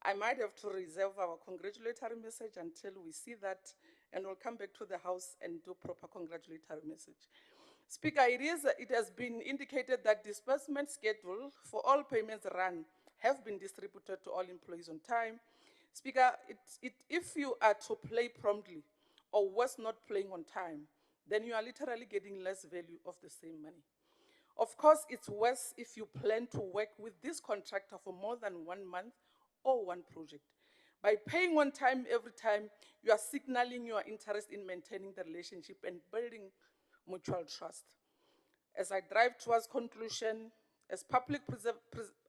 N: I might have to reserve our congratulatory message until we see that, and we'll come back to the House and do proper congratulatory message. Speaker, it has been indicated that disbursement schedule for all payments run have been distributed to all employees on time. Speaker, if you are to play promptly or worse, not playing on time, then you are literally getting less value of the same money. Of course, it's worse if you plan to work with this contractor for more than 1 month or one project. By paying on time every time, you are signaling your interest in maintaining the relationship and building mutual trust. As I drive towards conclusion, as public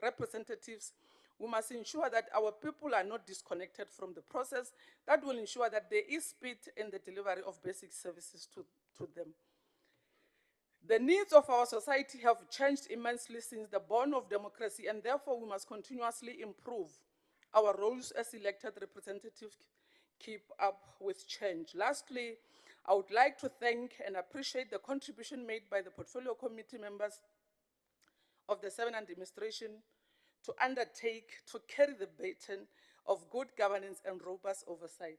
N: representatives, we must ensure that our people are not disconnected from the process that will ensure that there is speed in the delivery of basic services to them. The needs of our society have changed immensely since the dawn of democracy, and therefore we must continuously improve our roles as elected representatives, keep up with change. Lastly, I would like to thank and appreciate the contribution made by the Portfolio Committee members of the 7th administration to undertake to carry the baton of good governance and robust oversight.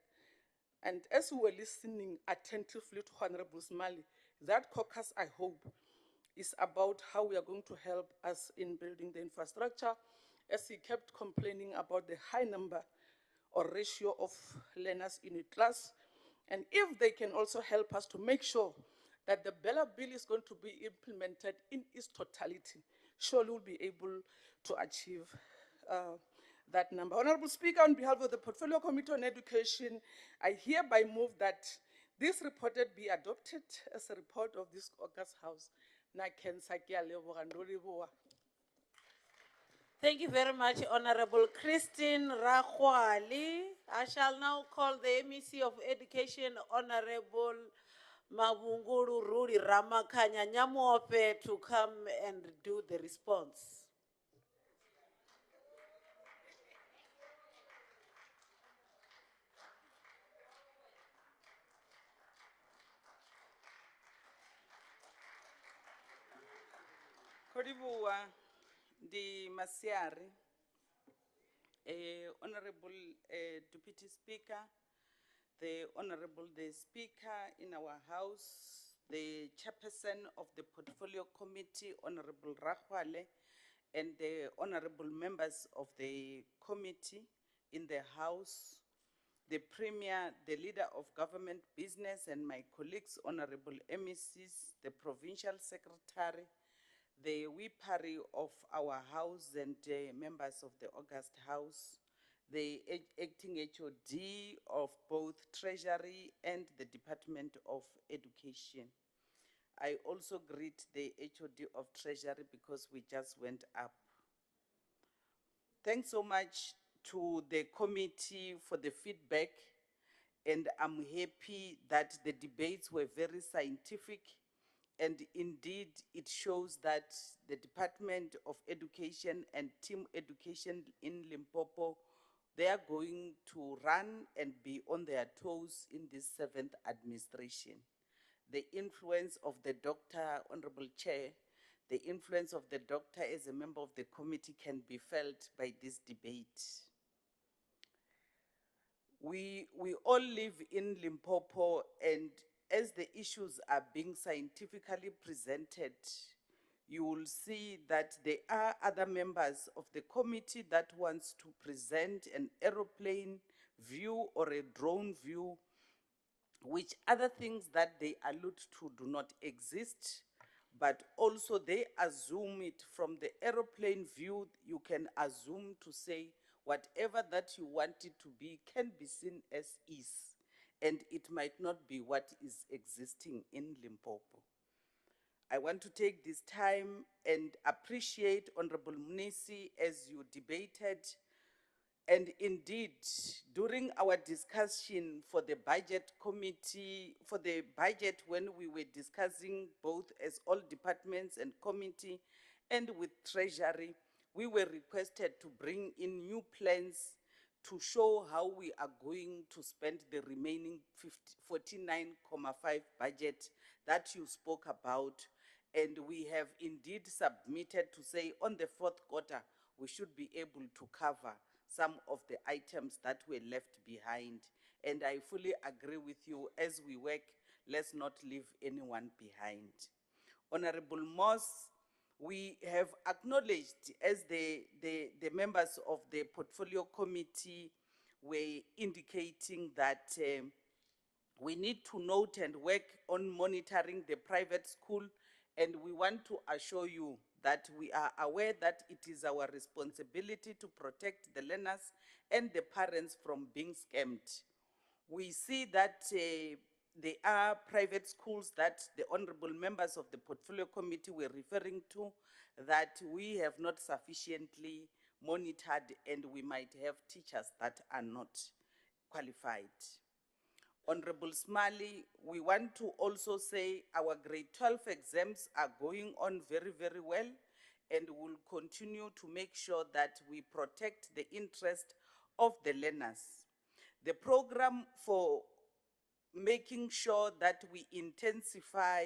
N: And as we were listening attentively to Honorable Smali, that caucus, I hope, is about how we are going to help us in building the infrastructure, as he kept complaining about the high number or ratio of learners in a class. And if they can also help us to make sure that the Bella Bill is going to be implemented in its totality, surely we'll be able to achieve that number. Honorable Speaker, on behalf of the Portfolio Committee on Education, I hereby move that this report be adopted as a report of this August House.
B: Thank you very much, Honorable Christine Rakwali. I shall now call the MEC of Education, Honorable Mabunguru Ruri Ramakanya Nyamope, to come and do the response.
Q: Koribuwa di Masiari, Honorable Deputy Speaker, the Honorable Speaker in our House, the Chairperson of the Portfolio Committee, Honorable Rakwale, and the Honorable members of the committee in the House, the Premier, the Leader of Government Business, and my colleagues, Honorable MECs, the Provincial Secretary, the whippery of our House and members of the August House, the acting HOD of both Treasury and the Department of Education. I also greet the HOD of Treasury because we just went up. Thanks so much to the committee for the feedback, and I'm happy that the debates were very scientific, and indeed it shows that the Department of Education and Team Education in Limpopo, they are going to run and be on their toes in this 7th administration. The influence of the doctor, Honorable Chair, the influence of the doctor as a member of the committee can be felt by this debate. We all live in Limpopo, and as the issues are being scientifically presented, you will see that there are other members of the committee that wants to present an aeroplane view or a drone view, which other things that they allude to do not exist, but also they assume it from the aeroplane view. You can assume to say whatever that you want it to be can be seen as is, and it might not be what is existing in Limpopo. I want to take this time and appreciate Honorable Munisi as you debated. And indeed, during our discussion for the budget committee, for the budget, when we were discussing both as all departments and committee and with Treasury, we were requested to bring in new plans to show how we are going to spend the remaining 49.5 budget that you spoke about. And we have indeed submitted to say on the 4th quarter, we should be able to cover some of the items that were left behind. And I fully agree with you, as we work, let's not leave anyone behind. Honorable Moss, we have acknowledged, as the members of the portfolio committee were indicating, that we need to note and work on monitoring the private school, and we want to assure you that we are aware that it is our responsibility to protect the learners and the parents from being scammed. We see that there are private schools that the honorable members of the portfolio committee were referring to that we have not sufficiently monitored, and we might have teachers that are not qualified. Honorable Smalley, we want to also say our grade 12 exams are going on very, very well, and will continue to make sure that we protect the interest of the learners. The program for making sure that we intensify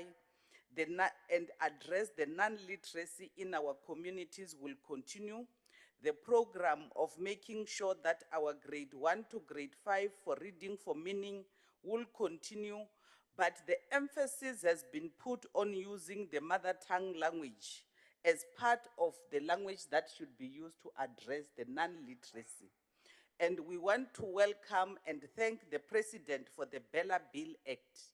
Q: and address the non-literacy in our communities will continue. The program of making sure that our grade 1 to grade 5 for reading for meaning will continue, but the emphasis has been put on using the mother tongue language as part of the language that should be used to address the non-literacy. And we want to welcome and thank the President for the Bella Bill Act,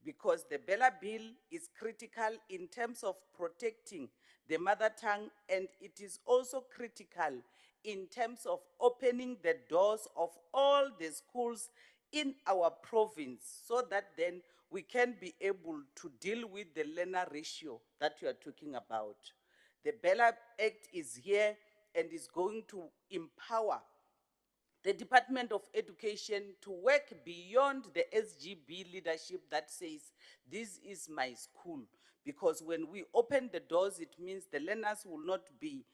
Q: because the Bella Bill is critical in terms of protecting the mother tongue, and it is also critical in terms of opening the doors of all the schools in our province, so that then we can be able to deal with the learner ratio that you are talking about. The Bella Act is here and is going to empower the Department of Education to work beyond the SGB leadership that says, this is my school. Because when we open the doors, it means the learners will not be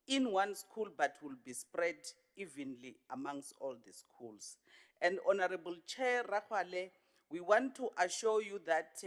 Q: in one school, but will be spread evenly amongst all the schools. And Honorable Chair Rakwale, we want to assure you that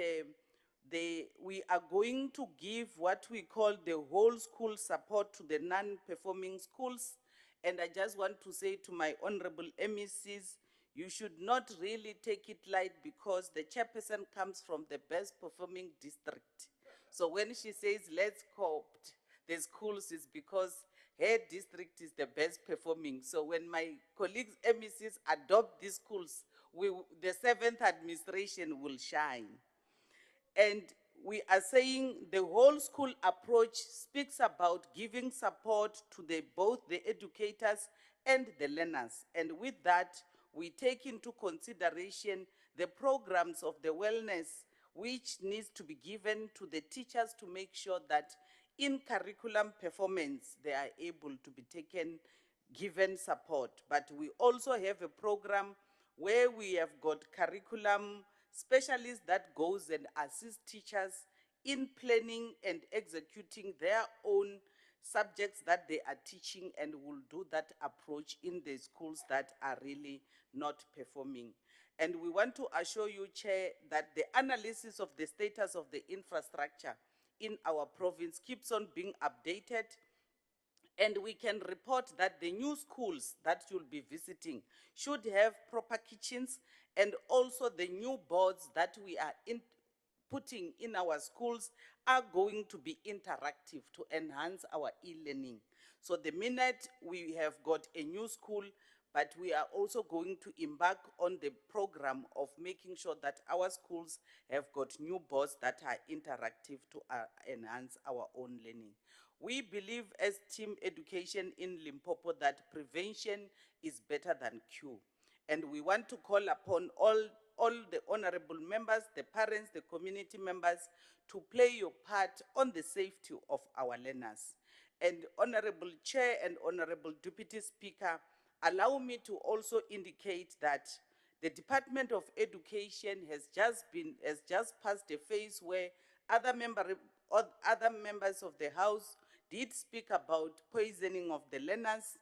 Q: we are going to give what we call the whole school support to the non-performing schools. And I just want to say to my honorable MECs, you should not really take it light, because the chairperson comes from the best performing district. So when she says let's co-opt the schools, is because her district is the best performing. So when my colleagues, MECs, adopt these schools, the seventh administration will shine. And we are saying the whole school approach speaks about giving support to both the educators and the learners. And with that, we take into consideration the programs of the wellness which needs to be given to the teachers to make sure that in curriculum performance, they are able to be given support. But we also have a program where we have got curriculum specialists that goes and assist teachers in planning and executing their own subjects that they are teaching, and will do that approach in the schools that are really not performing. And we want to assure you, Chair, that the analysis of the status of the infrastructure in our province keeps on being updated, and we can report that the new schools that you'll be visiting should have proper kitchens, and also the new boards that we are putting in our schools are going to be interactive to enhance our e-learning. So the minute we have got a new school, but we are also going to embark on the program of making sure that our schools have got new boards that are interactive to enhance our own learning. We believe as team education in Limpopo that prevention is better than cure. And we want to call upon all the honorable members, the parents, the community members to play your part on the safety of our learners. And Honorable Chair and Honorable Deputy Speaker, allow me to also indicate that the Department of Education has just passed a phase where other members of the House did speak about poisoning of the learners.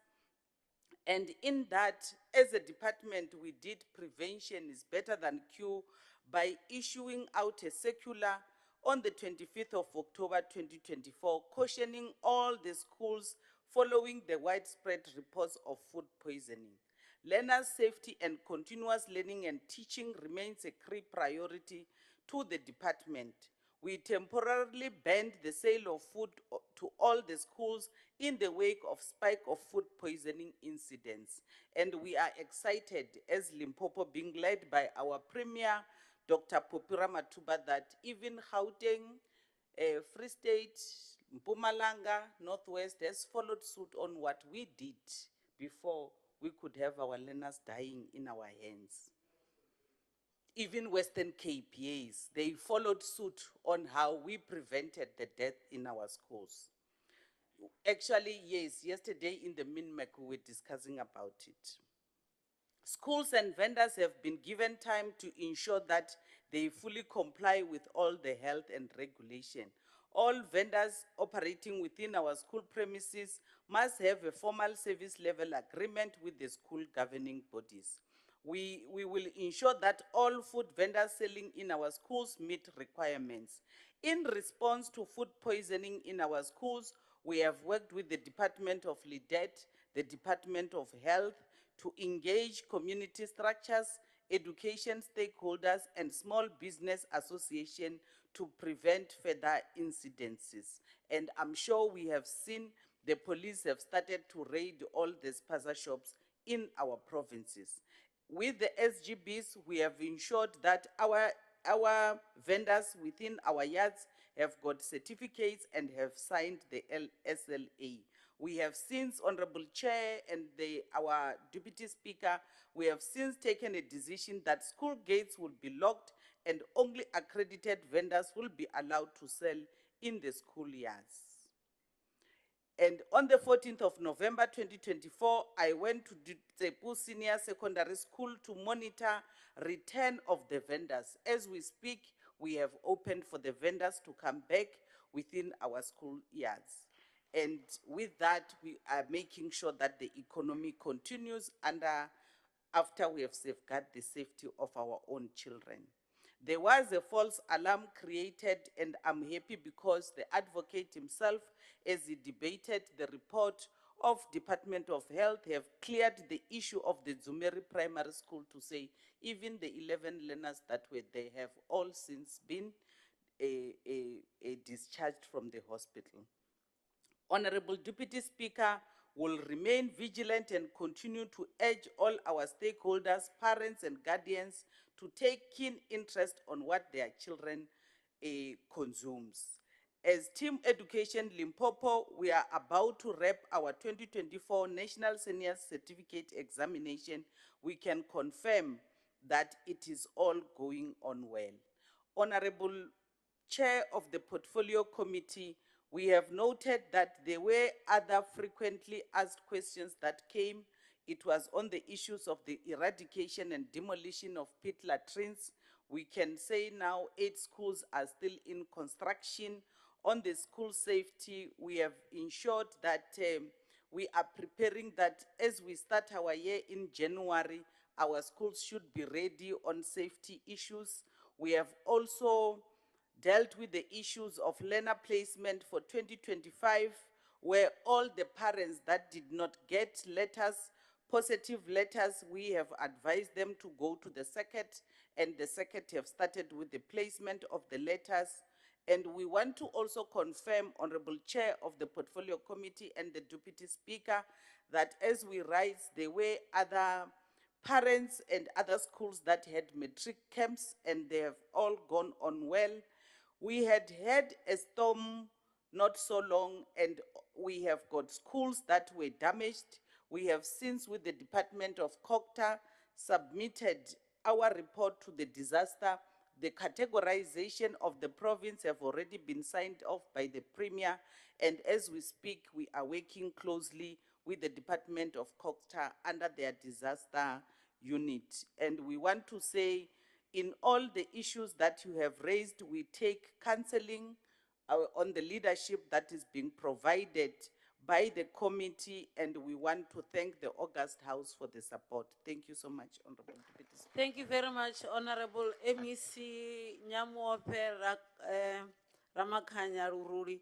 Q: And in that, as a department, we did prevention is better than cure by issuing out a circular on the 25th of October 2024, cautioning all the schools following the widespread reports of food poisoning. Learner safety and continuous learning and teaching remains a key priority to the department. We temporarily banned the sale of food to all the schools in the wake of spike of food poisoning incidents. And we are excited as Limpopo, being led by our Premier, Dr. Popira Matuba, that even Gauteng, Free State, Mpumalanga, Northwest has followed suit on what we did before we could have our learners dying in our hands. Even Western Cape, yes, they followed suit on how we prevented the death in our schools. Actually, yes, yesterday in the MINMEC we were discussing about it. Schools and vendors have been given time to ensure that they fully comply with all the health and regulation. All vendors operating within our school premises must have a formal service level agreement with the school governing bodies. We will ensure that all food vendors selling in our schools meet requirements. In response to food poisoning in our schools, we have worked with the Department of Lidet, the Department of Health, to engage community structures, education stakeholders, and small business association to prevent further incidences. And I'm sure we have seen the police have started to raid all the spaza shops in our provinces. With the SGBs, we have ensured that our vendors within our yards have got certificates and have signed the SLA. We have since, Honorable Chair and our Deputy Speaker, we have since taken a decision that school gates will be locked and only accredited vendors will be allowed to sell in the school yards. And on the 14th of November 2024, I went to Tsepu Senior Secondary School to monitor return of the vendors. As we speak, we have opened for the vendors to come back within our school yards. And with that, we are making sure that the economy continues after we have safeguarded the safety of our own children. There was a false alarm created, and I'm happy because the advocate himself, as he debated the report of Department of Health, have cleared the issue of the Zumeri Primary School to say even the 11 learners that were there have all since been discharged from the hospital. Honorable Deputy Speaker will remain vigilant and continue to urge all our stakeholders, parents and guardians to take keen interest on what their children consumes. As Team Education Limpopo, we are about to wrap our 2024 National Senior Certificate Examination. We can confirm that it is all going on well. Honorable Chair of the Portfolio Committee, we have noted that there were other frequently asked questions that came. It was on the issues of the eradication and demolition of pit latrines. We can say now 8 schools are still in construction. On the school safety, we have ensured that we are preparing that as we start our year in January, our schools should be ready on safety issues. We have also dealt with the issues of learner placement for 2025, where all the parents that did not get letters, positive letters, we have advised them to go to the circuit, and the circuit have started with the placement of the letters. And we want to also confirm, Honorable Chair of the Portfolio Committee and the Deputy Speaker, that as we rise, there were other parents and other schools that had matric camps, and they have all gone on well. We had had a storm not so long, and we have got schools that were damaged. We have since, with the Department of COCTA, submitted our report to the disaster. The categorization of the province have already been signed off by the Premier, and as we speak, we are working closely with the Department of COCTA under their disaster unit. And we want to say, in all the issues that you have raised, we take counseling on the leadership that is being provided by the committee, and we want to thank the August House for the support. Thank you so much, Honorable Deputy Speaker.
B: Thank you very much, Honorable MEC Nyamope Ramakhanya Rururi.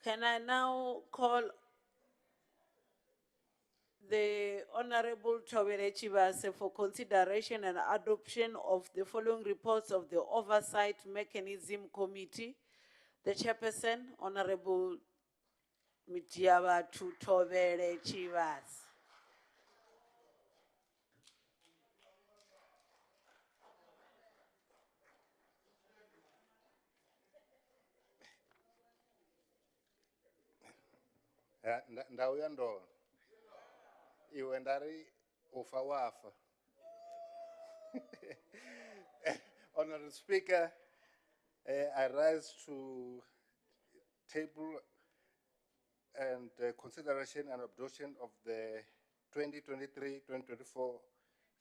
B: Can I now call the Honorable Tobere Chibase for consideration and adoption of the following reports of the Oversight Mechanism Committee? The Chairperson, Honorable Mitiaba Tobere Chibase.
R: Ndawu ya ndolo iwe ndari ufa wafa. Honorable Speaker, I rise to table and consideration and adoption of the 2023-2024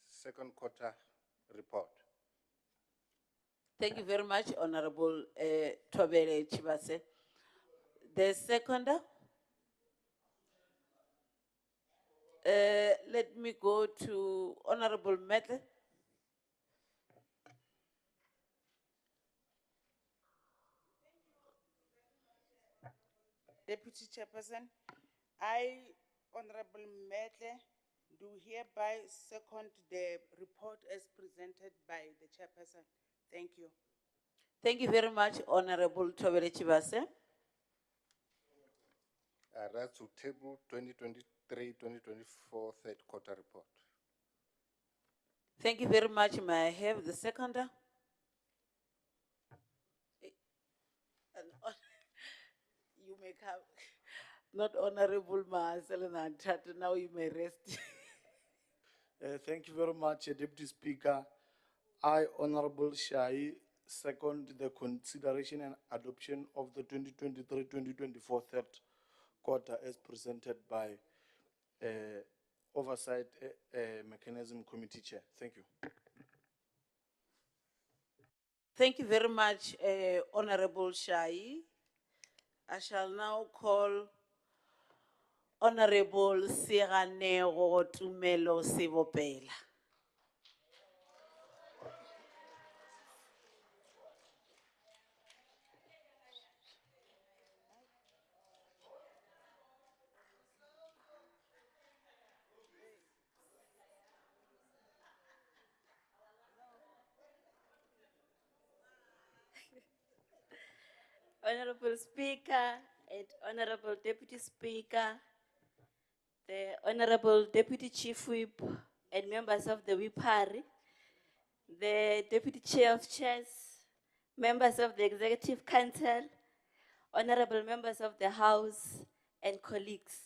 R: second quarter report.
B: Thank you very much, Honorable Tobere Chibase. The seconder. Let me go to Honorable Matric.
Q: Deputy Chairperson, I, Honorable Matric, do hereby second the report as presented by the Chairperson. Thank you.
B: Thank you very much, Honorable Tobere Chibase.
R: I rise to table 2023-2024 third quarter report.
B: Thank you very much. May I have the seconder? You may come. Not Honorable Mahaselena Tata, now you may rest.
S: Thank you very much, Deputy Speaker. I, Honorable Shai, second the consideration and adoption of the 2023-2024 third quarter as presented by Oversight Mechanism Committee Chair. Thank you.
B: Thank you very much, Honorable Shai. I shall now call Honorable Siranero Tumelo Sivopela.
M: Honorable Speaker, and Honorable Deputy Speaker, the Honorable Deputy Chief Whip, and members of the WIPARI, the Deputy Chair of Chairs, members of the Executive Council, honorable members of the House, and colleagues.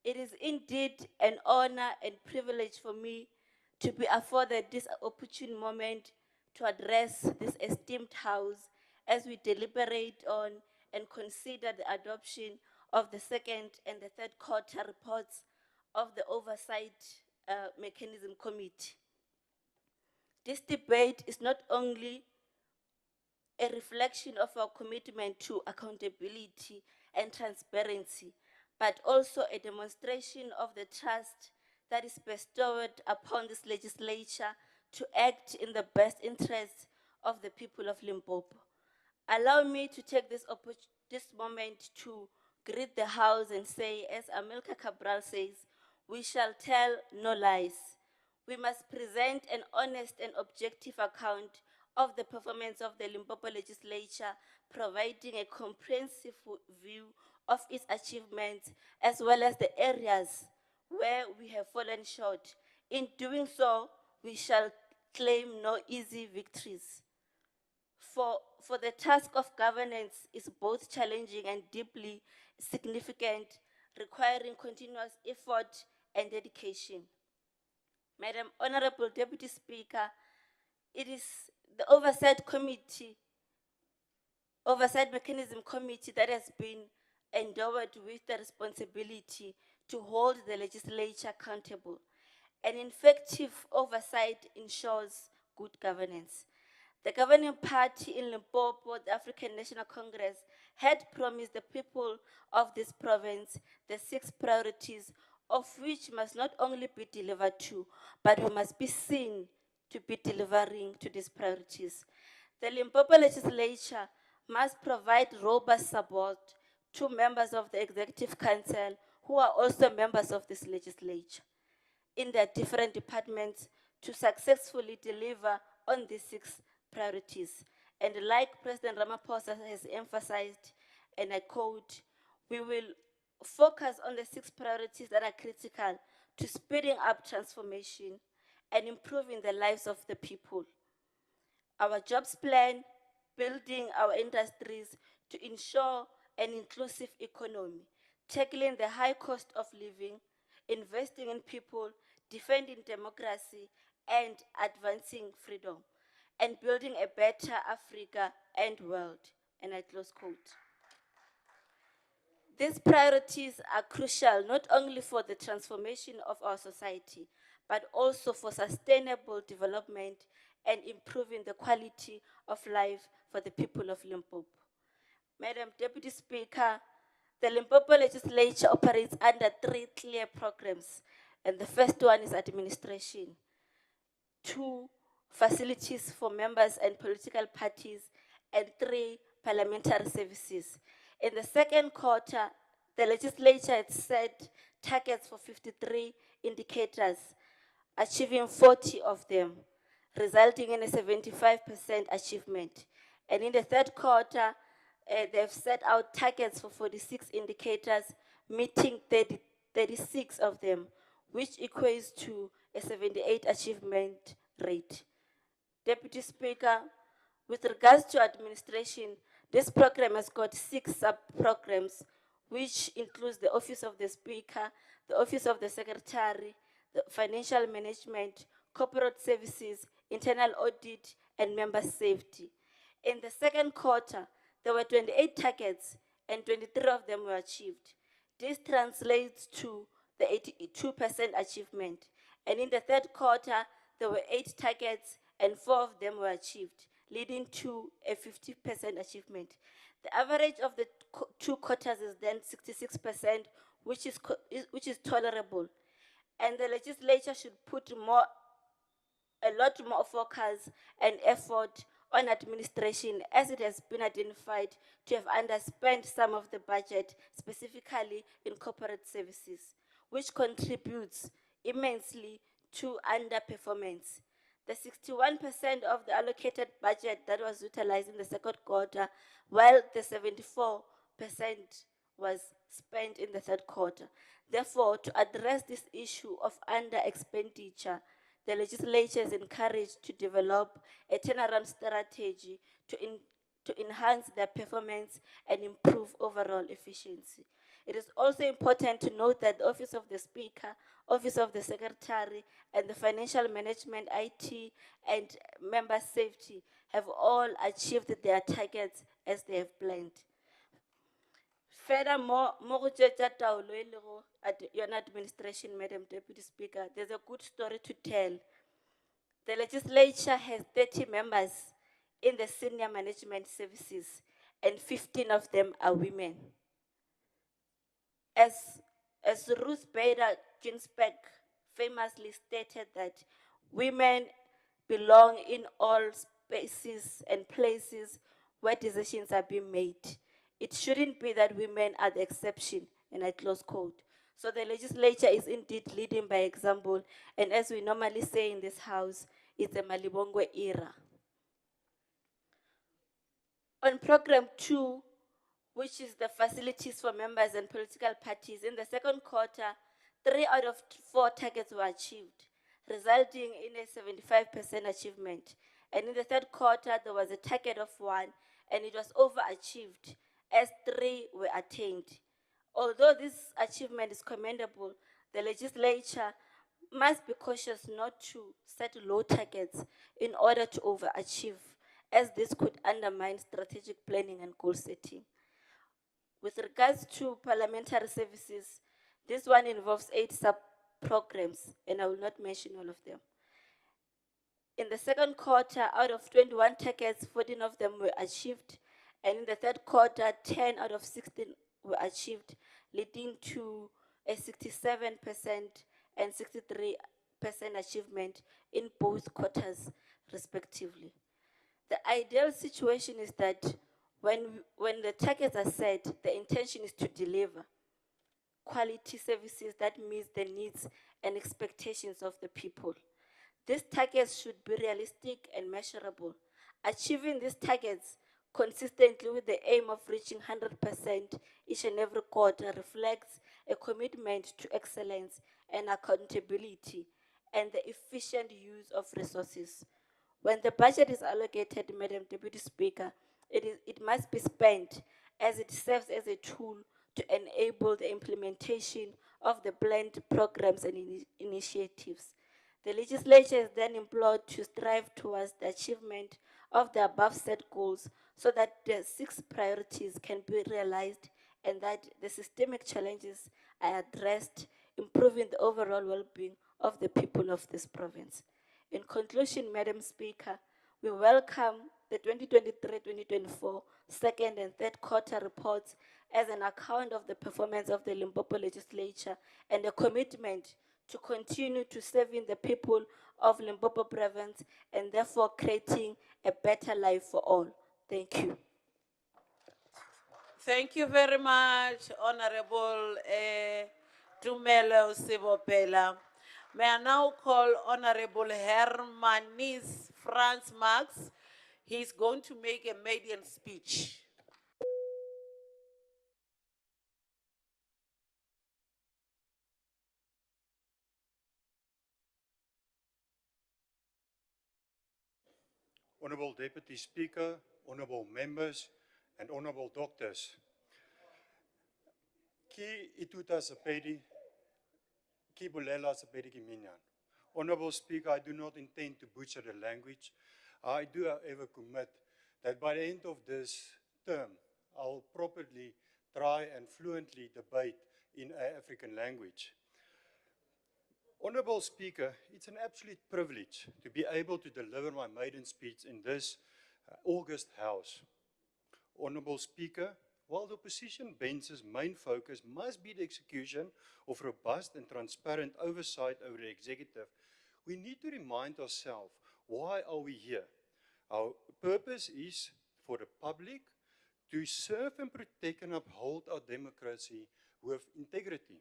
M: It is indeed an honor and privilege for me to be afforded this opportune moment to address this esteemed House as we deliberate on and consider the adoption of the second and the third quarter reports of the Oversight Mechanism Committee. This debate is not only a reflection of our commitment to accountability and transparency, but also a demonstration of the trust that is bestowed upon this legislature to act in the best interests of the people of Limpopo. Allow me to take this moment to greet the House and say, as Amilcar Cabral says, we shall tell no lies. We must present an honest and objective account of the performance of the Limpopo legislature, providing a comprehensive view of its achievements as well as the areas where we have fallen short. In doing so, we shall claim no easy victories. For the task of governance is both challenging and deeply significant, requiring continuous effort and dedication. Madam Honorable Deputy Speaker, it is the Oversight Mechanism Committee that has been endowed with the responsibility to hold the legislature accountable. An effective oversight ensures good governance. The governing party in Limpopo, the African National Congress, had promised the people of this province the 6 priorities, of which must not only be delivered to, but we must be seen to be delivering to these priorities. The Limpopo legislature must provide robust support to members of the Executive Council who are also members of this legislature in their different departments to successfully deliver on these 6 priorities. And like President Ramaphosa has emphasized, and I quote, we will focus on the 6 priorities that are critical to speeding up transformation and improving the lives of the people. Our jobs plan, building our industries to ensure an inclusive economy, tackling the high cost of living, investing in people, defending democracy, and advancing freedom, and building a better Africa and world. And I close quote. These priorities are crucial not only for the transformation of our society, but also for sustainable development and improving the quality of life for the people of Limpopo. Madam Deputy Speaker, the Limpopo legislature operates under 3 clear programs, and the first one is administration. 2, facilities for members and political parties, and 3, parliamentary services. In the second quarter, the legislature had set targets for 53 indicators, achieving 40 of them, resulting in a 75% achievement. And in the third quarter, they've set out targets for 46 indicators, meeting 36 of them, which equates to a 78 achievement rate. Deputy Speaker, with regards to administration, this program has got 6 sub-programs, which includes the Office of the Speaker, the Office of the Secretary, the Financial Management, Corporate Services, Internal Audit, and Member Safety. In the second quarter, there were 28 targets, and 23 of them were achieved. This translates to the 82% achievement. And in the third quarter, there were 8 targets, and 4 of them were achieved, leading to a 50% achievement. The average of the 2 quarters is then 66%, which is tolerable. And the legislature should put a lot more focus and effort on administration, as it has been identified to have underspent some of the budget, specifically in corporate services, which contributes immensely to underperformance. The 61% of the allocated budget that was utilized in the second quarter, while the 74% was spent in the third quarter. Therefore, to address this issue of under expenditure, the legislature is encouraged to develop a turnaround strategy to enhance their performance and improve overall efficiency. It is also important to note that the Office of the Speaker, Office of the Secretary, and the Financial Management, IT, and Member Safety have all achieved their targets as they have planned. Furthermore, mo go tšwetša taolo e lego at yona administration, Madam Deputy Speaker, there's a good story to tell. The legislature has 30 members in the senior management services, and 15 of them are women. As Ruth Bader Ginsburg famously stated that women belong in all spaces and places where decisions are being made. It shouldn't be that women are the exception, and I close quote. So the legislature is indeed leading by example, and as we normally say in this house, it's a Malibongwe era. On program 2, which is the facilities for members and political parties, in the second quarter, 3 out of 4 targets were achieved, resulting in a 75% achievement. And in the third quarter, there was a target of 1, and it was overachieved, as 3 were attained. Although this achievement is commendable, the legislature must be cautious not to set low targets in order to overachieve, as this could undermine strategic planning and goal setting. With regards to parliamentary services, this one involves 8 sub-programs, and I will not mention all of them. In the second quarter, out of 21 targets, 14 of them were achieved, and in the third quarter, 10 out of 16 were achieved, leading to a 67% and 63% achievement in both quarters, respectively. The ideal situation is that when the targets are set, the intention is to deliver quality services that meet the needs and expectations of the people. These targets should be realistic and measurable. Achieving these targets consistently with the aim of reaching 100% each and every quarter reflects a commitment to excellence and accountability and the efficient use of resources. When the budget is allocated, Madam Deputy Speaker, it must be spent as it serves as a tool to enable the implementation of the planned programs and initiatives. The legislature is then implored to strive towards the achievement of the above set goals so that the 6 priorities can be realized and that the systemic challenges are addressed, improving the overall well-being of the people of this province. In conclusion, Madam Speaker, we welcome the 2023-2024 second and third quarter reports as an account of the performance of the Limpopo legislature and a commitment to continue to serving the people of Limpopo province and therefore creating a better life for all. Thank you.
B: Thank you very much, Honorable Tumelo Sibopela. May I now call Honorable Hermanis Franz Max. He's going to make a maiden speech.
T: Honorable Deputy Speaker, honorable members, and honorable doctors. Ki ituta sepedi, ki bulela sepedi ki minyan. Honorable Speaker, I do not intend to butcher the language. I do, however, commit that by the end of this term, I'll properly try and fluently debate in an African language. Honorable Speaker, it's an absolute privilege to be able to deliver my maiden speech in this August House. Honorable Speaker, while the opposition bench's main focus must be the execution of robust and transparent oversight over the executive, we need to remind ourselves, why are we here? Our purpose is for the public to serve and protect and uphold our democracy with integrity.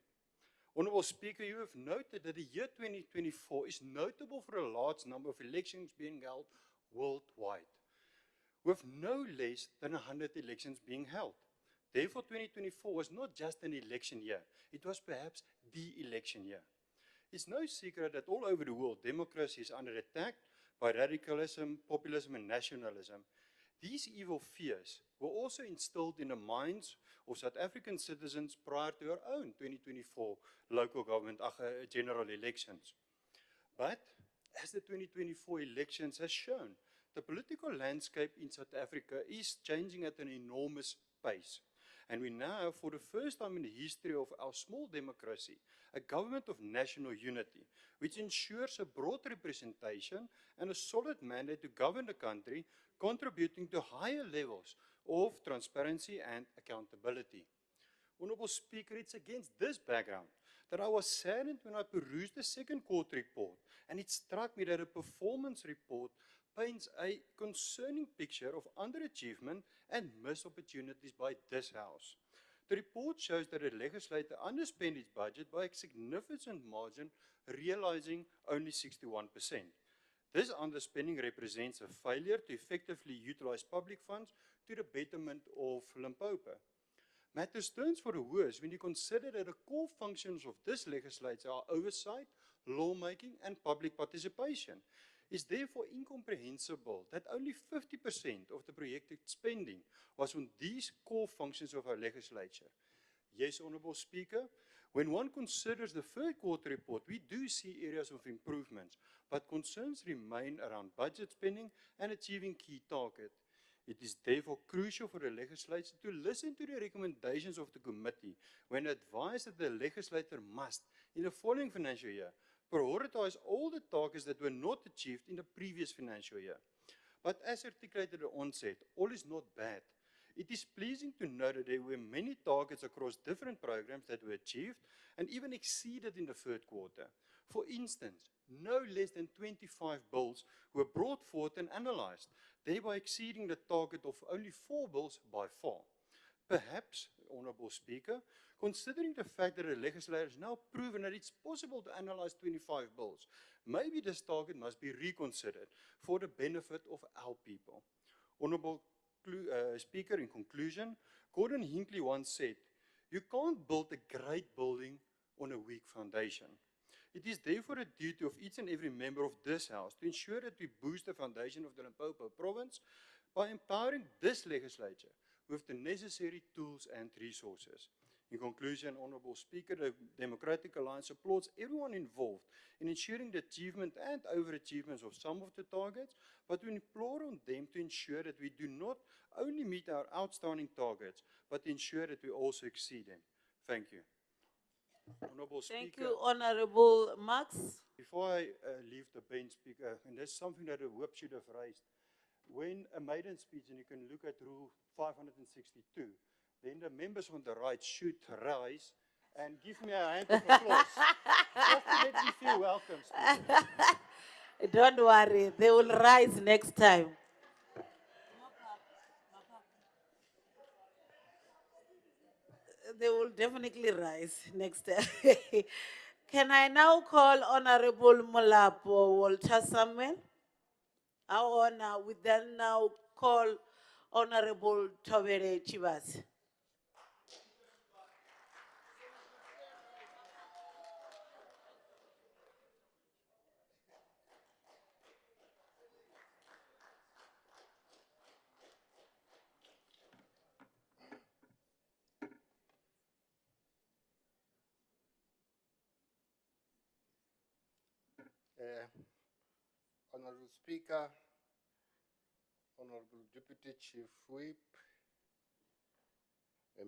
T: Honorable Speaker, you have noted that the year 2024 is notable for a large number of elections being held worldwide, with no less than 100 elections being held. Therefore, 2024 was not just an election year, it was perhaps the election year. It's no secret that all over the world, democracy is under attack by radicalism, populism, and nationalism. These evil fears were also instilled in the minds of South African citizens prior to our own 2024 local government general elections. But as the 2024 elections has shown, the political landscape in South Africa is changing at an enormous pace. And we now have, for the first time in the history of our small democracy, a government of national unity, which ensures a broad representation and a solid mandate to govern the country, contributing to higher levels of transparency and accountability. Honourable Speaker, it's against this background that I was saddened when I perused the second court report, and it struck me that a performance report paints a concerning picture of underachievement and missed opportunities by this House. The report shows that the legislature underspent its budget by a significant margin, realizing only 61%. This underspending represents a failure to effectively utilize public funds to the betterment of Limpopo. Matters turns for the worse when you consider that the core functions of this legislature are oversight, lawmaking, and public participation. It's therefore incomprehensible that only 50% of the projected spending was on these core functions of our legislature. Yes, Honourable Speaker, when one considers the third quarter report, we do see areas of improvements, but concerns remain around budget spending and achieving key targets. It is therefore crucial for the legislature to listen to the recommendations of the committee when advised that the legislature must, in the following financial year, prioritize all the targets that were not achieved in the previous financial year. But as articulated at the onset, all is not bad. It is pleasing to note that there were many targets across different programs that were achieved and even exceeded in the third quarter. For instance, no less than 25 bills were brought forth and analyzed, thereby exceeding the target of only 4 bills by far. Perhaps, Honourable Speaker, considering the fact that the legislature has now proven that it's possible to analyze 25 bills, maybe this target must be reconsidered for the benefit of our people. Honourable Speaker, in conclusion, Gordon Hinckley once said, "You can't build a great building on a weak foundation." It is therefore a duty of each and every member of this House to ensure that we boost the foundation of the Limpopo province by empowering this legislature with the necessary tools and resources. In conclusion, Honourable Speaker, the Democratic Alliance applauds everyone involved in ensuring the achievement and overachievements of some of the targets, but we implore on them to ensure that we do not only meet our outstanding targets, but ensure that we also exceed them. Thank you. Honourable
B: Thank
T: Speaker,
B: you, Honourable Marx.
T: before I leave the bench, Speaker, and that's something that the whip should have raised, when a maiden speech, and you can look at Rule 562, then the members on the right should rise and give me a hand of applause. Just to let me feel welcome, Speaker.
B: Don't worry, they will rise next time. They will definitely rise next time. Can I now call Honorable Molapo Walter Samuel? Our honor, we then now call Honorable Tobere Chivas.
R: Honorable Speaker, Honorable Deputy Chief Whip,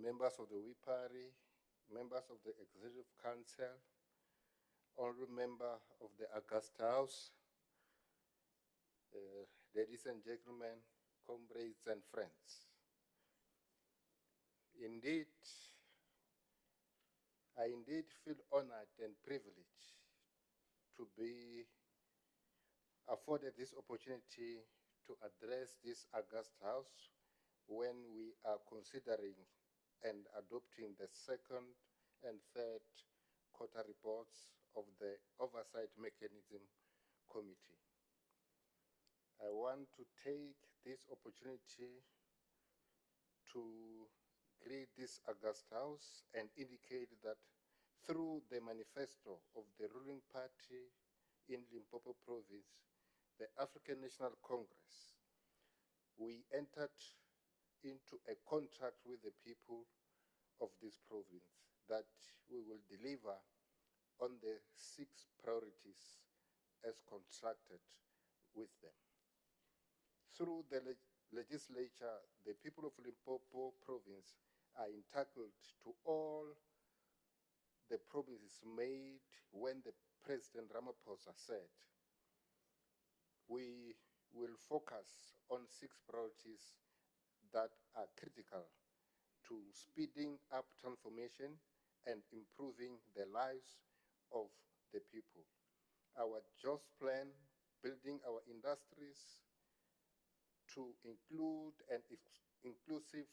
R: members of the WIPARI, members of the Executive Council, honorable member of the Augusta House, ladies and gentlemen, comrades and friends. Indeed, I indeed feel honored and privileged to be afforded this opportunity to address this august House when we are considering and adopting the second and third quarter reports of the Oversight Mechanism Committee. I want to take this opportunity to greet this august house and indicate that through the manifesto of the ruling party in Limpopo province, the African National Congress, we entered into a contract with the people of this province that we will deliver on the 6 priorities as contracted with them. Through the legislature, the people of Limpopo province are entitled to all the promises made when the President Ramaphosa said, we will focus on 6 priorities that are critical to speeding up transformation and improving the lives of the people. Our JOS plan, building our industries to include an inclusive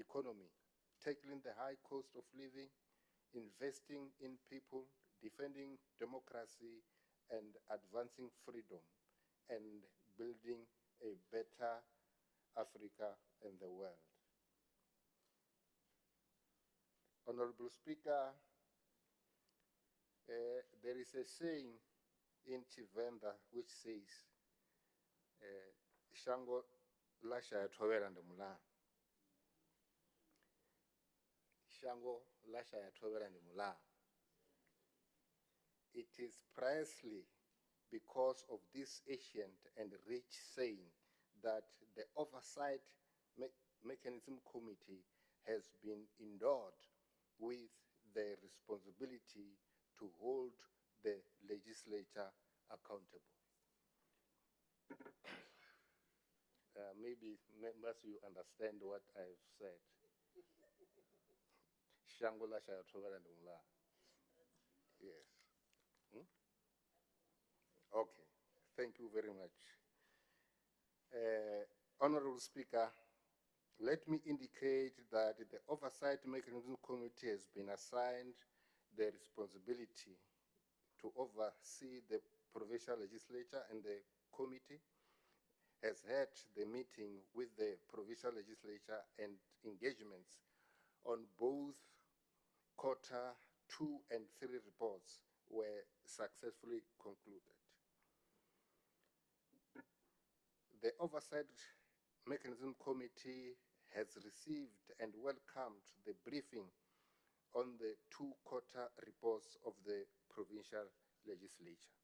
R: economy, tackling the high cost of living, investing in people, defending democracy, and advancing freedom, and building a better Africa and the world. Honorable Speaker, there is a saying in Chivenda which says, Shango lasha yathovera ndimulanga. Shango lasha yathovera ndimulanga. It is precisely because of this ancient and rich saying that the Oversight Mechanism Committee has been endowed with the responsibility to hold the legislature accountable. Maybe members, you understand what I've said. Shangola Shayatrovera Ndumla. Yes. Okay. Thank you very much. Honorable Speaker, let me indicate that the Oversight Mechanism Committee has been assigned the responsibility to oversee the provincial legislature, and the committee has had the meeting with the provincial legislature, and engagements on both quarter 2 and 3 reports were successfully concluded. The Oversight Mechanism Committee has received and welcomed the briefing on the 2 quarter reports of the provincial legislature.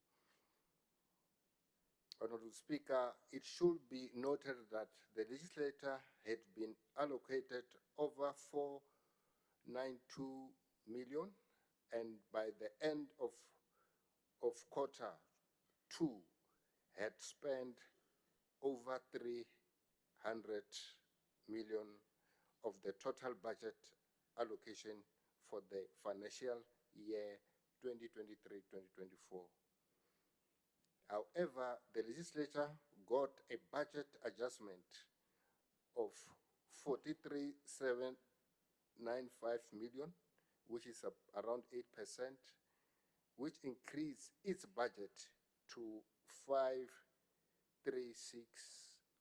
R: Honorable Speaker, it should be noted that the legislature had been allocated over 492 million, and by the end of quarter 2 had spent over 300 million of the total budget allocation for the financial year 2023-2024. However, the legislature got a budget adjustment of 43,795 million, which is around 8%, which increased its budget to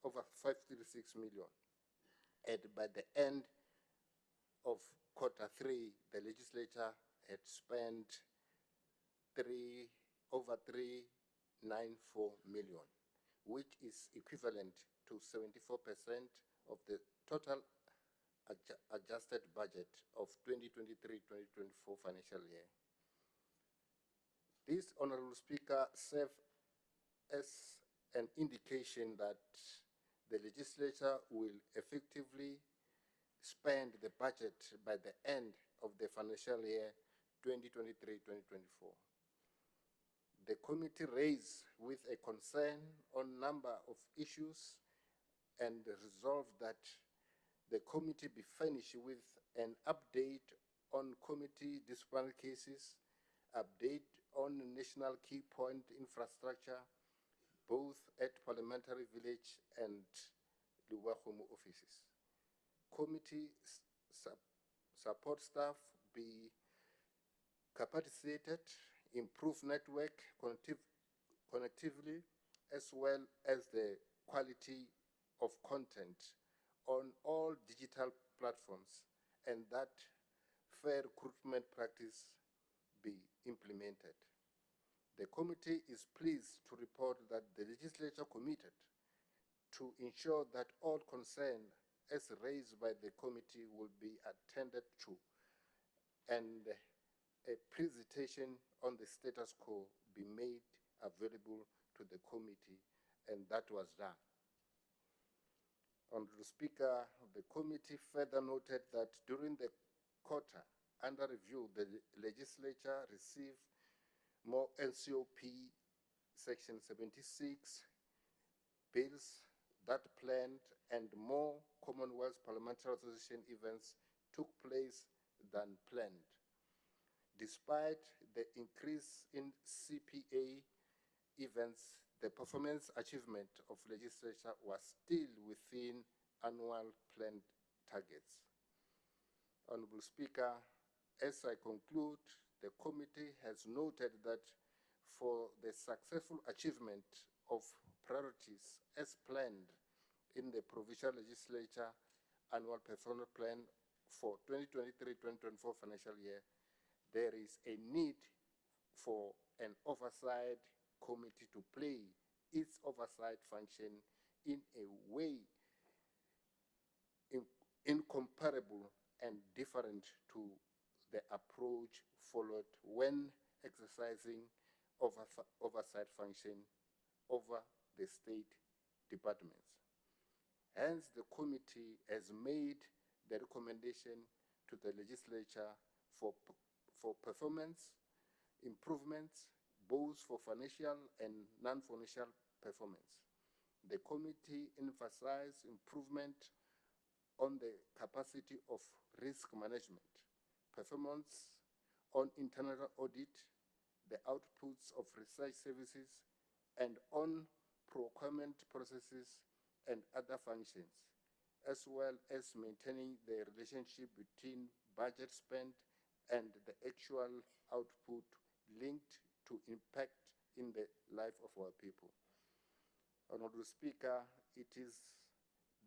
R: over 536 million. And by the end of quarter 3, the legislature had spent over 394 million, which is equivalent to 74% of the total adjusted budget of 2023-2024 financial year. This, Honorable Speaker, serves as an indication that the legislature will effectively spend the budget by the end of the financial year 2023-2024. The committee raised with a concern on number of issues and resolved that the committee be furnished with an update on committee disciplinary cases, update on national key point infrastructure, both at Parliamentary Village and Luwahumu offices. Committee support staff be capacitated, improve network connectively, as well as the quality of content on all digital platforms, and that fair recruitment practice be implemented. The committee is pleased to report that the legislature committed to ensure that all concern as raised by the committee will be attended to, and a presentation on the status quo be made available to the committee, and that was done. Honorable Speaker, the committee further noted that during the quarter under review, the legislature received more NCOP Section 76 bills that planned, and more Commonwealth Parliamentary Association events took place than planned. Despite the increase in CPA events, the performance achievement of legislature was still within annual planned targets. Honorable Speaker, as I conclude, the committee has noted that for the successful achievement of priorities as planned in the Provincial Legislature Annual Performance Plan for 2023-2024 financial year, there is a need for an oversight committee to play its oversight function in a way incomparable and different to the approach followed when exercising oversight function over the state departments. Hence, the committee has made the recommendation to the legislature for performance improvements, both for financial and non-financial performance. The committee emphasized improvement on the capacity of risk management, performance on internal audit, the outputs of research services, and on procurement processes and other functions, as well as maintaining the relationship between budget spent and the actual output linked to impact in the life of our people. Honorable Speaker, it is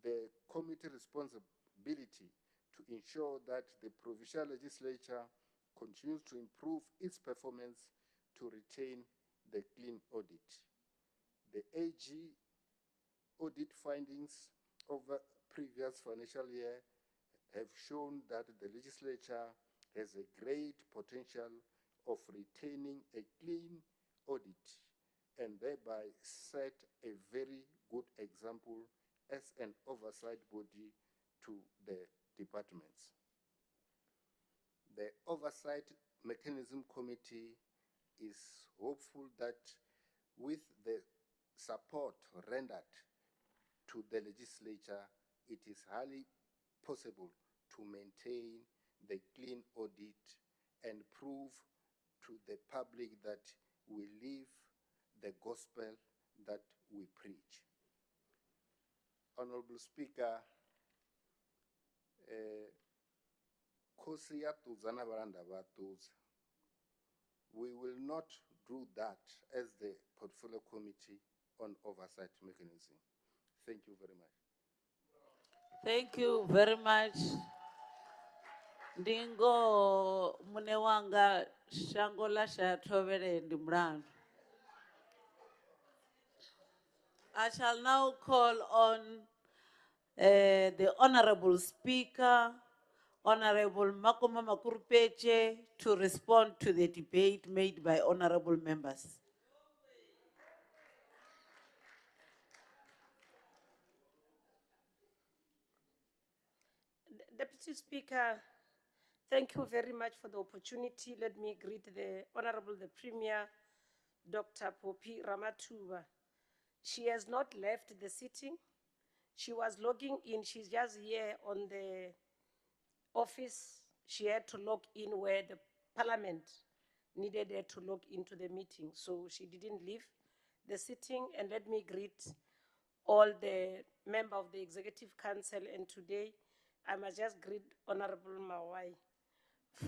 R: the committee responsibility to ensure that the provincial legislature continues to improve its performance to retain the clean audit. The AG audit findings over previous financial year have shown that the legislature has a great potential of retaining a clean audit and thereby set a very good example as an oversight body to the departments. The Oversight Mechanism Committee is hopeful that with the support rendered to the legislature, it is highly possible to maintain the clean audit and prove to the public that we live the gospel that we preach. Honorable Speaker, we will not do that as the Portfolio Committee on Oversight Mechanism. Thank you very much.
B: Thank you very much. Ndingo munewanga shangola shatovere ndimrandu. I shall now call on the Honorable Speaker, Honorable Makoma Makurupeche, to respond to the debate made by honorable members.
K: Deputy Speaker, thank you very much for the opportunity. Let me greet the Honorable the Premier, Dr. Poppy Ramatuba. She has not left the sitting. She was logging in. She's just here on the office. She had to log in where the Parliament needed her to log into the meeting. So she didn't leave the sitting. And let me greet all the members of the Executive Council. And today, I must just greet Honorable Mawai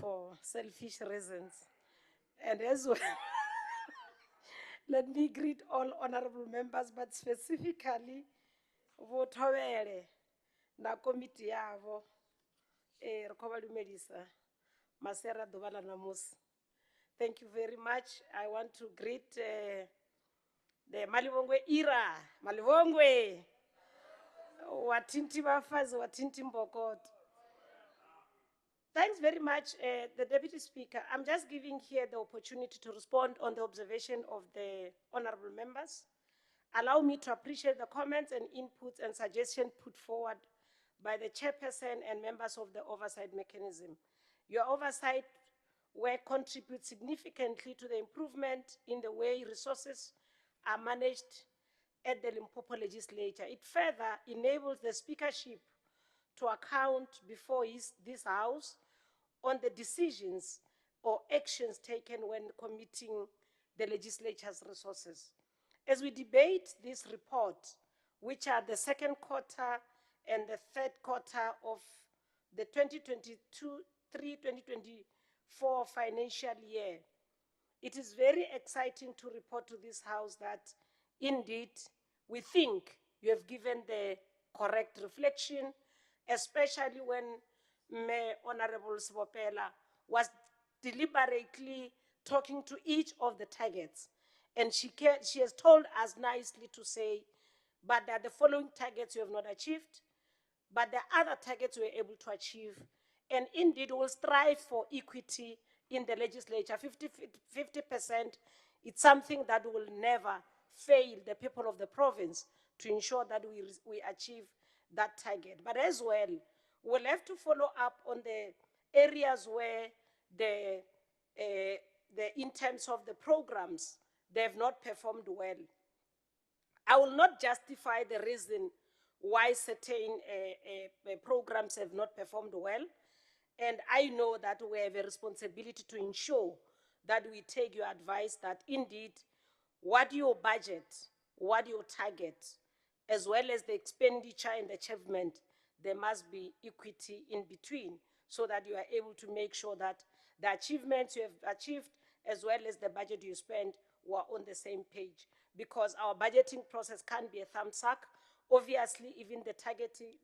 K: for selfish reasons. And as well, let me greet all honorable members, but specifically, Votawere, na committee yavo, re ko ba dumedisa. Masera Dobala Namus. Thank you very much. I want to greet the Malibongwe era. Malibongwe. Watinti Bafazi, Watinti Mbokot. Thanks very much, the Deputy Speaker. I'm just giving here the opportunity to respond on the observation of the honorable members. Allow me to appreciate the comments and inputs and suggestions put forward by the chairperson and members of the oversight mechanism. Your oversight work contributes significantly to the improvement in the way resources are managed at the Limpopo legislature. It further enables the speakership to account before this House on the decisions or actions taken when committing the legislature's resources. As we debate this report, which are the second quarter and the third quarter of the 2022-2024 financial year, it is very exciting to report to this House that indeed we think you have given the correct reflection, especially when Honorable Sibopela was deliberately talking to each of the targets. And she has told us nicely to say, but that the following targets you have not achieved, but the other targets we were able to achieve. And indeed, we'll strive for equity in the legislature. 50%, it's something that will never fail the people of the province to ensure that we achieve that target. But as well, we'll have to follow up on the areas where in terms of the programs, they have not performed well. I will not justify the reason why certain programs have not performed well. And I know that we have a responsibility to ensure that we take your advice that indeed what your budget, what your target, as well as the expenditure and the achievement, there must be equity in between so that you are able to make sure that the achievements you have achieved as well as the budget you spend were on the same page. Because our budgeting process can't be a thumbsuck. Obviously, even the targeting,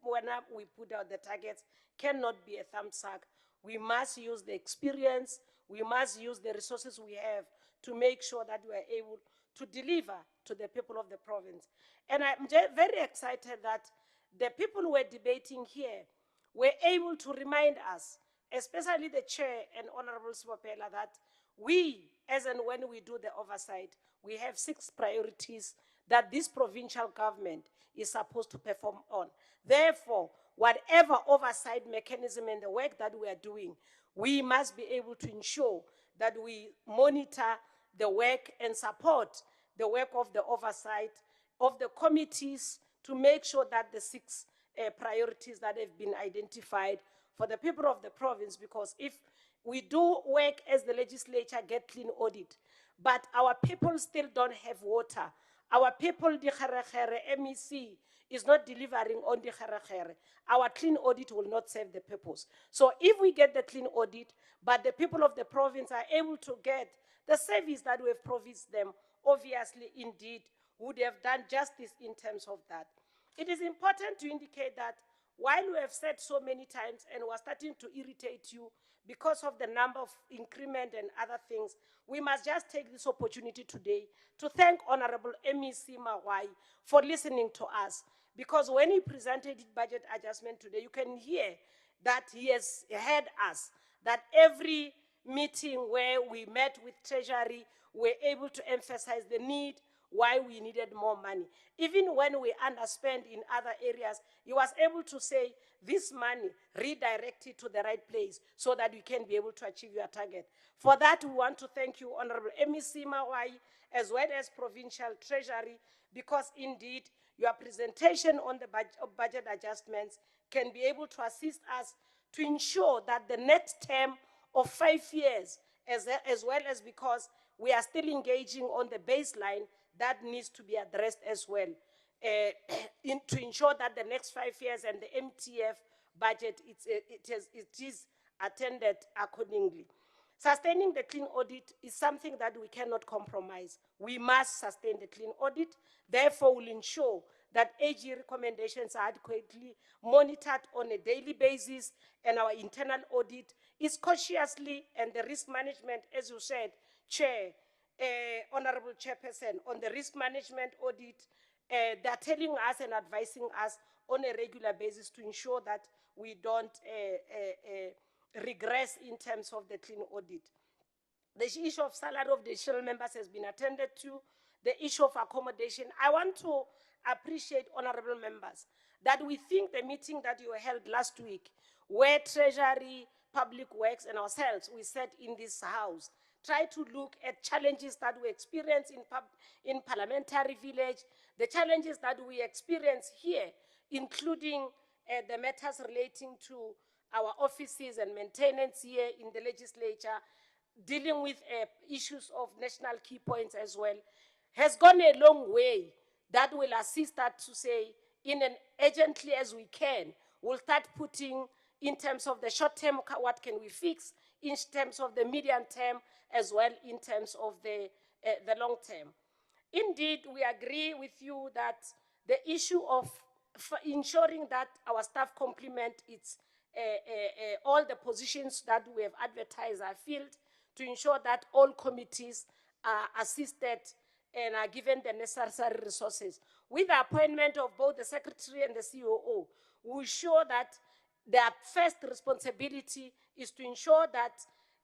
K: when we put out the targets, cannot be a thumbsuck. We must use the experience, we must use the resources we have to make sure that we are able to deliver to the people of the province. And I'm very excited that the people who were debating here were able to remind us, especially the chair and Honorable Sibopela, that we, as and when we do the oversight, we have 6 priorities that this provincial government is supposed to perform on. Therefore, whatever oversight mechanism and the work that we are doing, we must be able to ensure that we monitor the work and support the work of the oversight of the committees to make sure that the 6 priorities that have been identified for the people of the province, because if we do work as the legislature, get clean audit, but our people still don't have water, our people, the MEC, is not delivering on the our clean audit will not serve the purpose. So if we get the clean audit, but the people of the province are able to get the service that we have promised them, obviously, indeed, would have done justice in terms of that. It is important to indicate that while we have said so many times and we're starting to irritate you because of the number of increment and other things, we must just take this opportunity today to thank Honorable MEC Mawai for listening to us. Because when he presented budget adjustment today, you can hear that he has heard us, that every meeting where we met with Treasury, we're able to emphasize the need why we needed more money. Even when we underspend in other areas, he was able to say, this money, redirect it to the right place so that you can be able to achieve your target. For that, we want to thank you, Honorable MEC Mawai, as well as Provincial Treasury, because indeed, your presentation on the budget adjustments can be able to assist us to ensure that the net term of 5 years, as well as because we are still engaging on the baseline, that needs to be addressed as well, to ensure that the next 5 years and the MTF budget, it is attended accordingly. Sustaining the clean audit is something that we cannot compromise. We must sustain the clean audit. Therefore, we'll ensure that AG recommendations are adequately monitored on a daily basis, and our internal audit is cautiously, and the risk management, as you said, Chair, Honorable Chairperson, on the risk management audit, they are telling us and advising us on a regular basis to ensure that we don't regress in terms of the clean audit. The issue of salary of the additional members has been attended to. The issue of accommodation. I want to appreciate honorable members that we think the meeting that you held last week, where Treasury, Public Works, and ourselves, we sat in this house, try to look at challenges that we experience in Parliamentary Village, the challenges that we experience here, including the matters relating to our offices and maintenance here in the legislature, dealing with issues of national key points as well, has gone a long way that will assist us to say, in an urgently as we can, we'll start putting in terms of the short term, what can we fix, in terms of the medium term, as well in terms of the long term. Indeed, we agree with you that the issue of ensuring that our staff complement its all the positions that we have advertised are filled, to ensure that all committees are assisted and are given the necessary resources. With the appointment of both the Secretary and the COO, we ensure that their first responsibility is to ensure that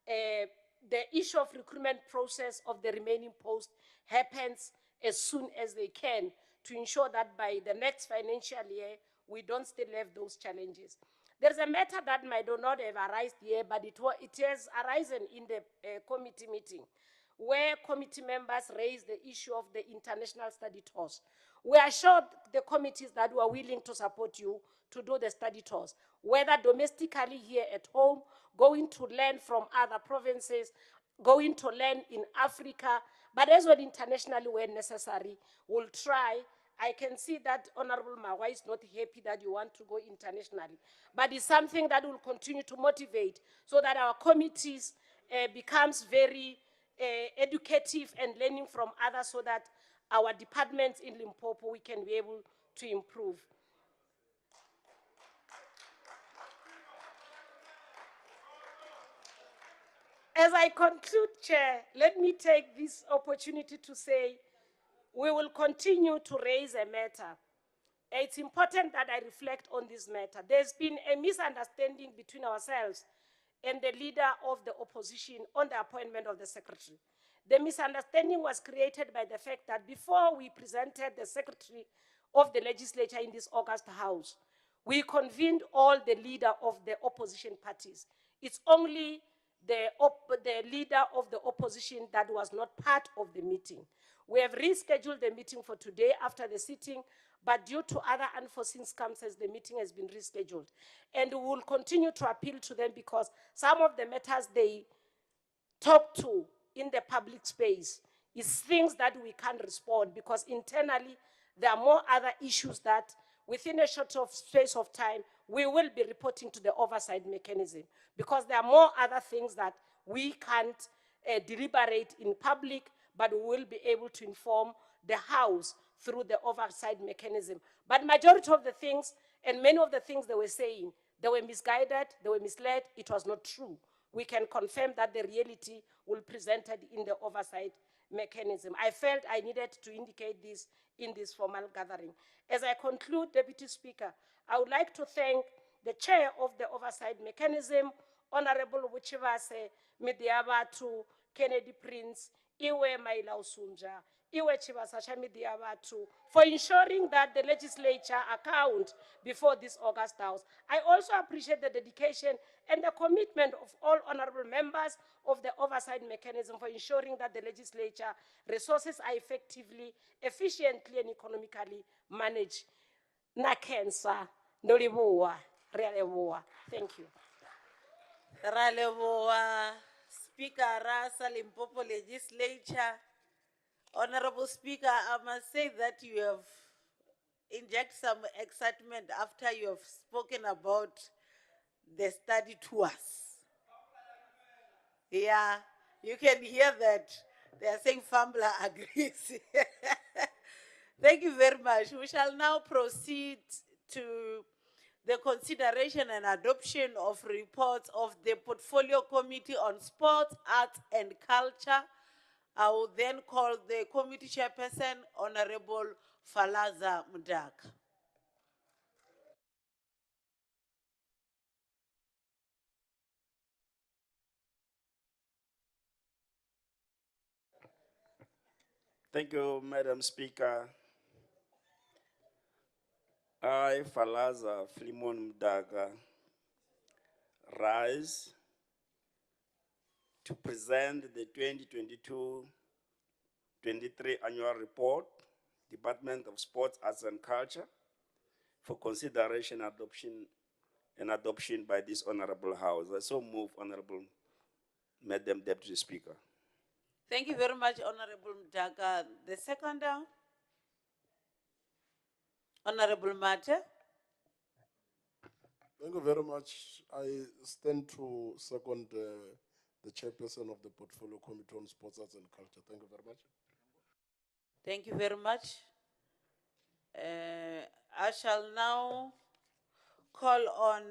K: the issue of recruitment process of the remaining posts happens as soon as they can, to ensure that by the next financial year, we don't still have those challenges. There's a matter that might not have arisen here, but it has arisen in the committee meeting, where committee members raised the issue of the international study tours. We assured the committees that we are willing to support you to do the study tours, whether domestically here at home, going to learn from other provinces, going to learn in Africa, but as well internationally when necessary. We'll try. I can see that Honorable Mawa is not happy that you want to go internationally, but it's something that will continue to motivate so that our committees becomes very educative and learning from others, so that our departments in Limpopo, we can be able to improve. As I conclude, Chair, let me take this opportunity to say we will continue to raise a matter. It's important that I reflect on this matter. There's been a misunderstanding between ourselves and the leader of the opposition on the appointment of the secretary. The misunderstanding was created by the fact that before we presented the secretary of the legislature in this August House, we convened all the leader of the opposition parties. It's only the leader of the opposition that was not part of the meeting. We have rescheduled the meeting for today after the sitting, but due to other unforeseen circumstances, the meeting has been rescheduled. And we will continue to appeal to them, because some of the matters they talk to in the public space is things that we can't respond, because internally there are more other issues that within a short space of time we will be reporting to the oversight mechanism, because there are more other things that we can't deliberate in public, but we will be able to inform the House through the oversight mechanism. But majority of the things, and many of the things they were saying, they were misguided, they were misled, it was not true. We can confirm that the reality will be presented in the oversight mechanism. I felt I needed to indicate this in this formal gathering. As I conclude, Deputy Speaker, I would like to thank the chair of the oversight mechanism, Honorable Wichivase Midiabatu, Kennedy Prince, Iwe Maila Usunja, Iwe Chivasasha Midiabatu, for ensuring that the legislature account before this August House. I also appreciate the dedication and the commitment of all honorable members of the oversight mechanism for ensuring that the legislature resources are effectively, efficiently, and economically managed. Na cancer, no libuwa, realebuwa. Thank you.
B: Ralevoa, Speaker Rasa Limpopo Legislature. Honorable Speaker, I must say that you have injected some excitement after you have spoken about the study tours. Yeah, you can hear that. They are saying Fambla agrees. Thank you very much. We shall now proceed to the consideration and adoption of reports of the Portfolio Committee on Sports, Arts and Culture. I will then call the committee chairperson, Honorable Falaza Mudaka.
U: Thank you, Madam Speaker. I, Falaza Flimon Mdaga, rise to present the 2022-23 annual report, Department of Sports, Arts and Culture, for consideration and adoption by this Honorable House. I so move, Honorable Madam Deputy Speaker.
B: Thank you very much, Honorable Mudaka. The seconder, Honorable Mate.
I: Thank you very much. I stand to second the chairperson of the Portfolio Committee on Sports, Arts and Culture. Thank you very much.
B: Thank you very much. I shall now call on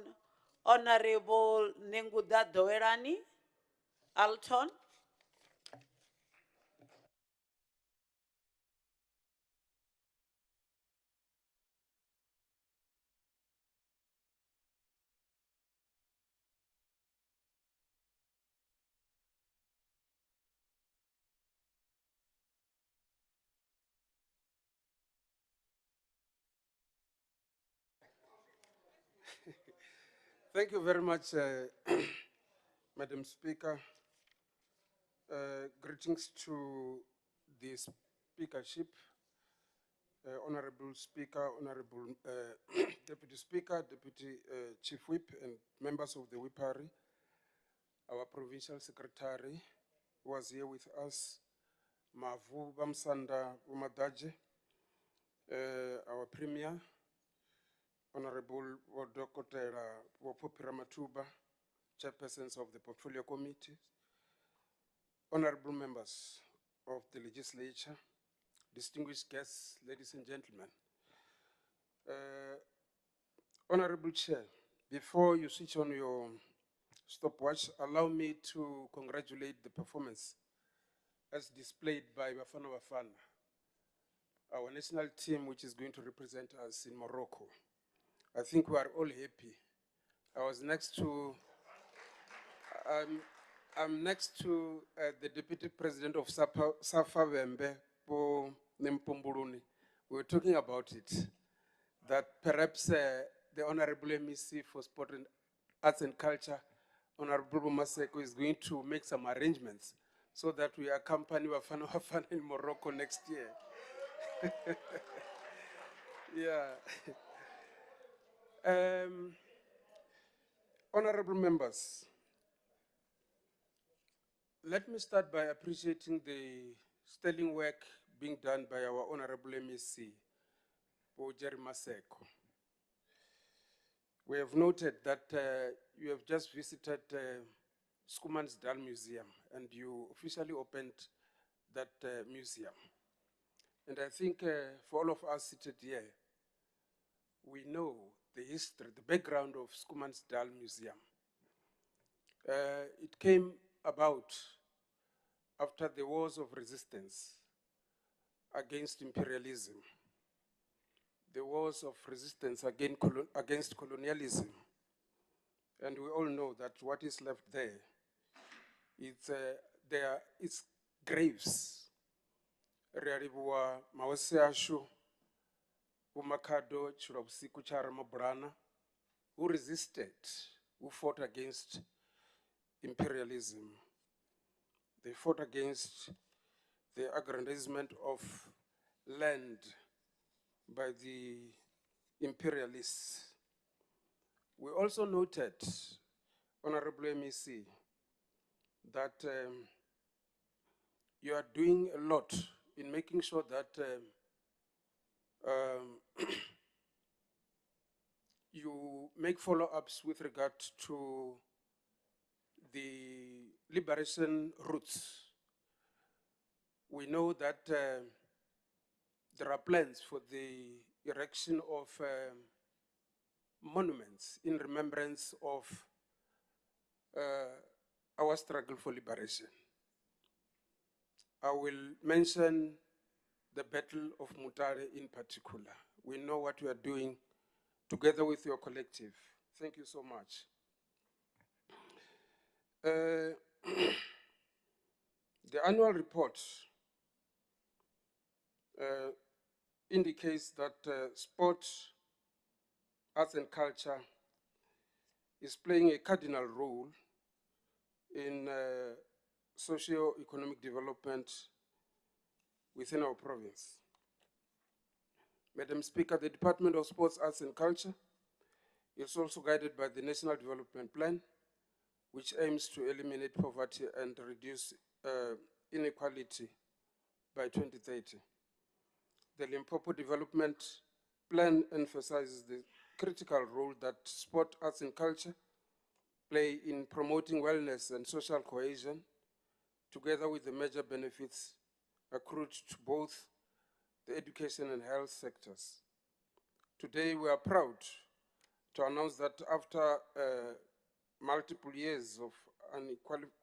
B: Honorable Nenguda Doerani, Alton.
V: Thank you very much, Madam Speaker. Greetings to the speakership, Honorable Speaker, Honorable Deputy Speaker, Deputy Chief Whip, and members of the Whipari, our Provincial Secretary, who was here with us, Mavu Bamsanda Umadaje, our Premier, Honorable Wodokotera Wopopira Matuba, chairpersons of the Portfolio Committee, honorable members of the legislature, distinguished guests, ladies and gentlemen. Honorable Chair, before you switch on your stopwatch, allow me to congratulate the performance as displayed by Bafana Bafana, our national team which is going to represent us in Morocco. I think we are all happy. I was next to, I'm next to the Deputy President of Safa Wembe, Po Nempumbuluni. We were talking about it, that perhaps the Honorable MEC for Sport and Arts and Culture, Honorable Maseko, is going to make some arrangements so that we accompany Wafana Wafana in Morocco next year. Yeah. Honorable members, let me start by appreciating the sterling work being done by our Honorable MEC, Jerry Maseko. We have noted that you have just visited Schoemansdal Museum and you officially opened that museum. And I think for all of us seated here, we know the history, the background of Schoemansdal Museum. It came about after the wars of resistance against imperialism, the wars of resistance against colonialism. And we all know that what is left there, it's graves. Riaribua Maoseashu, Umakado Churobsiku Charamabrana, who resisted, who fought against imperialism. They fought against the aggrandizement of land by the imperialists. We also noted, Honorable MEC, that you are doing a lot in making sure that you make follow-ups with regard to the liberation routes. We know that there are plans for the erection of monuments in remembrance of our struggle for liberation. I will mention the Battle of Mutare in particular. We know what we are doing together with your collective. Thank you so much. The annual report indicates that sport, arts and culture is playing a cardinal role in socio-economic development within our province. Madam Speaker, the Department of Sports, Arts and Culture is also guided by the National Development Plan, which aims to eliminate poverty and reduce inequality by 2030. The Limpopo Development Plan emphasizes the critical role that sport, arts and culture play in promoting wellness and social cohesion, together with the major benefits accrued to both the education and health sectors. Today, we are proud to announce that after multiple years of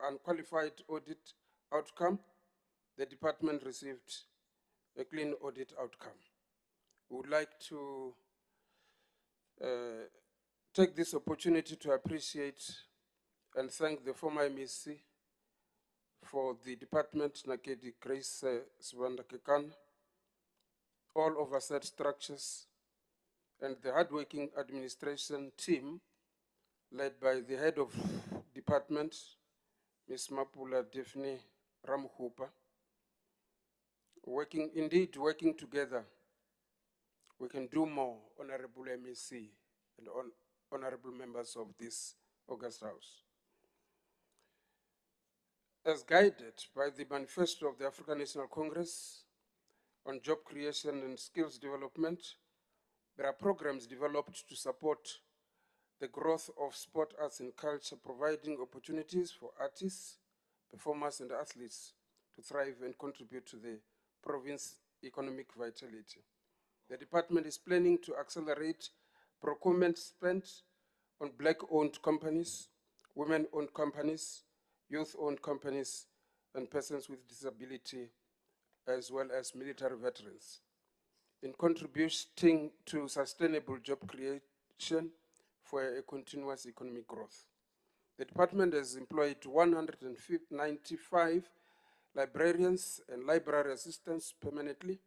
V: unqualified audit outcome, the department received a clean audit outcome. We would like to take this opportunity to appreciate and thank the former MEC for the department, Nakedi Grace Swandakekan, all oversight structures, and the hardworking administration team led by the head of department, Ms. Mapula Daphne Ramhupa. Working together, we can do more, Honorable MEC and honorable members of this August House. As guided by the manifesto of the African National Congress on job creation and skills development, there are programs developed to support the growth of sport, arts and culture, providing opportunities for artists, performers and athletes to thrive and contribute to the province's economic vitality. The department is planning to accelerate procurement spent on Black-owned companies, women-owned companies, youth-owned companies, and persons with disability, as well as military veterans, in contributing to sustainable job creation for a continuous economic growth. The department has employed 195 librarians and library assistants permanently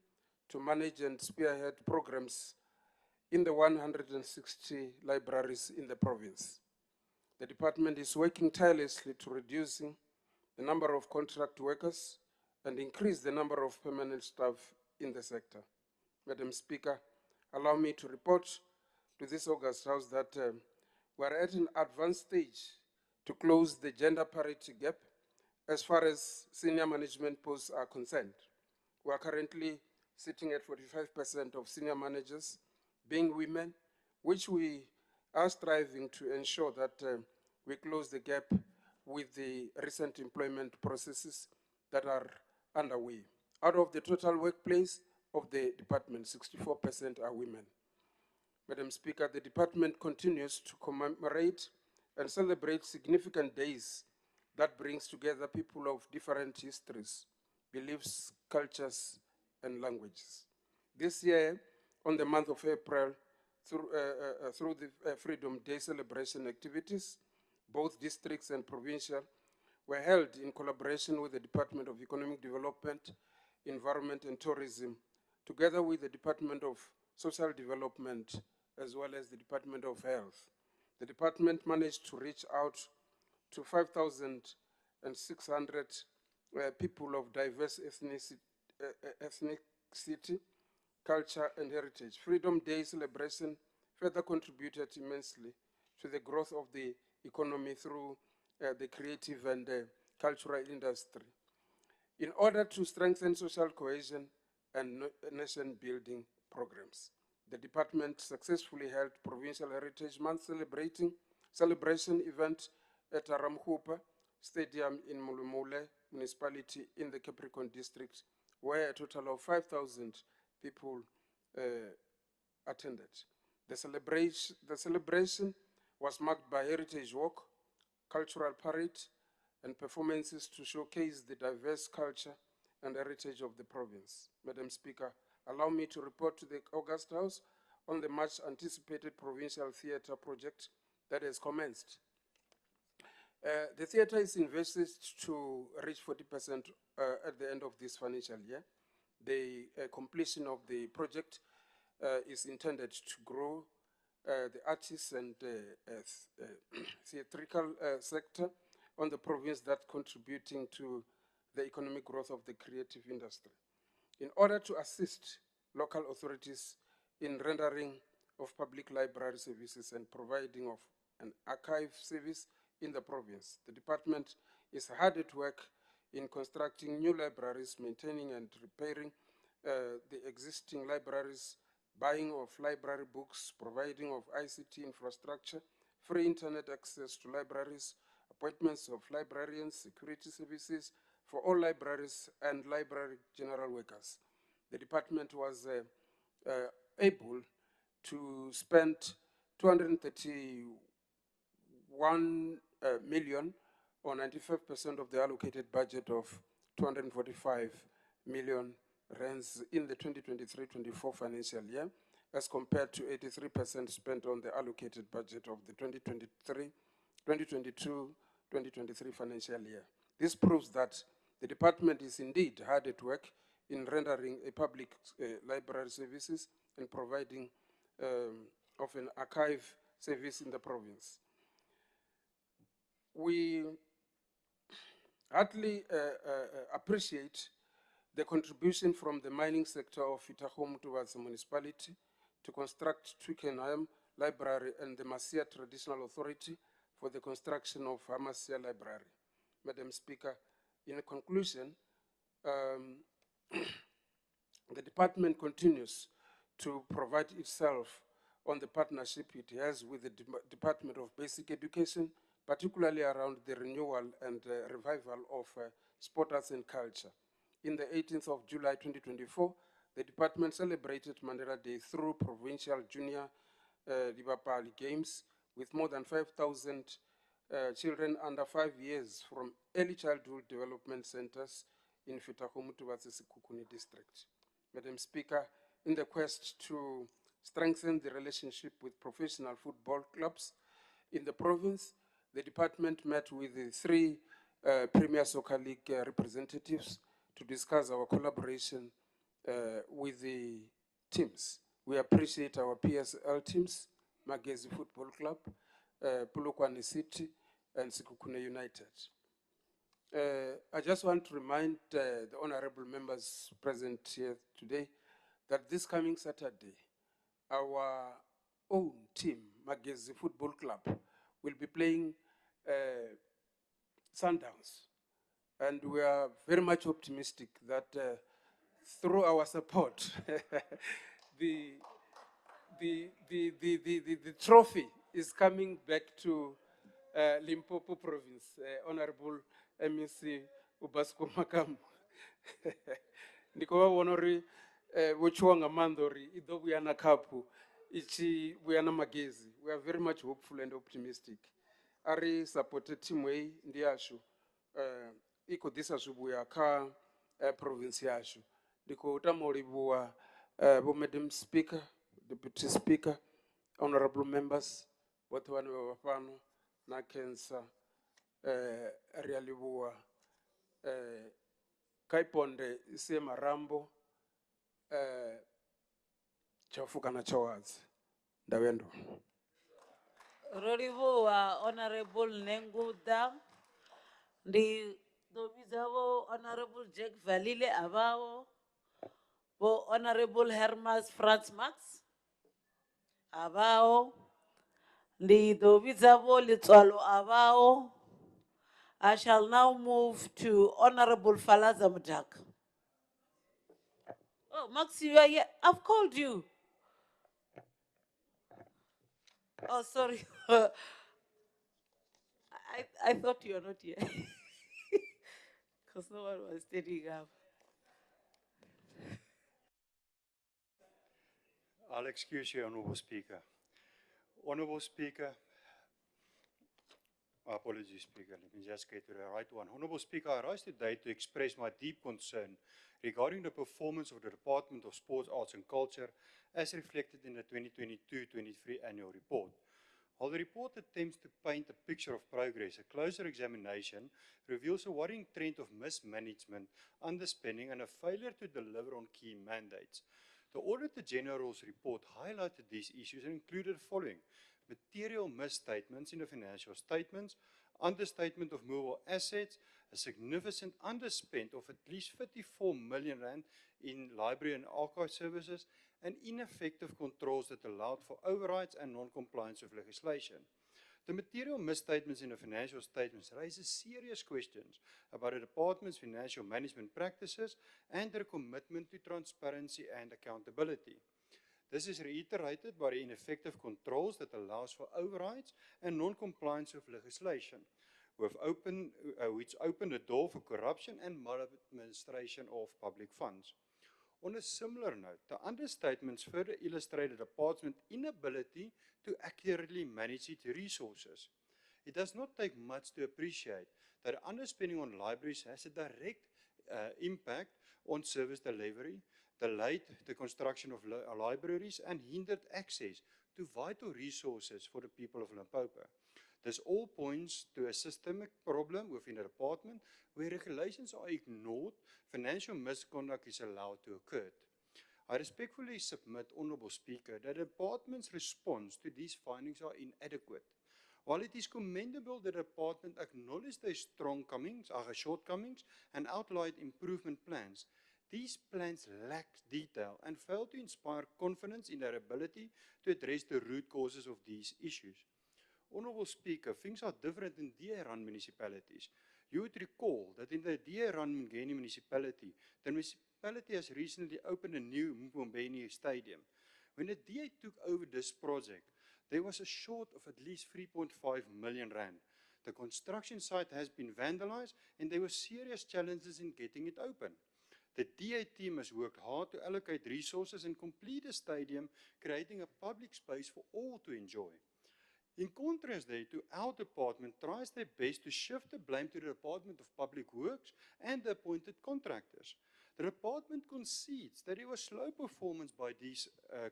V: to manage and spearhead programs in the 160 libraries in the province. The department is working tirelessly to reducing the number of contract workers and increase the number of permanent staff in the sector. Madam Speaker, allow me to report to this August House that we are at an advanced stage to close the gender parity gap as far as senior management posts are concerned. We are currently sitting at 45% of senior managers being women, which we are striving to ensure that we close the gap with the recent employment processes that are underway. Out of the total workplace of the department, 64% are women. Madam Speaker, the department continues to commemorate and celebrate significant days that brings together people of different histories, beliefs, cultures, and languages. This year, on the month of April, through the Freedom Day celebration activities, both districts and provincial were held in collaboration with the Department of Economic Development, Environment and Tourism, together with the Department of Social Development, as well as the Department of Health. The department managed to reach out to 5,600 people of diverse ethnicity, culture, and heritage. Freedom Day celebration further contributed immensely to the growth of the economy through the creative and cultural industry. In order to strengthen social cohesion and nation-building programs, the department successfully held Provincial Heritage Month celebration event at Ramhupa Stadium in Mulumule municipality in the Capricorn district, where a total of 5,000 people attended. The celebration was marked by heritage walk, cultural parade, and performances to showcase the diverse culture and heritage of the province. Madam Speaker, allow me to report to the August House on the much anticipated provincial theatre project that has commenced. The theatre is invested to reach 40% at the end of this financial year. The completion of the project is intended to grow the artists and theatrical sector on the province that contributing to the economic growth of the creative industry. In order to assist local authorities in rendering of public library services and providing of an archive service in the province, the department is hard at work in constructing new libraries, maintaining and repairing the existing libraries, buying of library books, providing of ICT infrastructure, free internet access to libraries, appointments of librarians, security services for all libraries and library general workers. The department was able to spend 231 million or 95% of the allocated budget of 245 million rands in the 2023-24 financial year, as compared to 83% spent on the allocated budget of the 2022-2023 financial year. This proves that the department is indeed hard at work in rendering a public library services and providing of an archive service in the province. We heartily appreciate the contribution from the mining sector of Itahom towards the municipality to construct Twickenham Library and the Masia Traditional Authority for the construction of Hamasia Library. Madam Speaker, in conclusion, the department continues to provide itself on the partnership it has with the Department of Basic Education, particularly around the renewal and revival of sport, arts and culture. In the 18th of July 2024, the department celebrated Mandela Day through Provincial Junior Libapali Games with more than 5,000 children under 5 years from early childhood development centers in Fitahomu towards the Sekukuni district. Madam Speaker, in the quest to strengthen the relationship with professional football clubs in the province, the department met with the 3 Premier Soccer League representatives to discuss our collaboration with the teams. We appreciate our PSL teams, Magezi Football Club, Polokwane City, and Sekukune United. I just want to remind the honorable members present here today that this coming Saturday, our own team, Magezi Football Club, will be playing Sundowns. And we are very much optimistic that through our support, the trophy is coming back to Limpopo province. Honorable MEC Ubasko Makamu. Ndiko honori wochwanga mandori ido buyana kapu ichi buyana magezi. We are very much hopeful and optimistic. Ari supported team way ndiashu iko disa zubuya ka province yashu. Ndiko utamori buwa Madam Speaker, Deputy Speaker, honorable members, both one wafano na kensa Rialibuwa Kaiponde ise marambo chafuka na chawazi ndawendo.
B: Roribuwa Honorable Nenguda, the Dobizavo Honorable Jack Valile Avao, Bo Honorable Hermas Franz Max Avao, the Dobizavo Litwalo Avao. I shall now move to Honorable Falaza Mudak. Oh, Max, you are here. I've called you. Oh, sorry. I thought you were not here. Because no one was standing up.
T: I'll excuse you, Honourable Speaker. Honourable Speaker, apologies, Speaker. Let me just get to the right one. Honourable Speaker, I rise today to express my deep concern regarding the performance of the Department of Sports, Arts and Culture as reflected in the 2022-23 annual report. While the report attempts to paint a picture of progress, a closer examination reveals a worrying trend of mismanagement, underspending, and a failure to deliver on key mandates. The Auditor General's report highlighted these issues and included the following: material misstatements in the financial statements, understatement of movable assets, a significant underspend of at least 54 million rand in library and archive services, and ineffective controls that allowed for overrides and non-compliance with legislation. The material misstatements in the financial statements raises serious questions about the department's financial management practices and their commitment to transparency and accountability. This is reiterated by the ineffective controls that allows for overrides and non-compliance with legislation, which opened the door for corruption and maladministration of public funds. On a similar note, the understatements further illustrate the department's inability to accurately manage its resources. It does not take much to appreciate that underspending on libraries has a direct impact on service delivery, delayed the construction of libraries, and hindered access to vital resources for the people of Limpopo. This all points to a systemic problem within the department where regulations are ignored, financial misconduct is allowed to occur. I respectfully submit, Honourable Speaker, that the department's response to these findings are inadequate. While it is commendable that the department acknowledged their shortcomings and outlined improvement plans, these plans lack detail and fail to inspire confidence in their ability to address the root causes of these issues. Honourable Speaker, things are different in DA-run municipalities. You would recall that in the DA-run Mngeni municipality, the municipality has recently opened a new Mpombeni stadium. When the DA took over this project, there was a short of at least 3.5 million rand. The construction site has been vandalized and there were serious challenges in getting it open. The DA team has worked hard to allocate resources and complete the stadium, creating a public space for all to enjoy. In contrast thereto, our department tries their best to shift the blame to the Department of Public Works and the appointed contractors. The department concedes that it was slow performance by these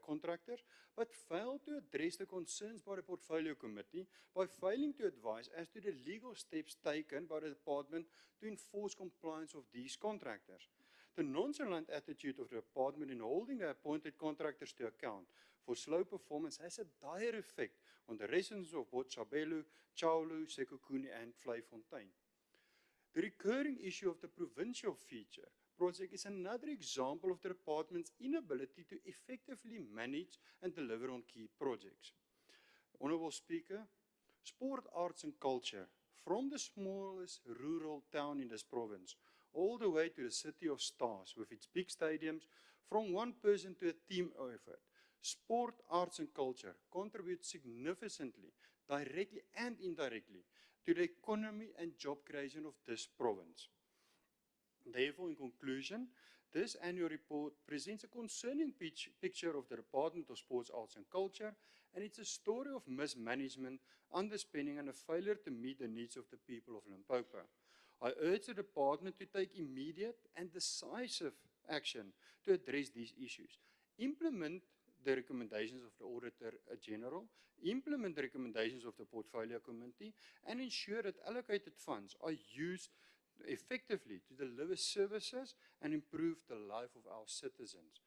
T: contractors, but failed to address the concerns by the Portfolio Committee by failing to advise as to the legal steps taken by the department to enforce compliance of these contractors. The nonchalant attitude of the department in holding the appointed contractors to account for slow performance has a dire effect on the residents of Botshabelo, Chaulu, Sekokuni, and Vleifontein. The recurring issue of the Provincial feature project is another example of the department's inability to effectively manage and deliver on key projects. Honourable Speaker, sport, arts and culture, from the smallest rural town in this province, all the way to the city of stars with its big stadiums, from one person to a team effort, sport, arts and culture contribute significantly, directly and indirectly, to the economy and job creation of this province. Therefore, in conclusion, this annual report presents a concerning picture of the Department of Sports, Arts and Culture, and it's a story of mismanagement, underspending, and a failure to meet the needs of the people of Limpopo. I urge the department to take immediate and decisive action to address these issues. Implement the recommendations of the Auditor General, implement the recommendations of the Portfolio Committee, and ensure that allocated funds are used effectively to deliver services and improve the life of our citizens.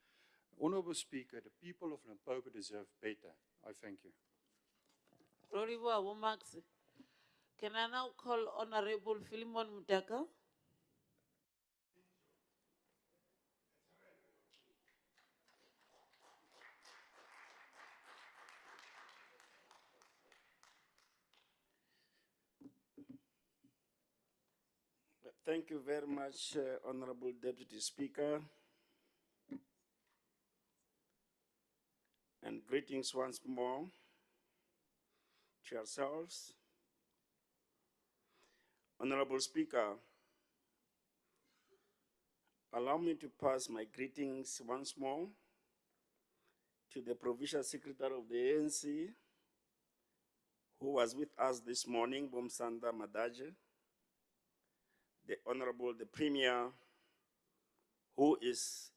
T: Honourable Speaker, the people of Limpopo deserve better. I thank you.
B: Can I now call Honorable Philemon Mutaka?
U: Thank you very much, Honorable Deputy Speaker. And greetings once more to yourselves. Honorable Speaker, allow me to pass my greetings once more to the Provincial Secretary of the ANC, who was with us this morning, Bomsanda Madaje, the Premier, who is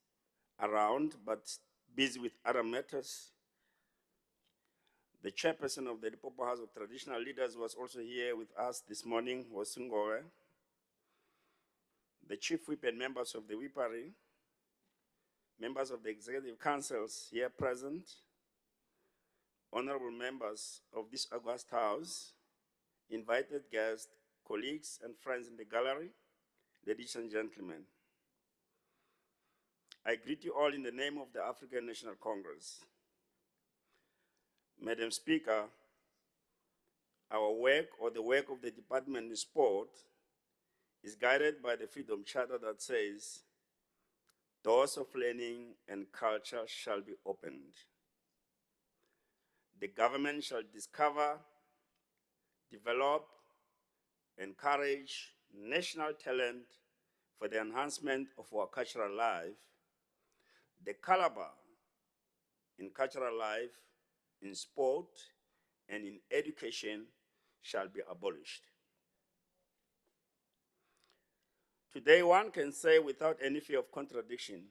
U: around but busy with other matters. The chairperson of the Limpopo House of Traditional Leaders was also here with us this morning, Wasungowe. The Chief Whip and members of the Whipari, members of the Executive Councils here present, honorable members of this august house, invited guests, colleagues, and friends in the gallery, ladies and gentlemen. I greet you all in the name of the African National Congress. Madam Speaker, our work, or the work of the Department in Sport, is guided by the Freedom Charter that says, doors of learning and culture shall be opened. The government shall discover, develop, encourage national talent for the enhancement of our cultural life. The caliber in cultural life, in sport, and in education shall be abolished. Today, one can say without any fear of contradiction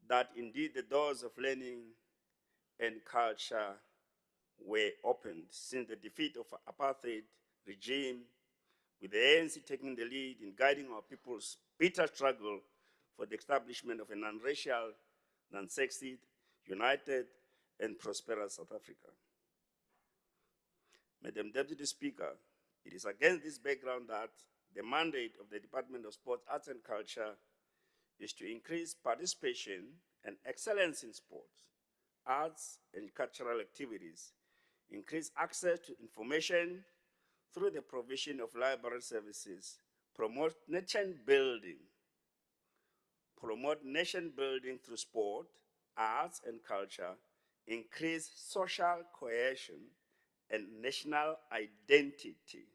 U: that indeed the doors of learning and culture were opened since the defeat of apartheid regime, with the ANC taking the lead in guiding our people's bitter struggle for the establishment of a non-racial, non-sexist, united, and prosperous South Africa. Madam Deputy Speaker, it is against this background that the mandate of the Department of Sport, Arts and Culture is to increase participation and excellence in sports, arts, and cultural activities, increase access to information through the provision of library services, promote nation building through sport, arts, and culture, increase social cohesion and national identity,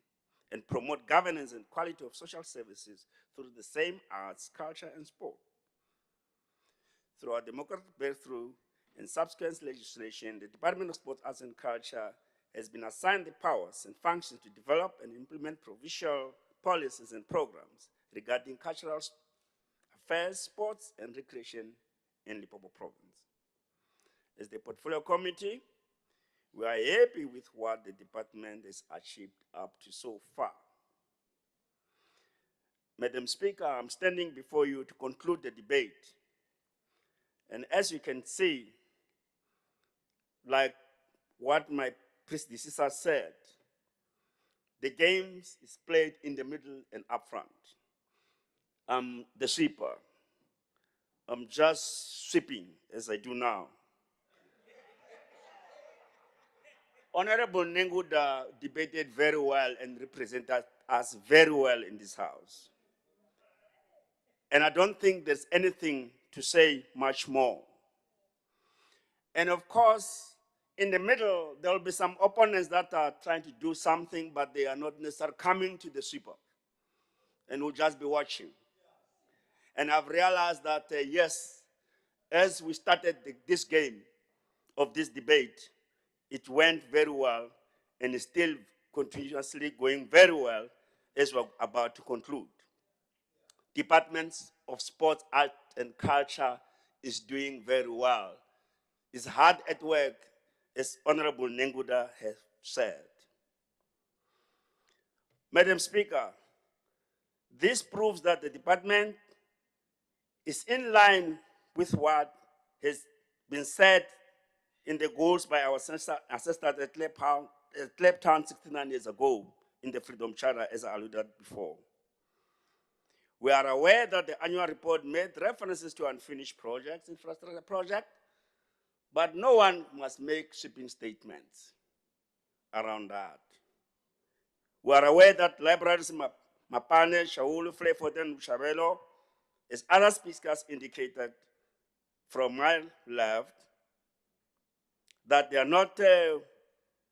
U: and promote governance and quality of social services through the same arts, culture, and sport. Through our democratic breakthrough and subsequent legislation, the Department of Sport, Arts, and Culture has been assigned the powers and functions to develop and implement provincial policies and programs regarding cultural affairs, sports, and recreation in Limpopo province. As the Portfolio Committee, we are happy with what the department has achieved up to so far. Madam Speaker, I'm standing before you to conclude the debate. And as you can see, like what my predecessor said, the games is played in the middle and up front. I'm the sweeper. I'm just sweeping as I do now. Honorable Nenguda debated very well and represented us very well in this house. And I don't think there's anything to say much more. And of course, in the middle, there will be some opponents that are trying to do something, but they are not necessarily coming to the sweeper. And we'll just be watching. And I've realized that, yes, as we started this game of this debate, it went very well and is still continuously going very well as we're about to conclude. Departments of Sports, Art, and Culture is doing very well. It's hard at work, as Honorable Nenguda has said. Madam Speaker, this proves that the department is in line with what has been said in the goals by our ancestors at Cape Town 69 years ago in the Freedom Charter, as I alluded before. We are aware that the annual report made references to unfinished projects, infrastructure projects, but no one must make sweeping statements around that. We are aware that libraries Mapane, Shaulu, Flayford, and Shabelo, as other speakers indicated from my left, that they are not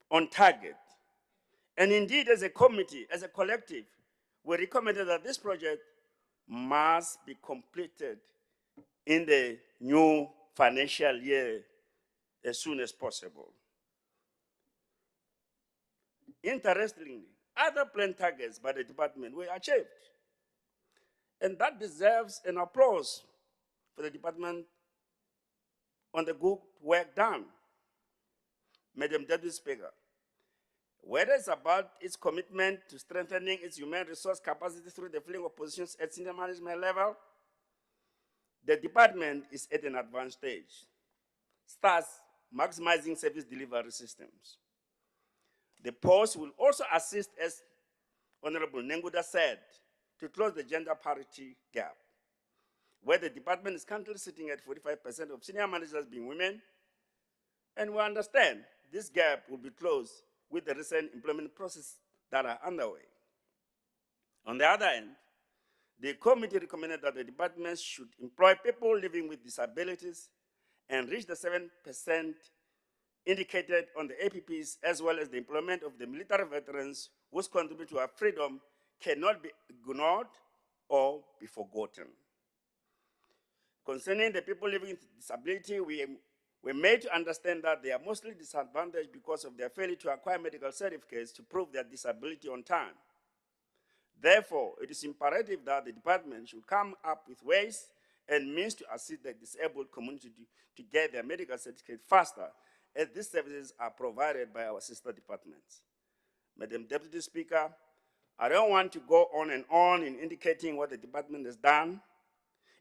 U: on target. And indeed, as a committee, as a collective, we recommended that this project must be completed in the new financial year as soon as possible. Interestingly, other planned targets by the department were achieved. And that deserves an applause for the department on the good work done. Madam Deputy Speaker, whether it's about its commitment to strengthening its human resource capacity through the filling of positions at senior management level, the department is at an advanced stage, thus maximizing service delivery systems. The post will also assist, as Honorable Nenguda said, to close the gender parity gap, where the department is currently sitting at 45% of senior managers being women, and we understand this gap will be closed with the recent employment process that are underway. On the other hand, the committee recommended that the department should employ people living with disabilities and reach the 7% indicated on the APPs, as well as the employment of the military veterans whose contribution to our freedom cannot be ignored or be forgotten. Concerning the people living with disability, we were made to understand that they are mostly disadvantaged because of their failure to acquire medical certificates to prove their disability on time. Therefore, it is imperative that the department should come up with ways and means to assist the disabled community to get their medical certificate faster, as these services are provided by our sister departments. Madam Deputy Speaker, I don't want to go on and on in indicating what the department has done,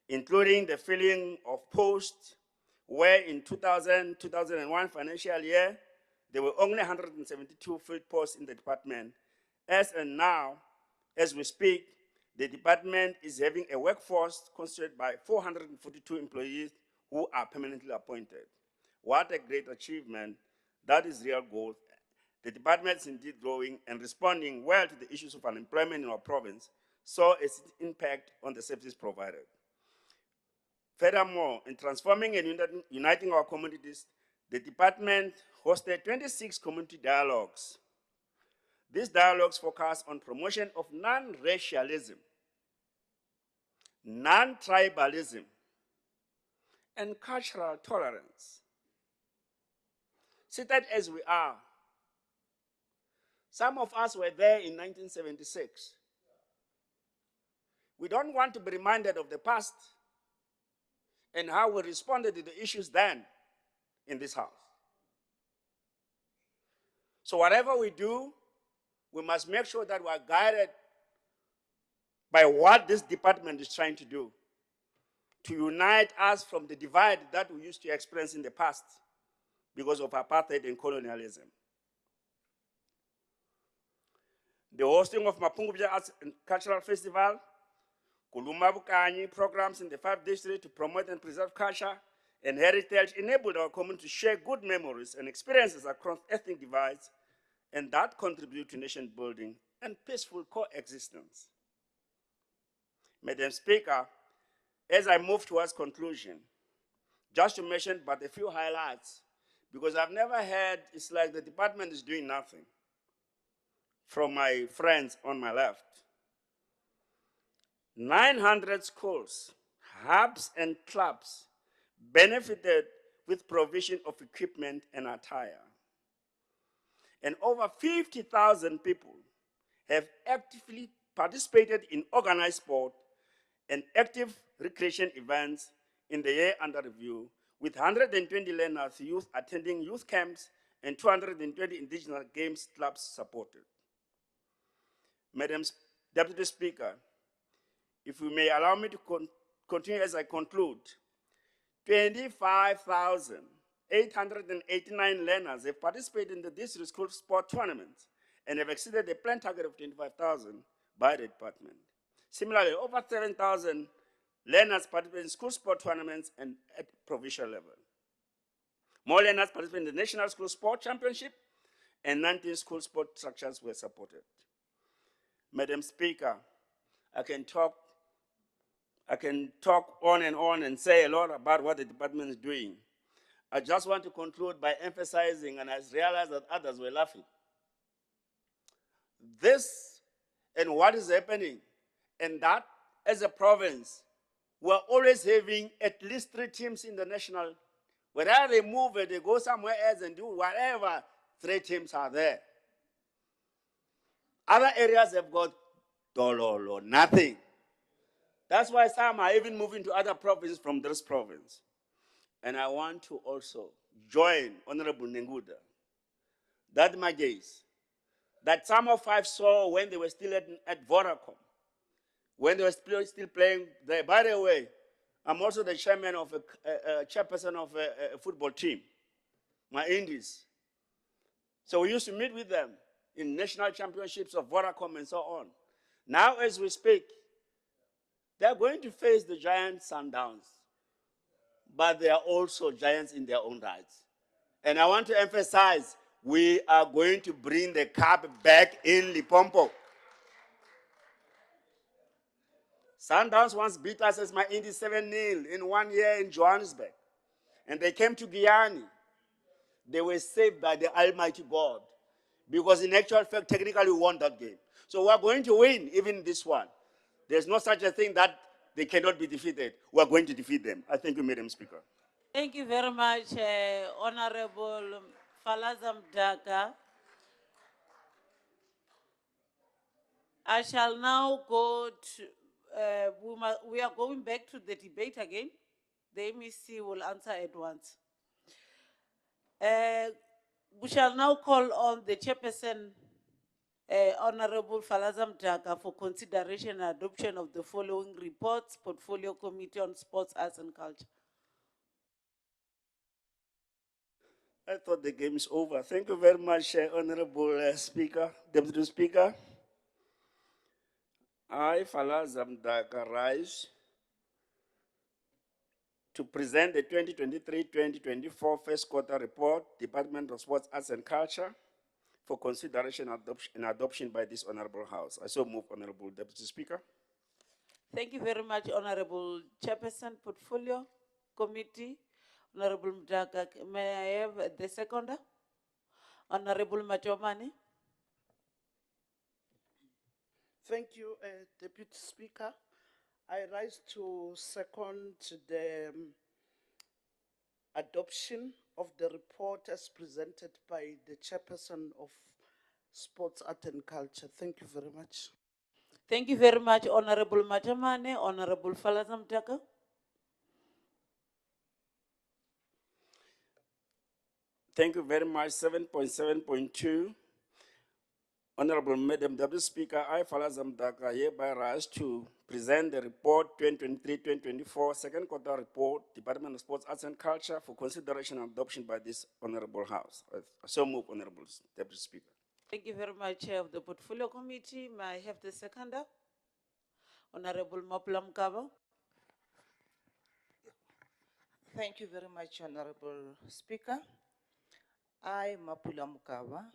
U: including the filling of posts, where in 2000-2001 financial year, there were only 172 filled posts in the department. And now, as we speak, the department is having a workforce constituted by 442 employees who are permanently appointed. What a great achievement. That is real growth. The department is indeed growing and responding well to the issues of unemployment in our province, so its impact on the services provided. Furthermore, in transforming and uniting our communities, the department hosted 26 community dialogues. These dialogues focus on promotion of non-racialism, non-tribalism, and cultural tolerance. Seated as we are, some of us were there in 1976. We don't want to be reminded of the past and how we responded to the issues then in this house. So whatever we do, we must make sure that we are guided by what this department is trying to do, to unite us from the divide that we used to experience in the past because of apartheid and colonialism. The hosting of Mapungubja Arts and Cultural Festival, Kuluma Bukanyi programs in the 5 districts to promote and preserve culture and heritage enabled our community to share good memories and experiences across ethnic divides, and that contribute to nation building and peaceful coexistence. Madam Speaker, as I move towards conclusion, just to mention but a few highlights, because I've never heard it's like the department is doing nothing from my friends on my left. 900 schools, hubs, and clubs benefited with provision of equipment and attire. And over 50,000 people have actively participated in organized sport and active recreation events in the year under review, with 120 learners youth attending youth camps and 220 indigenous games clubs supported. Madam Deputy Speaker, if you may allow me to continue as I conclude, 25,889 learners have participated in the district school sport tournaments and have exceeded the planned target of 25,000 by the department. Similarly, over 7,000 learners participate in school sport tournaments and at provincial level. More learners participate in the National School Sport Championship, and 19 school sport structures were supported. Madam Speaker, I can talk on and say a lot about what the department is doing. I just want to conclude by emphasizing, and I realized that others were laughing, this and what is happening, and that as a province, we're always having at least 3 teams in the national Wherever they move it, they go somewhere else and do whatever. 3 teams are there. Other areas have got dololo, nothing. That's why some are even moving to other provinces from this province. And I want to also join Honorable Nenguda, that Magais, that some of us saw when they were still at Vodacom, when they were still playing there. By the way, I'm also the chairman of a chairperson of a football team, my Indies. So we used to meet with them in national championships of Vodacom and so on. Now, as we speak, they're going to face the giant Sundowns, but they are also giants in their own rights. And I want to emphasize, we are going to bring the cup back in Limpopo. Sundowns once beat us as my Indy 7-0 in 1 year in Johannesburg. And they came to Guyana. They were saved by the Almighty God. Because in actual fact, technically we won that game. So we're going to win even this one. There's no such a thing that they cannot be defeated. We're going to defeat them. I thank you, Madam Speaker.
B: Thank you very much, Honorable Falazam Daka. I shall now go to, we are going back to the debate again. The MEC will answer at once. We shall now call on the chairperson, Honorable Falazam Daka, for consideration and adoption of the following reports: Portfolio Committee on Sports, Arts and Culture.
U: I thought the game is over. Thank you very much, Honorable Speaker, Deputy Speaker. I, Falazam Daka, rise to present the 2023-2024 first quarter report, Department of Sports, Arts and Culture, for consideration and adoption by this Honorable House. I so move, Honorable Deputy Speaker.
B: Thank you very much, Honorable Chairperson, Portfolio Committee, Honorable Mdaka. May I have the seconder? Honorable Matomani.
A: Thank you, Deputy Speaker. I rise to second the adoption of the report as presented by the Chairperson of Sports, Art and Culture. Thank you very much.
B: Thank you very much, Honorable Matomani. Honorable Falazam Daka.
U: Thank you very much. 7.7.2. Honorable Madam Deputy Speaker, I, Falazam Daka, hereby rise to present the report 2023-2024 second quarter report, Department of Sports, Arts and Culture, for consideration and adoption by this Honorable House. I so move, Honorable Deputy Speaker.
B: Thank you very much, Chair of the Portfolio Committee. May I have the seconder? Honorable Mapula Mkaba.
O: Thank you very much, Honorable Speaker. I, Mapula Mukaba,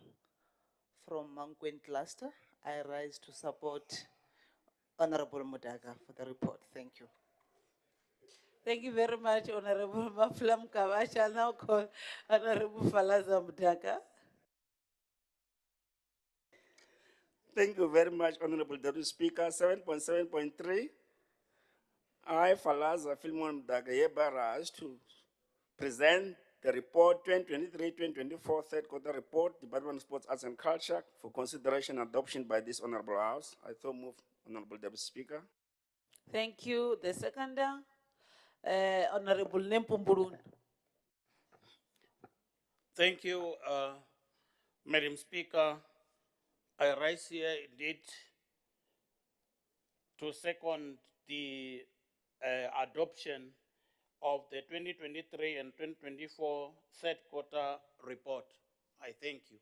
O: from Mangwen Cluster, I rise to support Honorable Mudaga for the report. Thank you.
B: Thank you very much, Honorable Mapula Mkaba. I shall now call Honorable Falazam Daka.
U: Thank you very much, Honorable Deputy Speaker. 7.7.3. I, Falaza Filmon Mdaga, hereby rise to present the report 2023-2024 third quarter report, Department of Sports, Arts and Culture, for consideration and adoption by this Honorable House. I so move, Honorable Deputy Speaker.
B: Thank you. The seconder, Honorable Nempumburun.
H: Thank you, Madam Speaker. I rise here indeed to second the adoption of the 2023 and 2024 third quarter report. I thank you.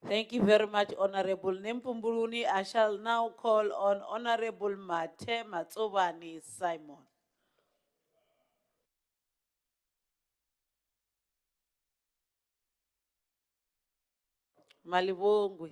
B: Thank you very much, Honorable Nempumburuni. I shall now call on Honorable Mate Matsovani Simon. Malibongwe.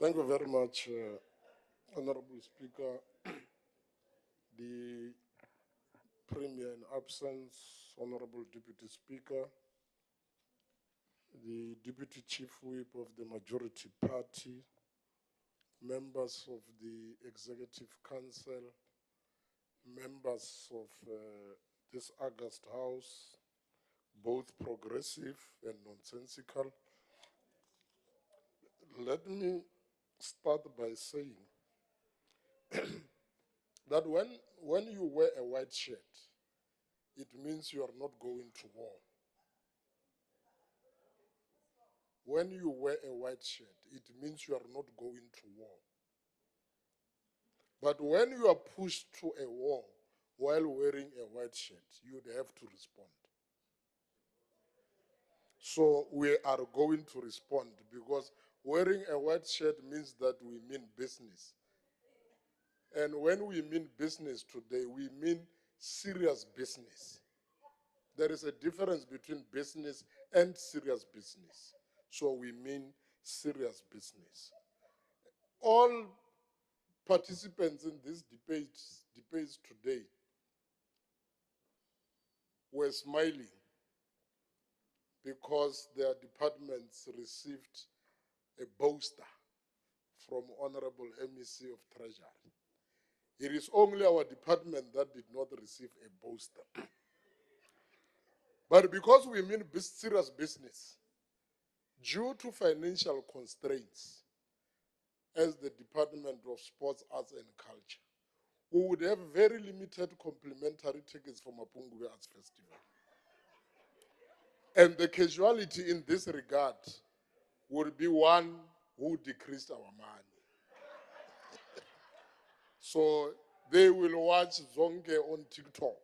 I: Thank you very much, Honorable Speaker. The Premier in absence, Honorable Deputy Speaker, the Deputy Chief Whip of the Majority Party, members of the Executive Council, members of this August House, both progressive and nonsensical. Let me start by saying that when you wear a white shirt, it means you are not going to war. When you wear a white shirt, it means you are not going to war. But when you are pushed to a war while wearing a white shirt, you'd have to respond. So we are going to respond because wearing a white shirt means that we mean business. And when we mean business today, we mean serious business. There is a difference between business and serious business. So we mean serious business. All participants in this debates today were smiling because their departments received a booster from Honorable MEC of Treasury. It is only our department that did not receive a booster. But because we mean serious business, due to financial constraints, as the Department of Sports, Arts and Culture, we would have very limited complimentary tickets for Mapungwe Arts Festival. And the casualty in this regard would be one who decreased our money. So they will watch Zonke on TikTok.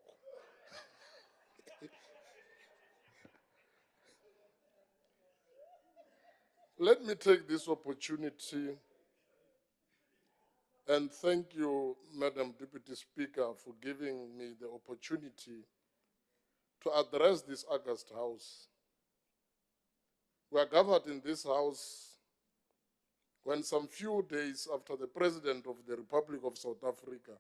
I: Let me take this opportunity and thank you, Madam Deputy Speaker, for giving me the opportunity to address this August House. We are gathered in this House when some few days after the President of the Republic of South Africa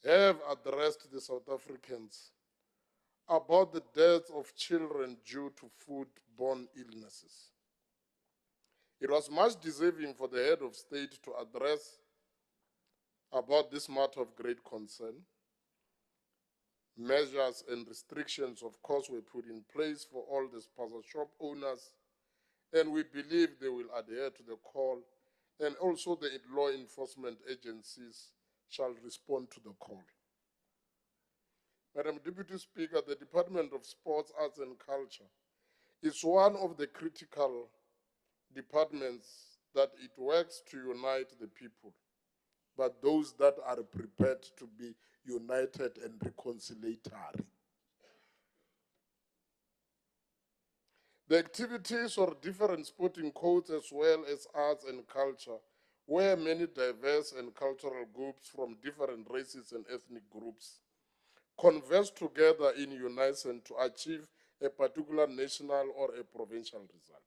I: have addressed the South Africans about the deaths of children due to food-borne illnesses. It was much deserving for the head of state to address about this matter of great concern. Measures and restrictions, of course, were put in place for all the spaza shop owners, and we believe they will adhere to the call, and also the law enforcement agencies shall respond to the call. Madam Deputy Speaker, the Department of Sports, Arts and Culture is one of the critical departments that it works to unite the people, but those that are prepared to be united and reconciliatory. The activities or different sporting codes as well as arts and culture, where many diverse and cultural groups from different races and ethnic groups converge together in unison to achieve a particular national or a provincial result.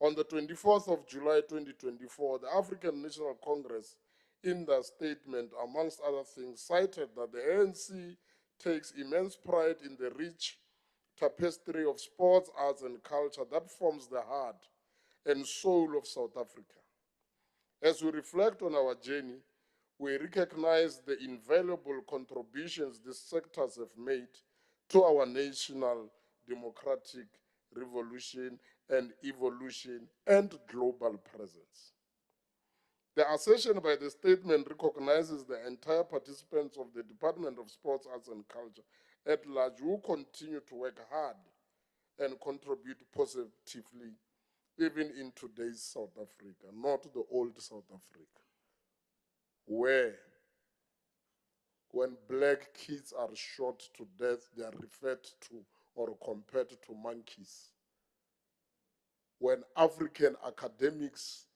I: On the 24th of July 2024, the African National Congress, in their statement, amongst other things, cited that the ANC takes immense pride in the rich tapestry of sports, arts, and culture that forms the heart and soul of South Africa. As we reflect on our journey, we recognize the invaluable contributions these sectors have made to our national democratic revolution and evolution and global presence. The assertion by the statement recognizes the entire participants of the Department of Sports, Arts and Culture at large who continue to work hard and contribute positively even in today's South Africa, not the old South Africa, where when black kids are shot to death, they are referred to or compared to monkeys. When African academics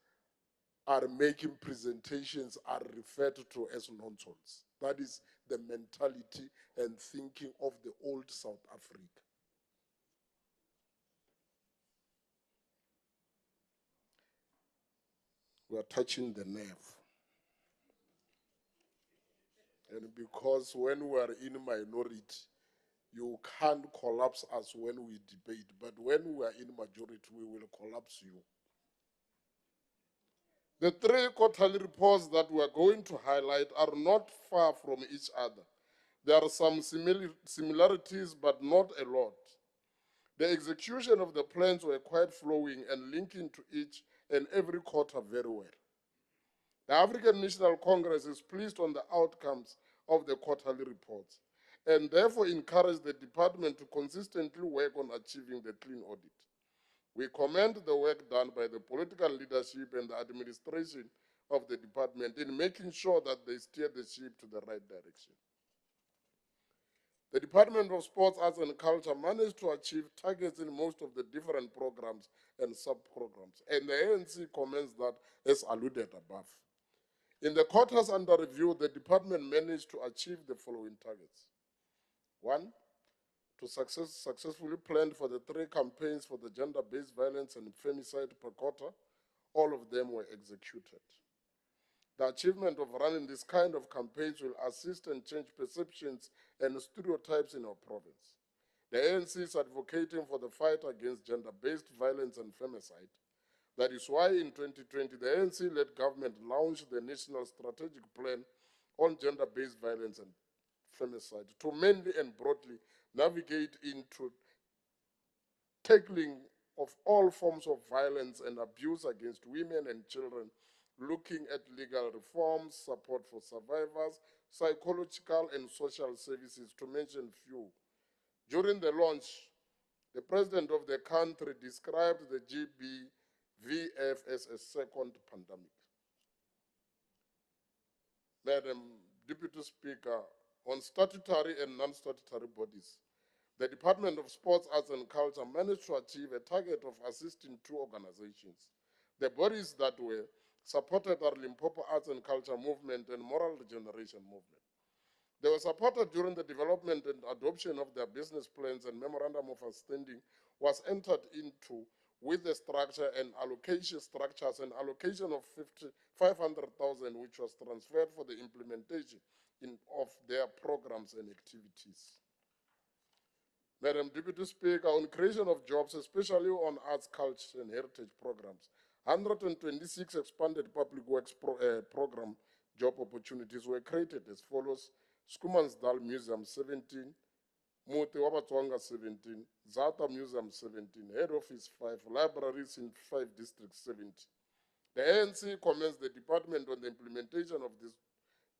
I: are making presentations, are referred to as nonsense. That is the mentality and thinking of the old South Africa. we are touching the nerve. And because when we are in minority, you can't collapse us when we debate, but when we are in majority, we will collapse you. The three quarterly reports that we are going to highlight are not far from each other. There are some similarities, but not a lot. The execution of the plans were quite flowing and linking to each and every quarter very well. The African National Congress is pleased on the outcomes of the quarterly reports and therefore encourage the department to consistently work on achieving the clean audit. We commend the work done by the political leadership and the administration of the department in making sure that they steer the ship to the right direction. The Department of Sports, Arts and Culture managed to achieve targets in most of the different programs and sub-programs, and the ANC comments that as alluded above. In the quarters under review, the department managed to achieve the following targets. 1, to successfully plan for the 3 campaigns for the gender-based violence and femicide per quarter. All of them were executed. The achievement of running this kind of campaigns will assist and change perceptions and stereotypes in our province. The ANC is advocating for the fight against gender-based violence and femicide. That is why in 2020, the ANC-led government launched the National Strategic Plan on Gender-Based Violence and Femicide to mainly and broadly navigate into tackling of all forms of violence and abuse against women and children, looking at legal reforms, support for survivors, psychological and social services, to mention few. During the launch, the president of the country described the GBVF as a second pandemic. Madam Deputy Speaker, on statutory and non-statutory bodies, the Department of Sports, Arts and Culture managed to achieve a target of assisting 2 organizations. The bodies that were supported are Limpopo Arts and Culture Movement and Moral Regeneration Movement. They were supported during the development and adoption of their business plans, and memorandum of understanding was entered into with the structure and allocation structures and allocation of 500,000, which was transferred for the implementation of their programs and activities. Madam Deputy Speaker, on creation of jobs, especially on arts, culture, and heritage programs, 126 expanded public works program job opportunities were created as follows: Skumansdal Museum 17, Mote Wabatonga 17, Zata Museum 17, Head Office 5, libraries in 5 districts 70. The ANC commends the department on the implementation of these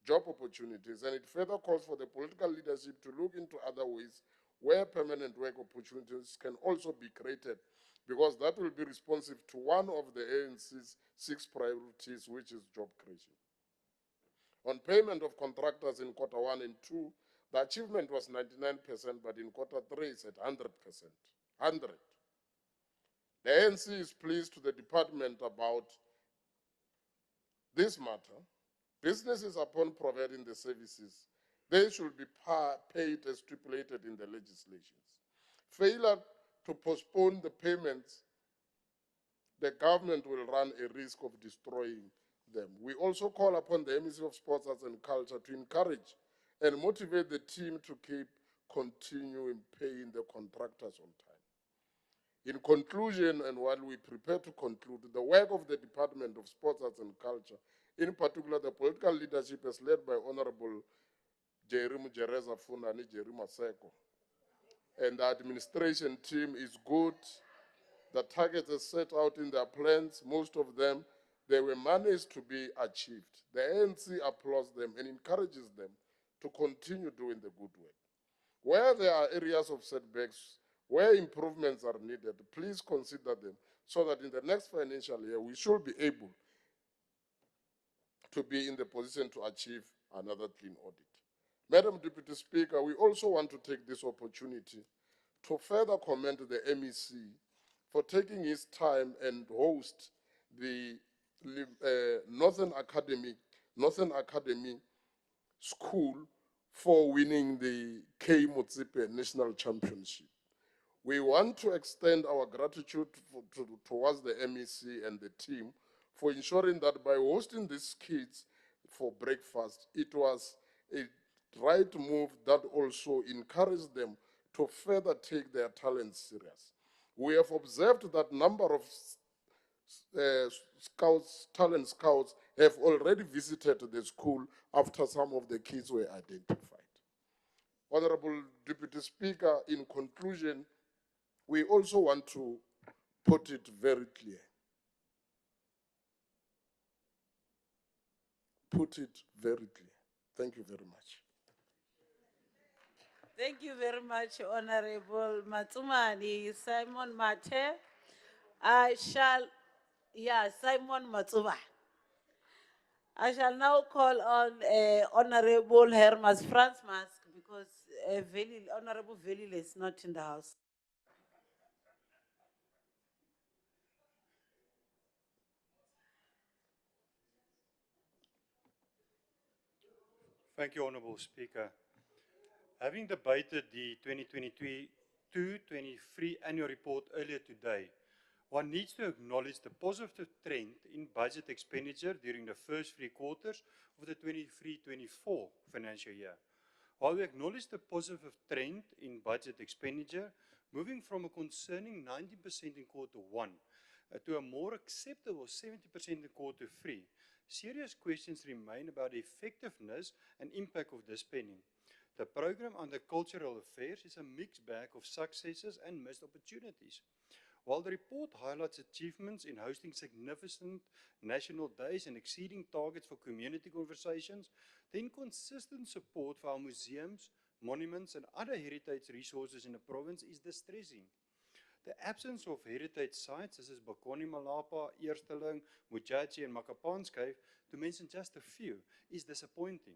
I: job opportunities, and it further calls for the political leadership to look into other ways where permanent work opportunities can also be created, because that will be responsive to one of the ANC's 6 priorities, which is job creation. On payment of contractors in quarter 1 and 2, the achievement was 99%, but in quarter 3 it's at 100%. 100. The ANC is pleased to the department about this matter. Businesses, upon providing the services, they should be paid as stipulated in the legislations. Failure to postpone the payments, the government will run a risk of destroying them. We also call upon the Ministry of Sports, Arts and Culture to encourage and motivate the team to keep continuing paying the contractors on time. In conclusion, and while we prepare to conclude, the work of the Department of Sports, Arts and Culture, in particular the political leadership as led by Honorable Jerry Mujereza Funani, Jerry Maseko, and the administration team is good. The targets are set out in their plans, most of them, they were managed to be achieved. The ANC applauds them and encourages them to continue doing the good work. Where there are areas of setbacks, where improvements are needed, please consider them so that in the next financial year, we should be able to be in the position to achieve another clean audit. Madam Deputy Speaker, we also want to take this opportunity to further commend the MEC for taking his time and host the Northern Academy School for winning the K Motsipe National Championship. We want to extend our gratitude towards the MEC and the team for ensuring that by hosting these kids for breakfast, it was a right move that also encouraged them to further take their talents serious. We have observed that number of talent scouts have already visited the school after some of the kids were identified. Honorable Deputy Speaker, in conclusion, we also want to put it very clear. Put it very clear. Thank you very much.
B: Thank you very much, Honorable Matsumani. Simon Mate. I shall, Simon Matsuba. I shall now call on Honorable Hermas Franz Mask because Honorable Velile is not in the house.
T: Thank you, Honourable Speaker. Having debated the 2022-23 annual report earlier today, one needs to acknowledge the positive trend in budget expenditure during the first 3 quarters of the 23-24 financial year. While we acknowledge the positive trend in budget expenditure, moving from a concerning 19% in quarter 1 to a more acceptable 70% in quarter 3, serious questions remain about the effectiveness and impact of this spending. The program under cultural affairs is a mixed bag of successes and missed opportunities. While the report highlights achievements in hosting significant national days and exceeding targets for community conversations, the inconsistent support for our museums, monuments and other heritage resources in the province is distressing. The absence of heritage sites such as Bokoni Malapa, Eersteling, Mujaji and Makapan's Cave, to mention just a few, is disappointing.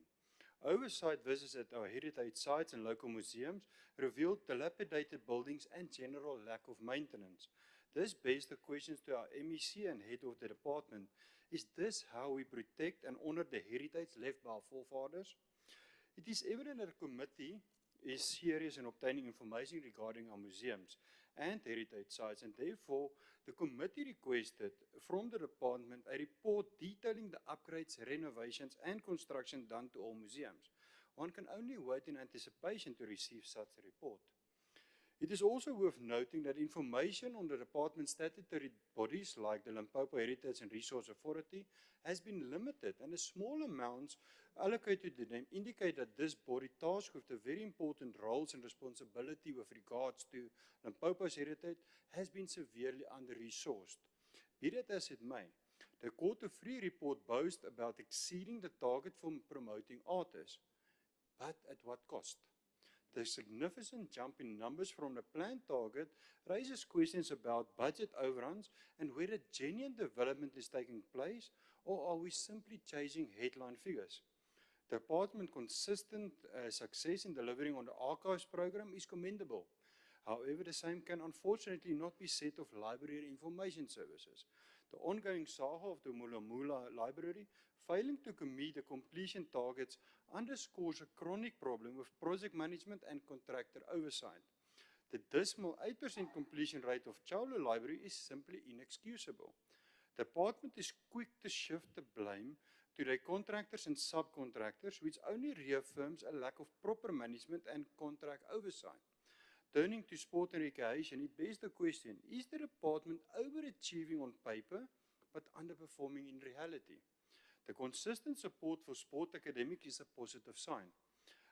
T: Oversight visits at our heritage sites and local museums revealed dilapidated buildings and general lack of maintenance. This begs the questions to our MEC and head of the department. Is this how we protect and honor the heritage left by our forefathers? It is evident that the committee is serious in obtaining information regarding our museums and heritage sites, and therefore the committee requested from the department a report detailing the upgrades, renovations and construction done to all museums. One can only wait in anticipation to receive such a report. It is also worth noting that information on the department's statutory bodies like the Limpopo Heritage and Resource Authority has been limited, and the small amounts allocated to them indicate that this body tasked with the very important roles and responsibility with regards to Limpopo's heritage has been severely under-resourced. Be that as it may, the quarter 3 report boasts about exceeding the target for promoting artists, but at what cost? The significant jump in numbers from the planned target raises questions about budget overruns and whether genuine development is taking place, or are we simply chasing headline figures? The department's consistent success in delivering on the archives program is commendable. However, the same can unfortunately not be said of library and information services. The ongoing saga of the Mulamula Library failing to meet the completion targets underscores a chronic problem with project management and contractor oversight. The dismal 8% completion rate of Chowlo Library is simply inexcusable. The department is quick to shift the blame to their contractors and subcontractors, which only reaffirms a lack of proper management and contract oversight. Turning to sport and recreation, it begs the question, is the department overachieving on paper but underperforming in reality? The consistent support for sport academic is a positive sign.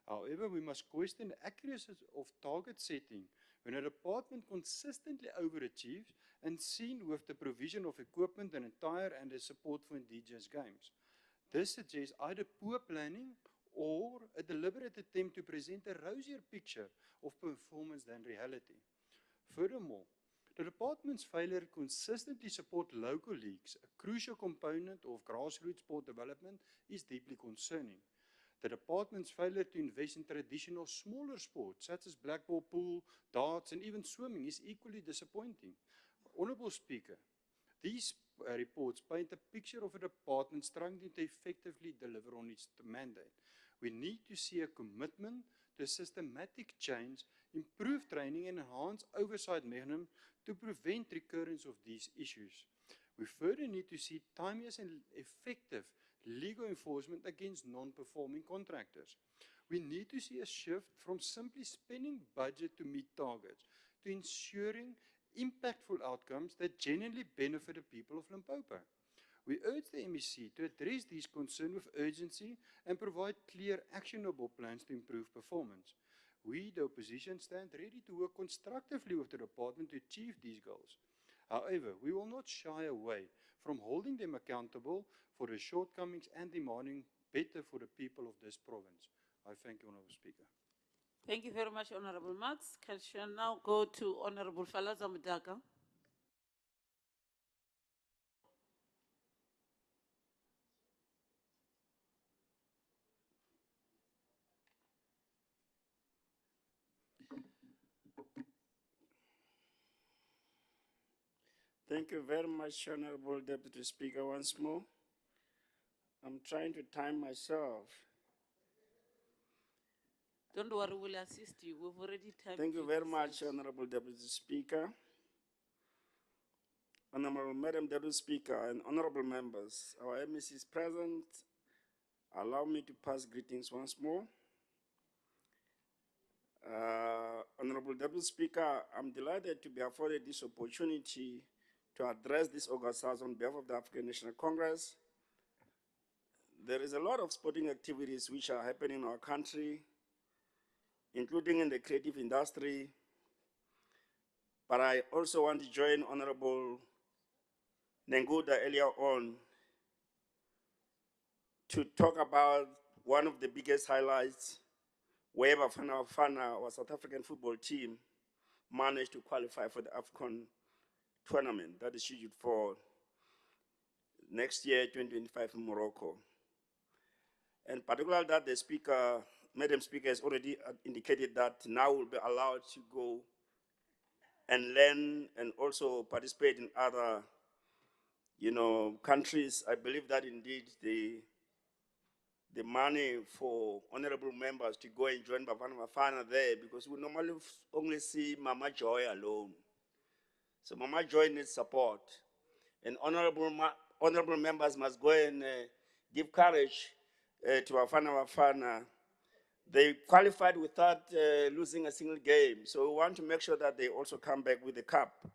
T: However, we must question the accuracy of target setting when a department consistently overachieves and seen with the provision of equipment and attire and the support for indigenous games. This suggests either poor planning or a deliberate attempt to present a rosier picture of performance than reality. Furthermore, the department's failure to consistently support local leagues, a crucial component of grassroots sport development, is deeply concerning. The department's failure to invest in traditional smaller sports such as blackball, pool, darts and even swimming is equally disappointing. Honourable Speaker, these reports paint a picture of a department struggling to effectively deliver on its mandate. We need to see a commitment to systematic change, improve training and enhance oversight mechanisms to prevent recurrence of these issues. We further need to see timeous and effective legal enforcement against non-performing contractors. We need to see a shift from simply spending budget to meet targets to ensuring impactful outcomes that genuinely benefit the people of Limpopo. We urge the MEC to address these concerns with urgency and provide clear, actionable plans to improve performance. We, the opposition, stand ready to work constructively with the department to achieve these goals. However, we will not shy away from holding them accountable for their shortcomings and demanding better for the people of this province. I thank you, Honourable Speaker.
B: Thank you very much, Honorable Max. Can I now go to Honorable Falaza Mudaka?
U: Thank you very much, Honorable Deputy Speaker, once more. I'm trying to time myself.
B: Don't worry, we'll assist you. We've already timed.
U: Thank you very much, Honorable Deputy Speaker. Honorable Madam Deputy Speaker and honorable members, our MEC is present. Allow me to pass greetings once more. Honorable Deputy Speaker, I'm delighted to be afforded this opportunity to address this August House on behalf of the African National Congress. There is a lot of sporting activities which are happening in our country, including in the creative industry. But I also want to join Honorable Nenguda earlier on to talk about one of the biggest highlights where Bafana Bafana, our South African football team, managed to qualify for the AFCON tournament that is scheduled for next year, 2025 in Morocco. And particularly that the speaker, Madam Speaker, has already indicated that now we'll be allowed to go and learn and also participate in other, countries. I believe that indeed the money for honorable members to go and join Bafana Bafana there, because we normally only see Mama Joy alone. So Mama Joy needs support. And honorable members must go and give courage to Bafana Bafana. They qualified without losing a single game. So we want to make sure that they also come back with the cup.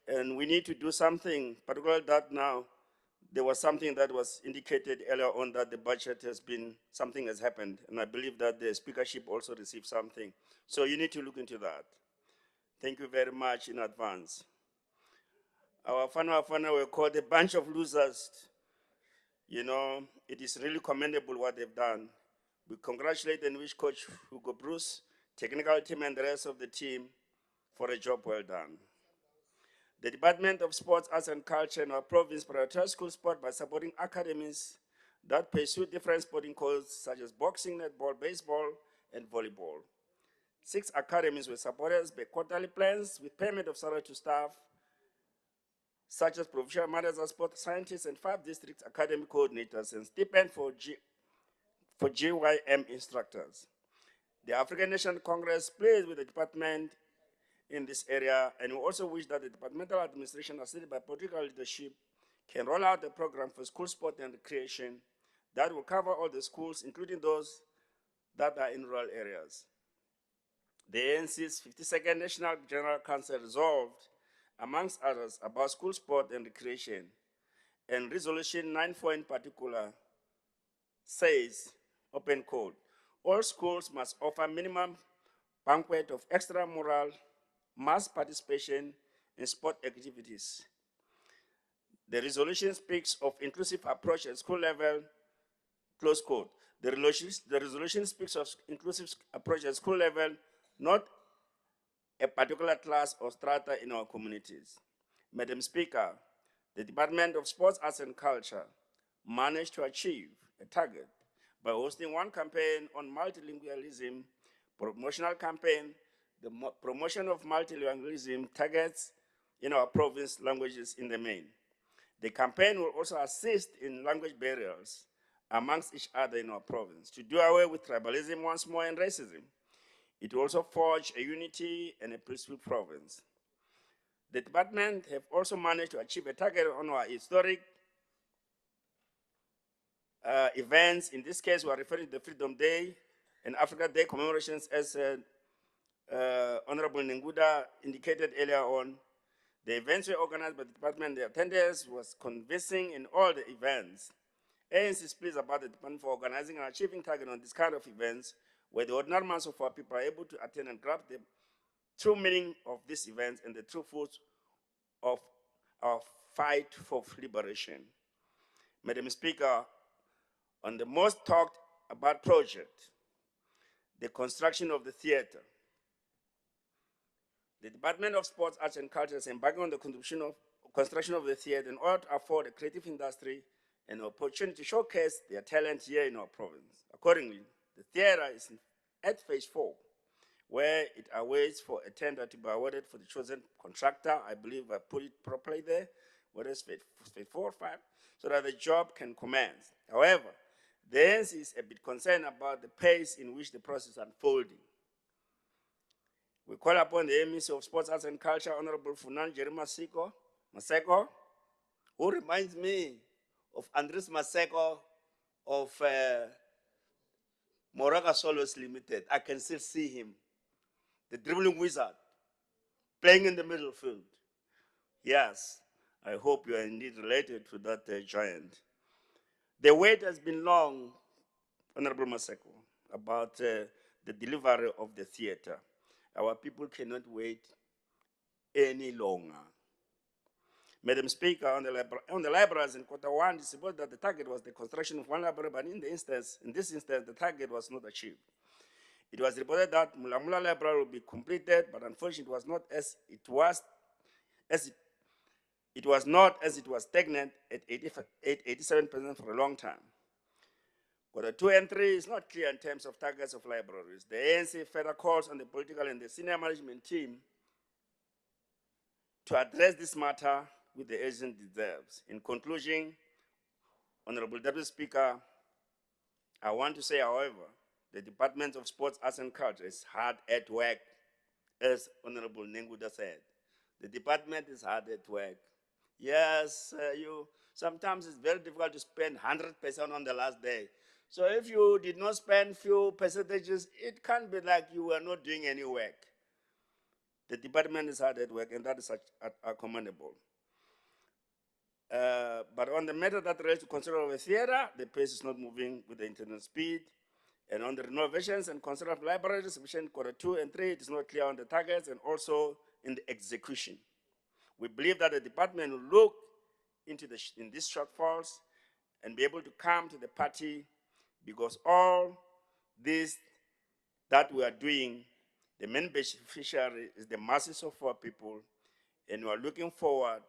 U: And we need to do something, particularly that now there was something that was indicated earlier on that the budget has been, something has happened. And I believe that the speakership also received something. So you need to look into that. Thank you very much in advance. Our Bafana were called a bunch of losers. It is really commendable what they've done. We congratulate and wish Coach Hugo Bruce, technical team, and the rest of the team for a job well done. The Department of Sports, Arts and Culture in our province prioritizes school sport by supporting academies that pursue different sporting codes such as boxing, netball, baseball, and volleyball. 6 academies were supported by quarterly plans with payment of salary to staff, such as Provincial Managers of Sport Scientists and 5 district academy coordinators, and stipend for GYM instructors. The African National Congress plays with the department in this area, and we also wish that the departmental administration, assisted by political leadership, can roll out a program for school sport and recreation that will cover all the schools, including those that are in rural areas. The ANC's 52nd National General Council resolved, amongst others, about school sport and recreation, and Resolution 9.4 in particular says, open quote, all schools must offer minimum banquet of extramural mass participation in sport activities. The resolution speaks of inclusive approach at school level, close quote. The resolution speaks of inclusive approach at school level, not a particular class or strata in our communities. Madam Speaker, the Department of Sports, Arts and Culture managed to achieve a target by hosting one campaign on multilingualism, promotional campaign. The promotion of multilingualism targets in our province languages in the main. The campaign will also assist in language barriers amongst each other in our province to do away with tribalism once more and racism. It will also forge a unity and a peaceful province. The department have also managed to achieve a target on our historic events. In this case, we are referring to the Freedom Day and Africa Day commemorations, as Honorable Nenguda indicated earlier on. The events were organized by the department. The attendance was convincing in all the events. ANC is pleased about the department for organizing and achieving target on this kind of events, where the ordinary mass of our people are able to attend and grasp the true meaning of these events and the true fruits of our fight for liberation. Madam Speaker, on the most talked about project, the construction of the theater, the Department of Sports, Arts and Culture is embarking on the construction of the theater in order to afford the creative industry an opportunity to showcase their talent here in our province. Accordingly, the theater is at phase 4, where it awaits for a tender to be awarded for the chosen contractor. I believe I put it properly there, whether it's phase 4 or 5, so that the job can commence. However, the ANC is a bit concerned about the pace in which the process is unfolding. We call upon the Minister of Sports, Arts and Culture, Honorable Funan Jerry Maseko, who reminds me of Andres Maseko of Moraga Solos Limited. I can still see him, the dribbling wizard, playing in the middle field. Yes, I hope you are indeed related to that giant. The wait has been long, Honorable Maseko, about the delivery of the theater. Our people cannot wait any longer. Madam Speaker, on the libraries in Q1, it's supposed that the target was the construction of one library, but in this instance, the target was not achieved. It was reported that Mulamula Library will be completed, but unfortunately, it was not as it was stagnant at 87% for a long time. Q2 and 3 is not clear in terms of targets of libraries. The ANC further calls on the political and the senior management team to address this matter with the urgent deserves. In conclusion, Honorable Deputy Speaker, I want to say, however, the Department of Sports, Arts and Culture is hard at work, as Honorable Nenguda said. The department is hard at work. Yes, sometimes it's very difficult to spend 100% on the last day. So if you did not spend few percentages, it can't be like you were not doing any work. The department is hard at work, and that is commendable. But on the matter that relates to construction of a theater, the pace is not moving with the intended speed. And on the renovations and construction of libraries, especially in Q2 and 3, it is not clear on the targets and also in the execution. We believe that the department will look into these shortfalls and be able to come to the party, because all this that we are doing, the main beneficiary is the masses of our people, and we are looking forward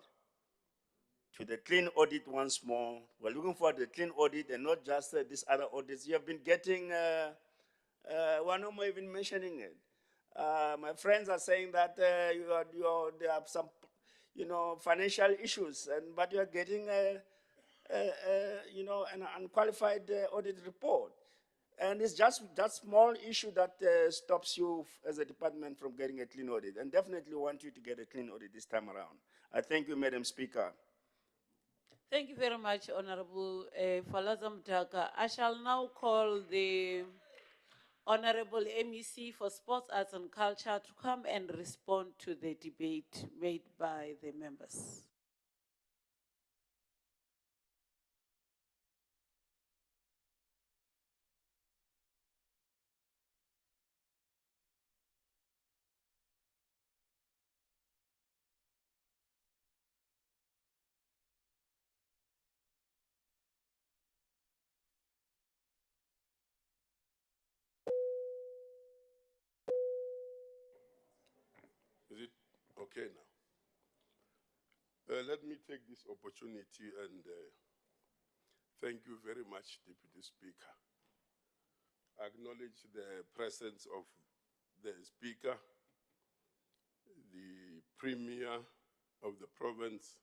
U: to the clean audit once more. We're looking forward to the clean audit and not just these other audits. You have been getting, one of them even mentioning it. My friends are saying that there are some, financial issues, but you are getting, an unqualified audit report. And it's just that small issue that stops you as a department from getting a clean audit. And definitely want you to get a clean audit this time around. I thank you, Madam Speaker.
B: Thank you very much, Honorable Falaza Mtaka. I shall now call the Honorable MEC for Sports, Arts and Culture to come and respond to the debate made by the members.
I: Is it okay now? Let me take this opportunity and thank you very much, Deputy Speaker. I acknowledge the presence of the Speaker, the Premier of the province,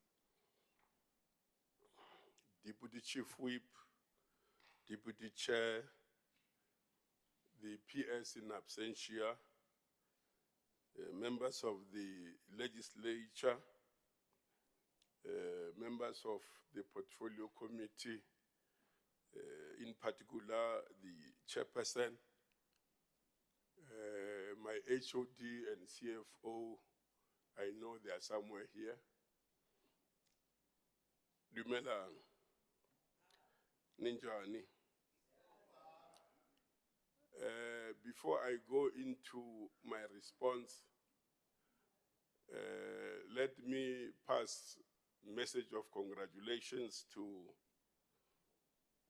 I: Deputy Chief Whip, Deputy Chair, the PS in absentia, members of the
V: legislature, members of the portfolio committee, in particular the chairperson, my HOD and CFO, I know they are somewhere here. Dumelang, Ninjani. Before I go into my response, let me pass message of congratulations to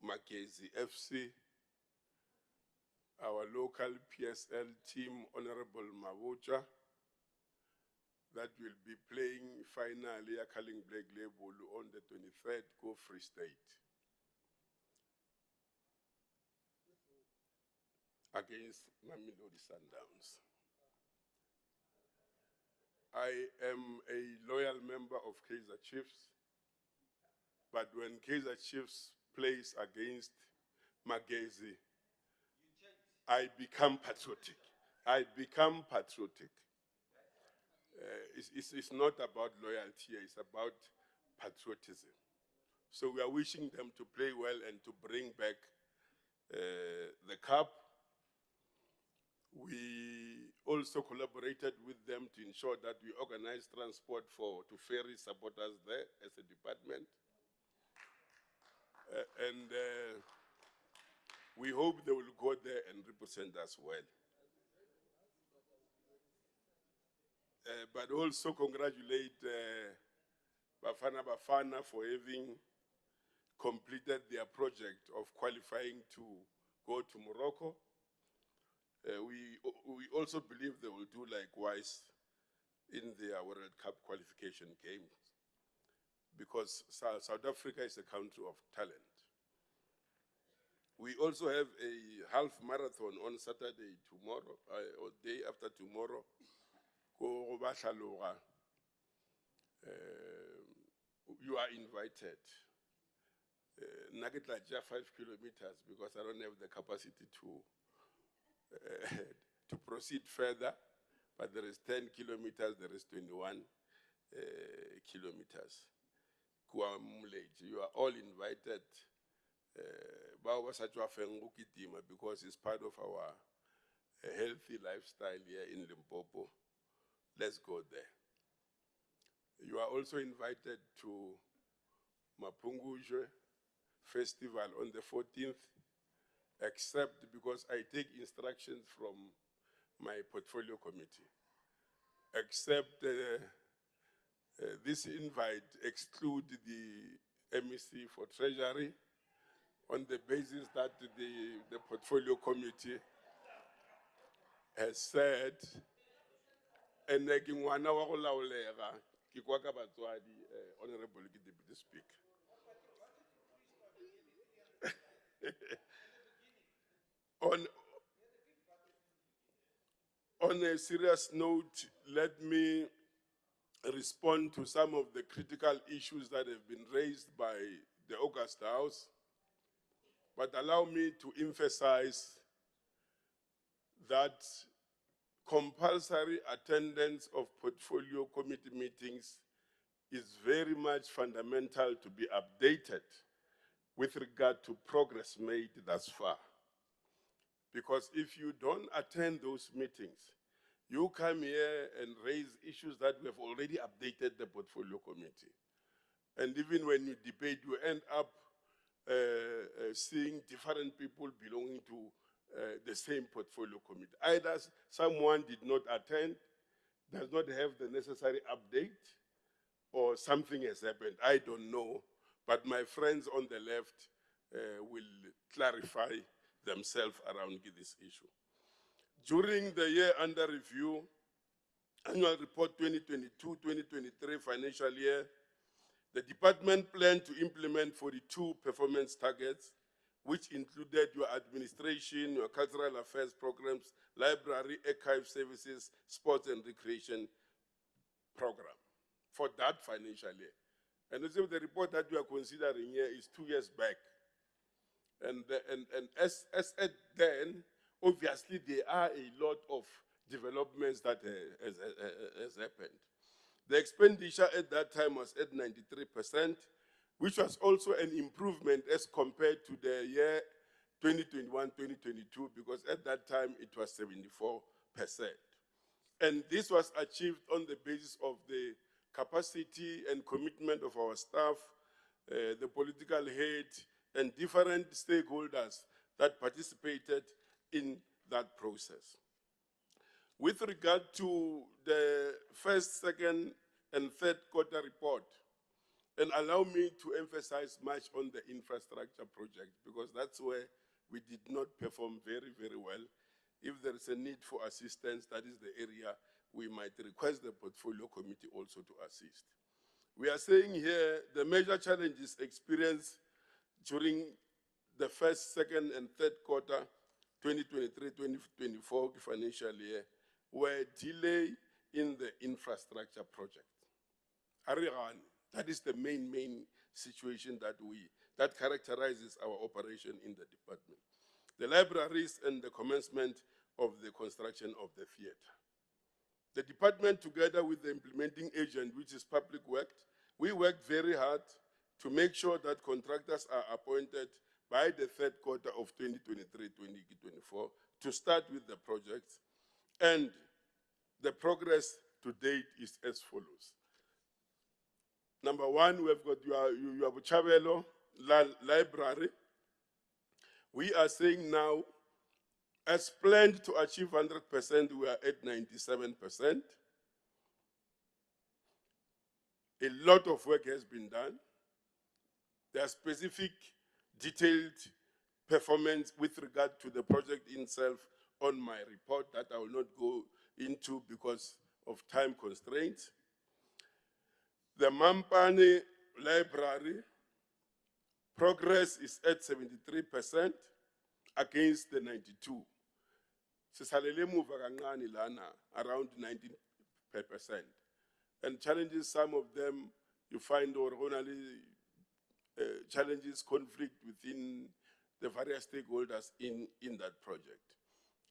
V: Makezi FC, our local PSL team, Honorable Mavucha, that will be playing finally a Calling Black Label on the 23rd, Go Free State, against Mamelodi Sundowns. I am a loyal member of Kaizer Chiefs, but when Kaizer Chiefs plays against Magezi, I become patriotic. I become patriotic. It's not about loyalty, it's about patriotism. So we are wishing them to play well and to bring back the cup. We also collaborated with them to ensure that we organize transport to ferry supporters there as a department. And we hope they will go there and represent us well. But also congratulate Bafana for having completed their project of qualifying to go to Morocco. We also believe they will do likewise in their World Cup qualification games, because South Africa is a country of talent. We also have a half marathon on Saturday tomorrow, or day after tomorrow. You are invited. Nugget like 5 kilometers, because I don't have the capacity to proceed further, but there is 10 kilometers, there is 21 kilometers. You are all invited, because it's part of our healthy lifestyle here in Limpopo. Let's go there. You are also invited to Mapunguzwe Festival on the 14th, except because I take instructions from my portfolio committee. Except this invite exclude the MEC for Treasury on the basis that the portfolio committee has said, and Honorable Deputy Speaker. On a serious note, let me respond to some of the critical issues that have been raised by the August House, but allow me to emphasize that compulsory attendance of portfolio committee meetings is very much fundamental to be updated with regard to progress made thus far. Because if you don't attend those meetings, you come here and raise issues that we have already updated the portfolio committee. And even when you debate, you end up seeing different people belonging to the same portfolio committee. Either someone did not attend, does not have the necessary update, or something has happened. I don't know, but my friends on the left will clarify themselves around this issue. During the year under review, Annual Report 2022-2023 financial year, the department planned to implement 42 performance targets, which included your administration, your cultural affairs programs, library, archive services, sports and recreation program for that financial year. And the report that you are considering here is 2 years back. And as at then, obviously there are a lot of developments that has happened.
F: The expenditure at that time was at 93%, which was also an improvement as compared to the year 2021-2022, because at that time it was 74%. And this was achieved on the basis of the capacity and commitment of our staff, the political head, and different stakeholders that participated in that process. With regard to the first, second, and third quarter report, and allow me to emphasize much on the infrastructure project, because that's where we did not perform very, very well. If there is a need for assistance, that is the area we might request the portfolio committee also to assist. We are saying here the major challenges experienced during the first, second, and third quarter 2023-2024 financial year were delay in the infrastructure project. Arigan, that is the main situation that characterizes our operation in the department. The libraries and the commencement of the construction of the theater. The department, together with the implementing agent, which is Public Works, we worked very hard to make sure that contractors are appointed by the third quarter of 2023-2024 to start with the projects. And the progress to date is as follows. Number one, we've got your Chavelo library. We are saying now, as planned to achieve 100%, we are at 97%. A lot of work has been done. There are specific, detailed performance with regard to the project itself on my report that I will not go into because of time constraints. The Mampane library progress is at 73% against the 92. Sisalele move around 19%. And challenges, some of them you find originally challenges, conflict within the various stakeholders in that project,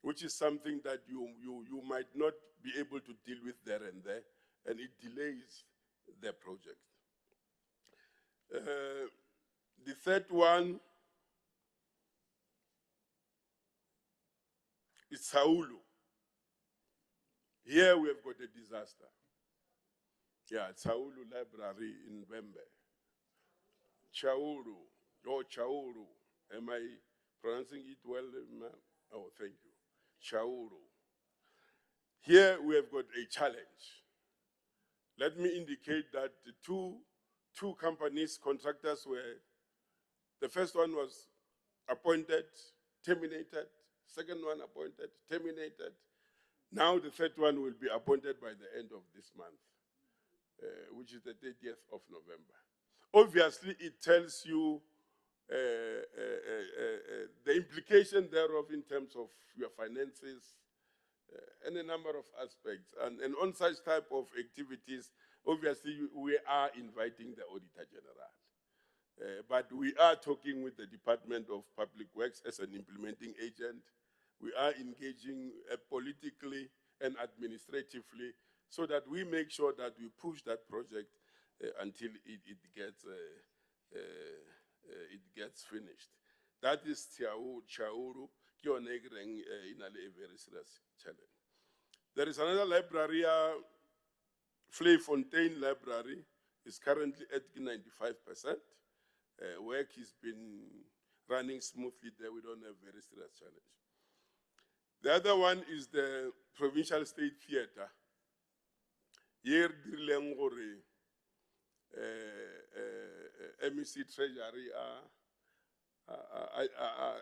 F: which is something that you might not be able to deal with there and there, and it delays the project. The third one is Saulu. Here we have got a disaster. Yeah, Saulu Library in Bembe. Chauru, Chauru. Am I pronouncing it well, ma'am? Oh, thank you. Chauru. Here we have got a challenge. Let me indicate that the two companies, contractors were, the first one was appointed, terminated, second one appointed, terminated. Now the third one will be appointed by the end of this month, which is the 30th of November. Obviously, it tells you the implication thereof in terms of your finances and a number of aspects. And on such type of activities, obviously, we are inviting the Auditor General. But we are talking with the Department of Public Works as an implementing agent. We are engaging politically and administratively so that we make sure that we push that project until it gets finished. That is Chauru, in a very serious challenge. There is another library, Fontaine Library, is currently at 95%. Work has been running smoothly there. We don't have very serious challenge. The other one is the Provincial State Theater. Here, MEC Treasury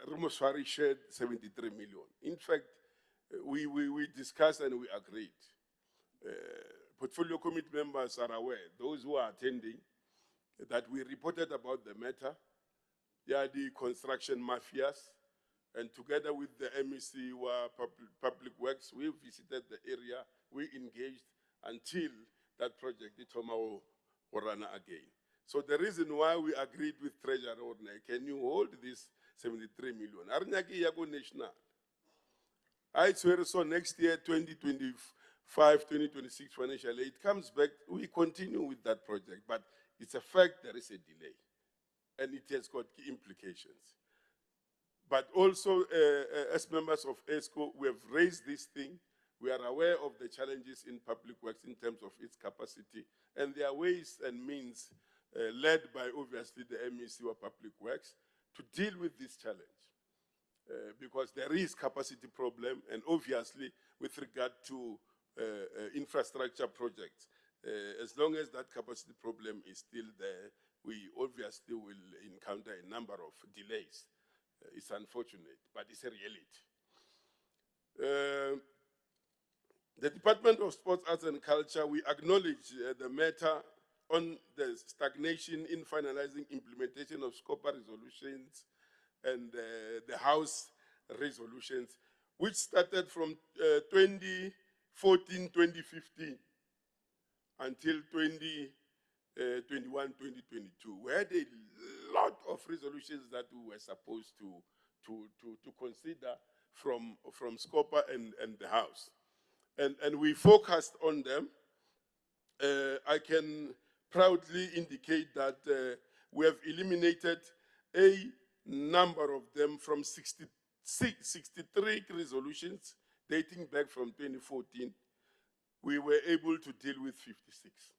F: Rumoswari shared 73 million. In fact, we discussed and we agreed. Portfolio committee members are aware, those who are attending, that we reported about the matter. They are the construction mafias, and together with the MEC Public Works, we visited the area, we engaged until that project, the Tomao, will run again. So the reason why we agreed with Treasurer Orne, can you hold this 73 million? Arnyaki Yago National. I swear so next year, 2024, 2026 financial year, it comes back, we continue with that project, but it's a fact there is a delay, and it has got key implications. But also, as members of ESCO, we have raised this thing. We are aware of the challenges in public works in terms of its capacity, and there are ways and means led by, obviously, the MEC or Public Works to deal with this challenge. Because there is capacity problem, and obviously, with regard to infrastructure projects, as long as that capacity problem is still there, we obviously will encounter a number of delays. It's unfortunate, but it's a reality. The Department of Sports, Arts and Culture, we acknowledge the matter on the stagnation in finalizing implementation of SCOPA resolutions and the House resolutions, which started from 2014, 2015 until 2021, 2022. We had a lot of resolutions that we were supposed to consider from SCOPA and the House. And we focused on them. I can proudly indicate that we have eliminated a number of them from 63 resolutions dating back from 2014. We were able to deal with 56.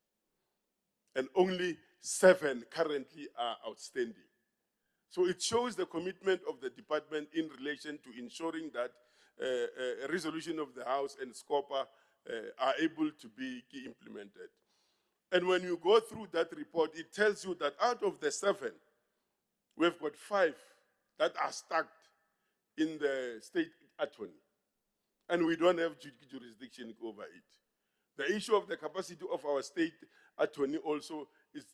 F: And only 7 currently are outstanding. So it shows the commitment of the department in relation to ensuring that a resolution of the House and SCOPA are able to be implemented. And when you go through that report, it tells you that out of the 7, we've got 5 that are stuck in the state attorney. And we don't have jurisdiction over it. The issue of the capacity of our state attorney also, it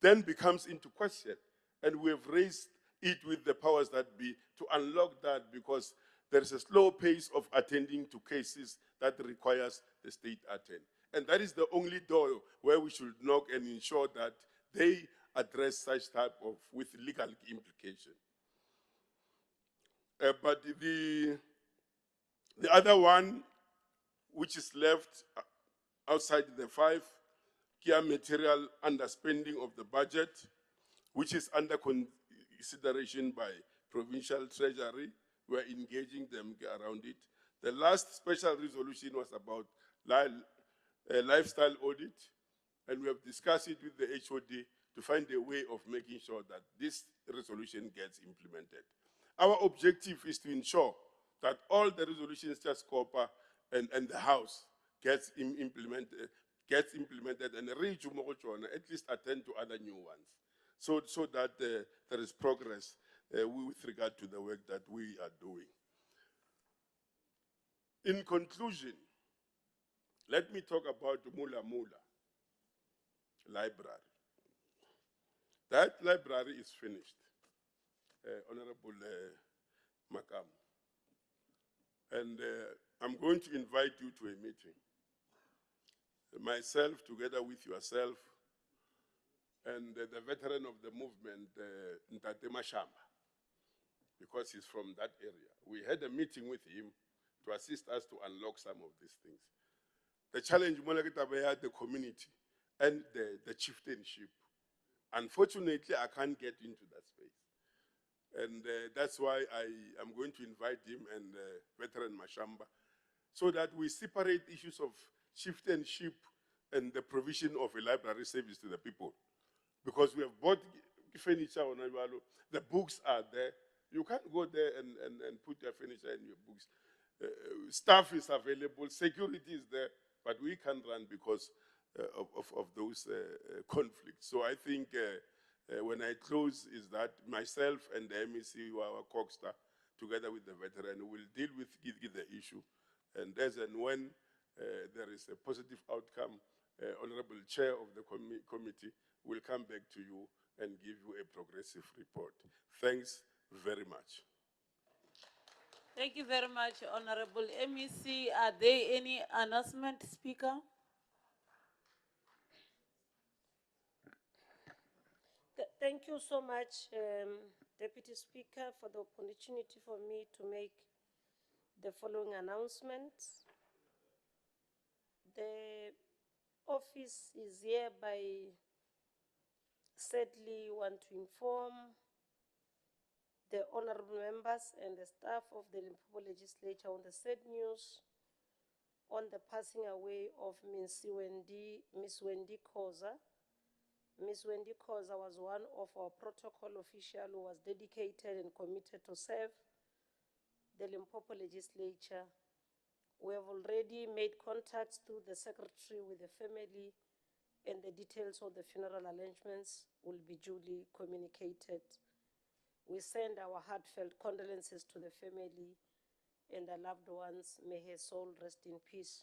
F: then becomes into question. And we have raised it with the powers that be to unlock that, because there is a slow pace of attending to cases that requires the state attorney. And that is the only door where we should knock and ensure that they address such type of, with legal implication. But the other one, which is left outside the 5, key material underspending of the budget, which is under consideration by Provincial Treasury. We're engaging them around it. The last special resolution was about lifestyle audit, and we have discussed it with the HOD to find a way of making sure that this resolution gets implemented. Our objective is to ensure that all the resolutions, just COPA and the House, gets implemented, and reach at least attend to other new ones, so that there is progress with regard to the work that we are doing. In conclusion, let me talk about Mula Mula Library. That library is finished, Honorable Makam. And I'm going to invite you to a meeting. Myself, together with yourself, and the veteran of the movement, Ntate Mashamba, because he's from that area. We had a meeting with him to assist us to unlock some of these things. The challenge, the community and the chieftainship. Unfortunately, I can't get into that space. And that's why I am going to invite him and veteran Mashamba, so that we separate issues of chieftainship and the provision of a library service to the people. Because we have bought furniture on Iwalo, the books are there. You can't go there and put your furniture in your books. Staff is available, security is there, but we can't run because of those conflicts. So I think when I close is that myself and the MEC, our Coxstar, together with the veteran, will deal with the issue. And as and when there is a positive outcome, Honorable Chair of the committee will come back to you and give you a progressive report. Thanks very much.
B: Thank you very much, Honorable MEC. Are there any announcement, Speaker?
K: Thank you so much, Deputy Speaker, for the opportunity for me to make the following announcements. The office is hereby sadly want to inform the honorable members and the staff of the Limpopo legislature on the sad news on the passing away of Miss Wendy Khoza. Miss Wendy Khoza was one of our protocol officials who was dedicated and committed to serve the Limpopo legislature. We have already made contacts through the secretary with the family, and the details of the funeral arrangements will be duly communicated. We send our heartfelt condolences to the family and the loved ones. May her soul rest in peace.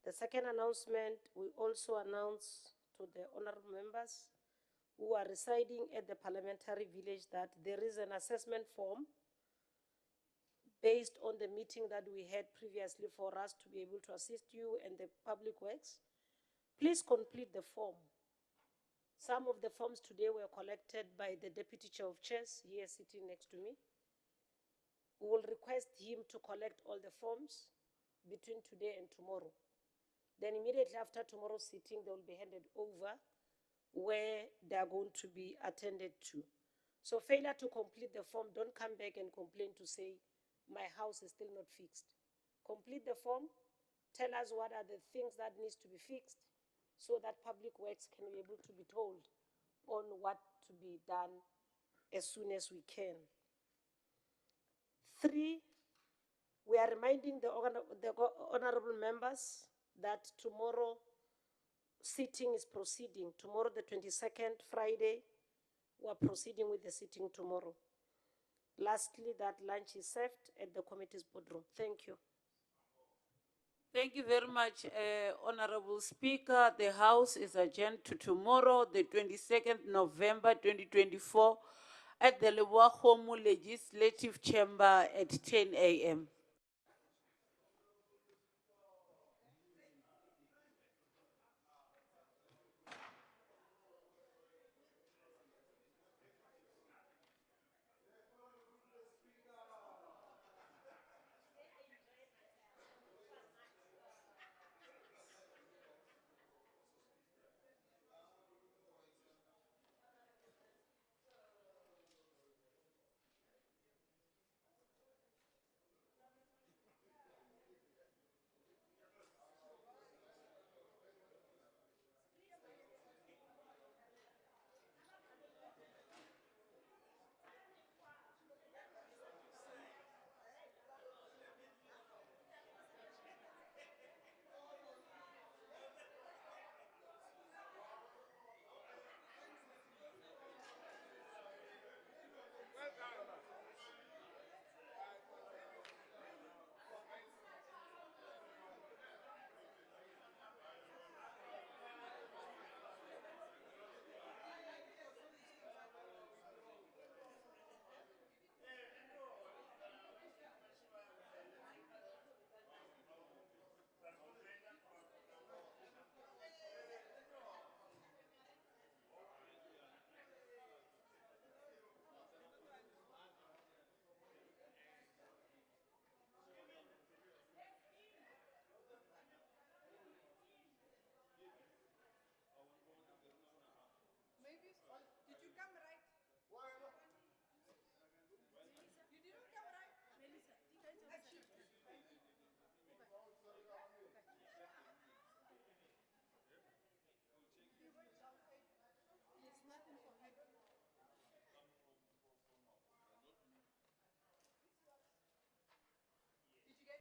K: The second announcement, we also announce to the honorable members who are residing at the parliamentary village that there is an assessment form based on the meeting that we had previously for us to be able to assist you and the public works. Please complete the form. Some of the forms today were collected by the Deputy Chair of Chairs here sitting next to me. We will request him to collect all the forms between today and tomorrow. Then immediately after tomorrow's sitting, they will be handed over where they are going to be attended to. So failure to complete the form, don't come back and complain to say, my house is still not fixed. Complete the form, tell us what are the things that needs to be fixed, so that public works can be able to be told on what to be done as soon as we can. 3, we are reminding the honorable members that tomorrow sitting is proceeding. Tomorrow, the 22nd, Friday, we are proceeding with the sitting tomorrow. Lastly, that lunch is served at the committee's boardroom. Thank you.
B: Thank you very much, Honorable Speaker. The House is adjourned to tomorrow, the 22nd November 2024, at the Lewahomu Legislative Chamber at 10 a.m.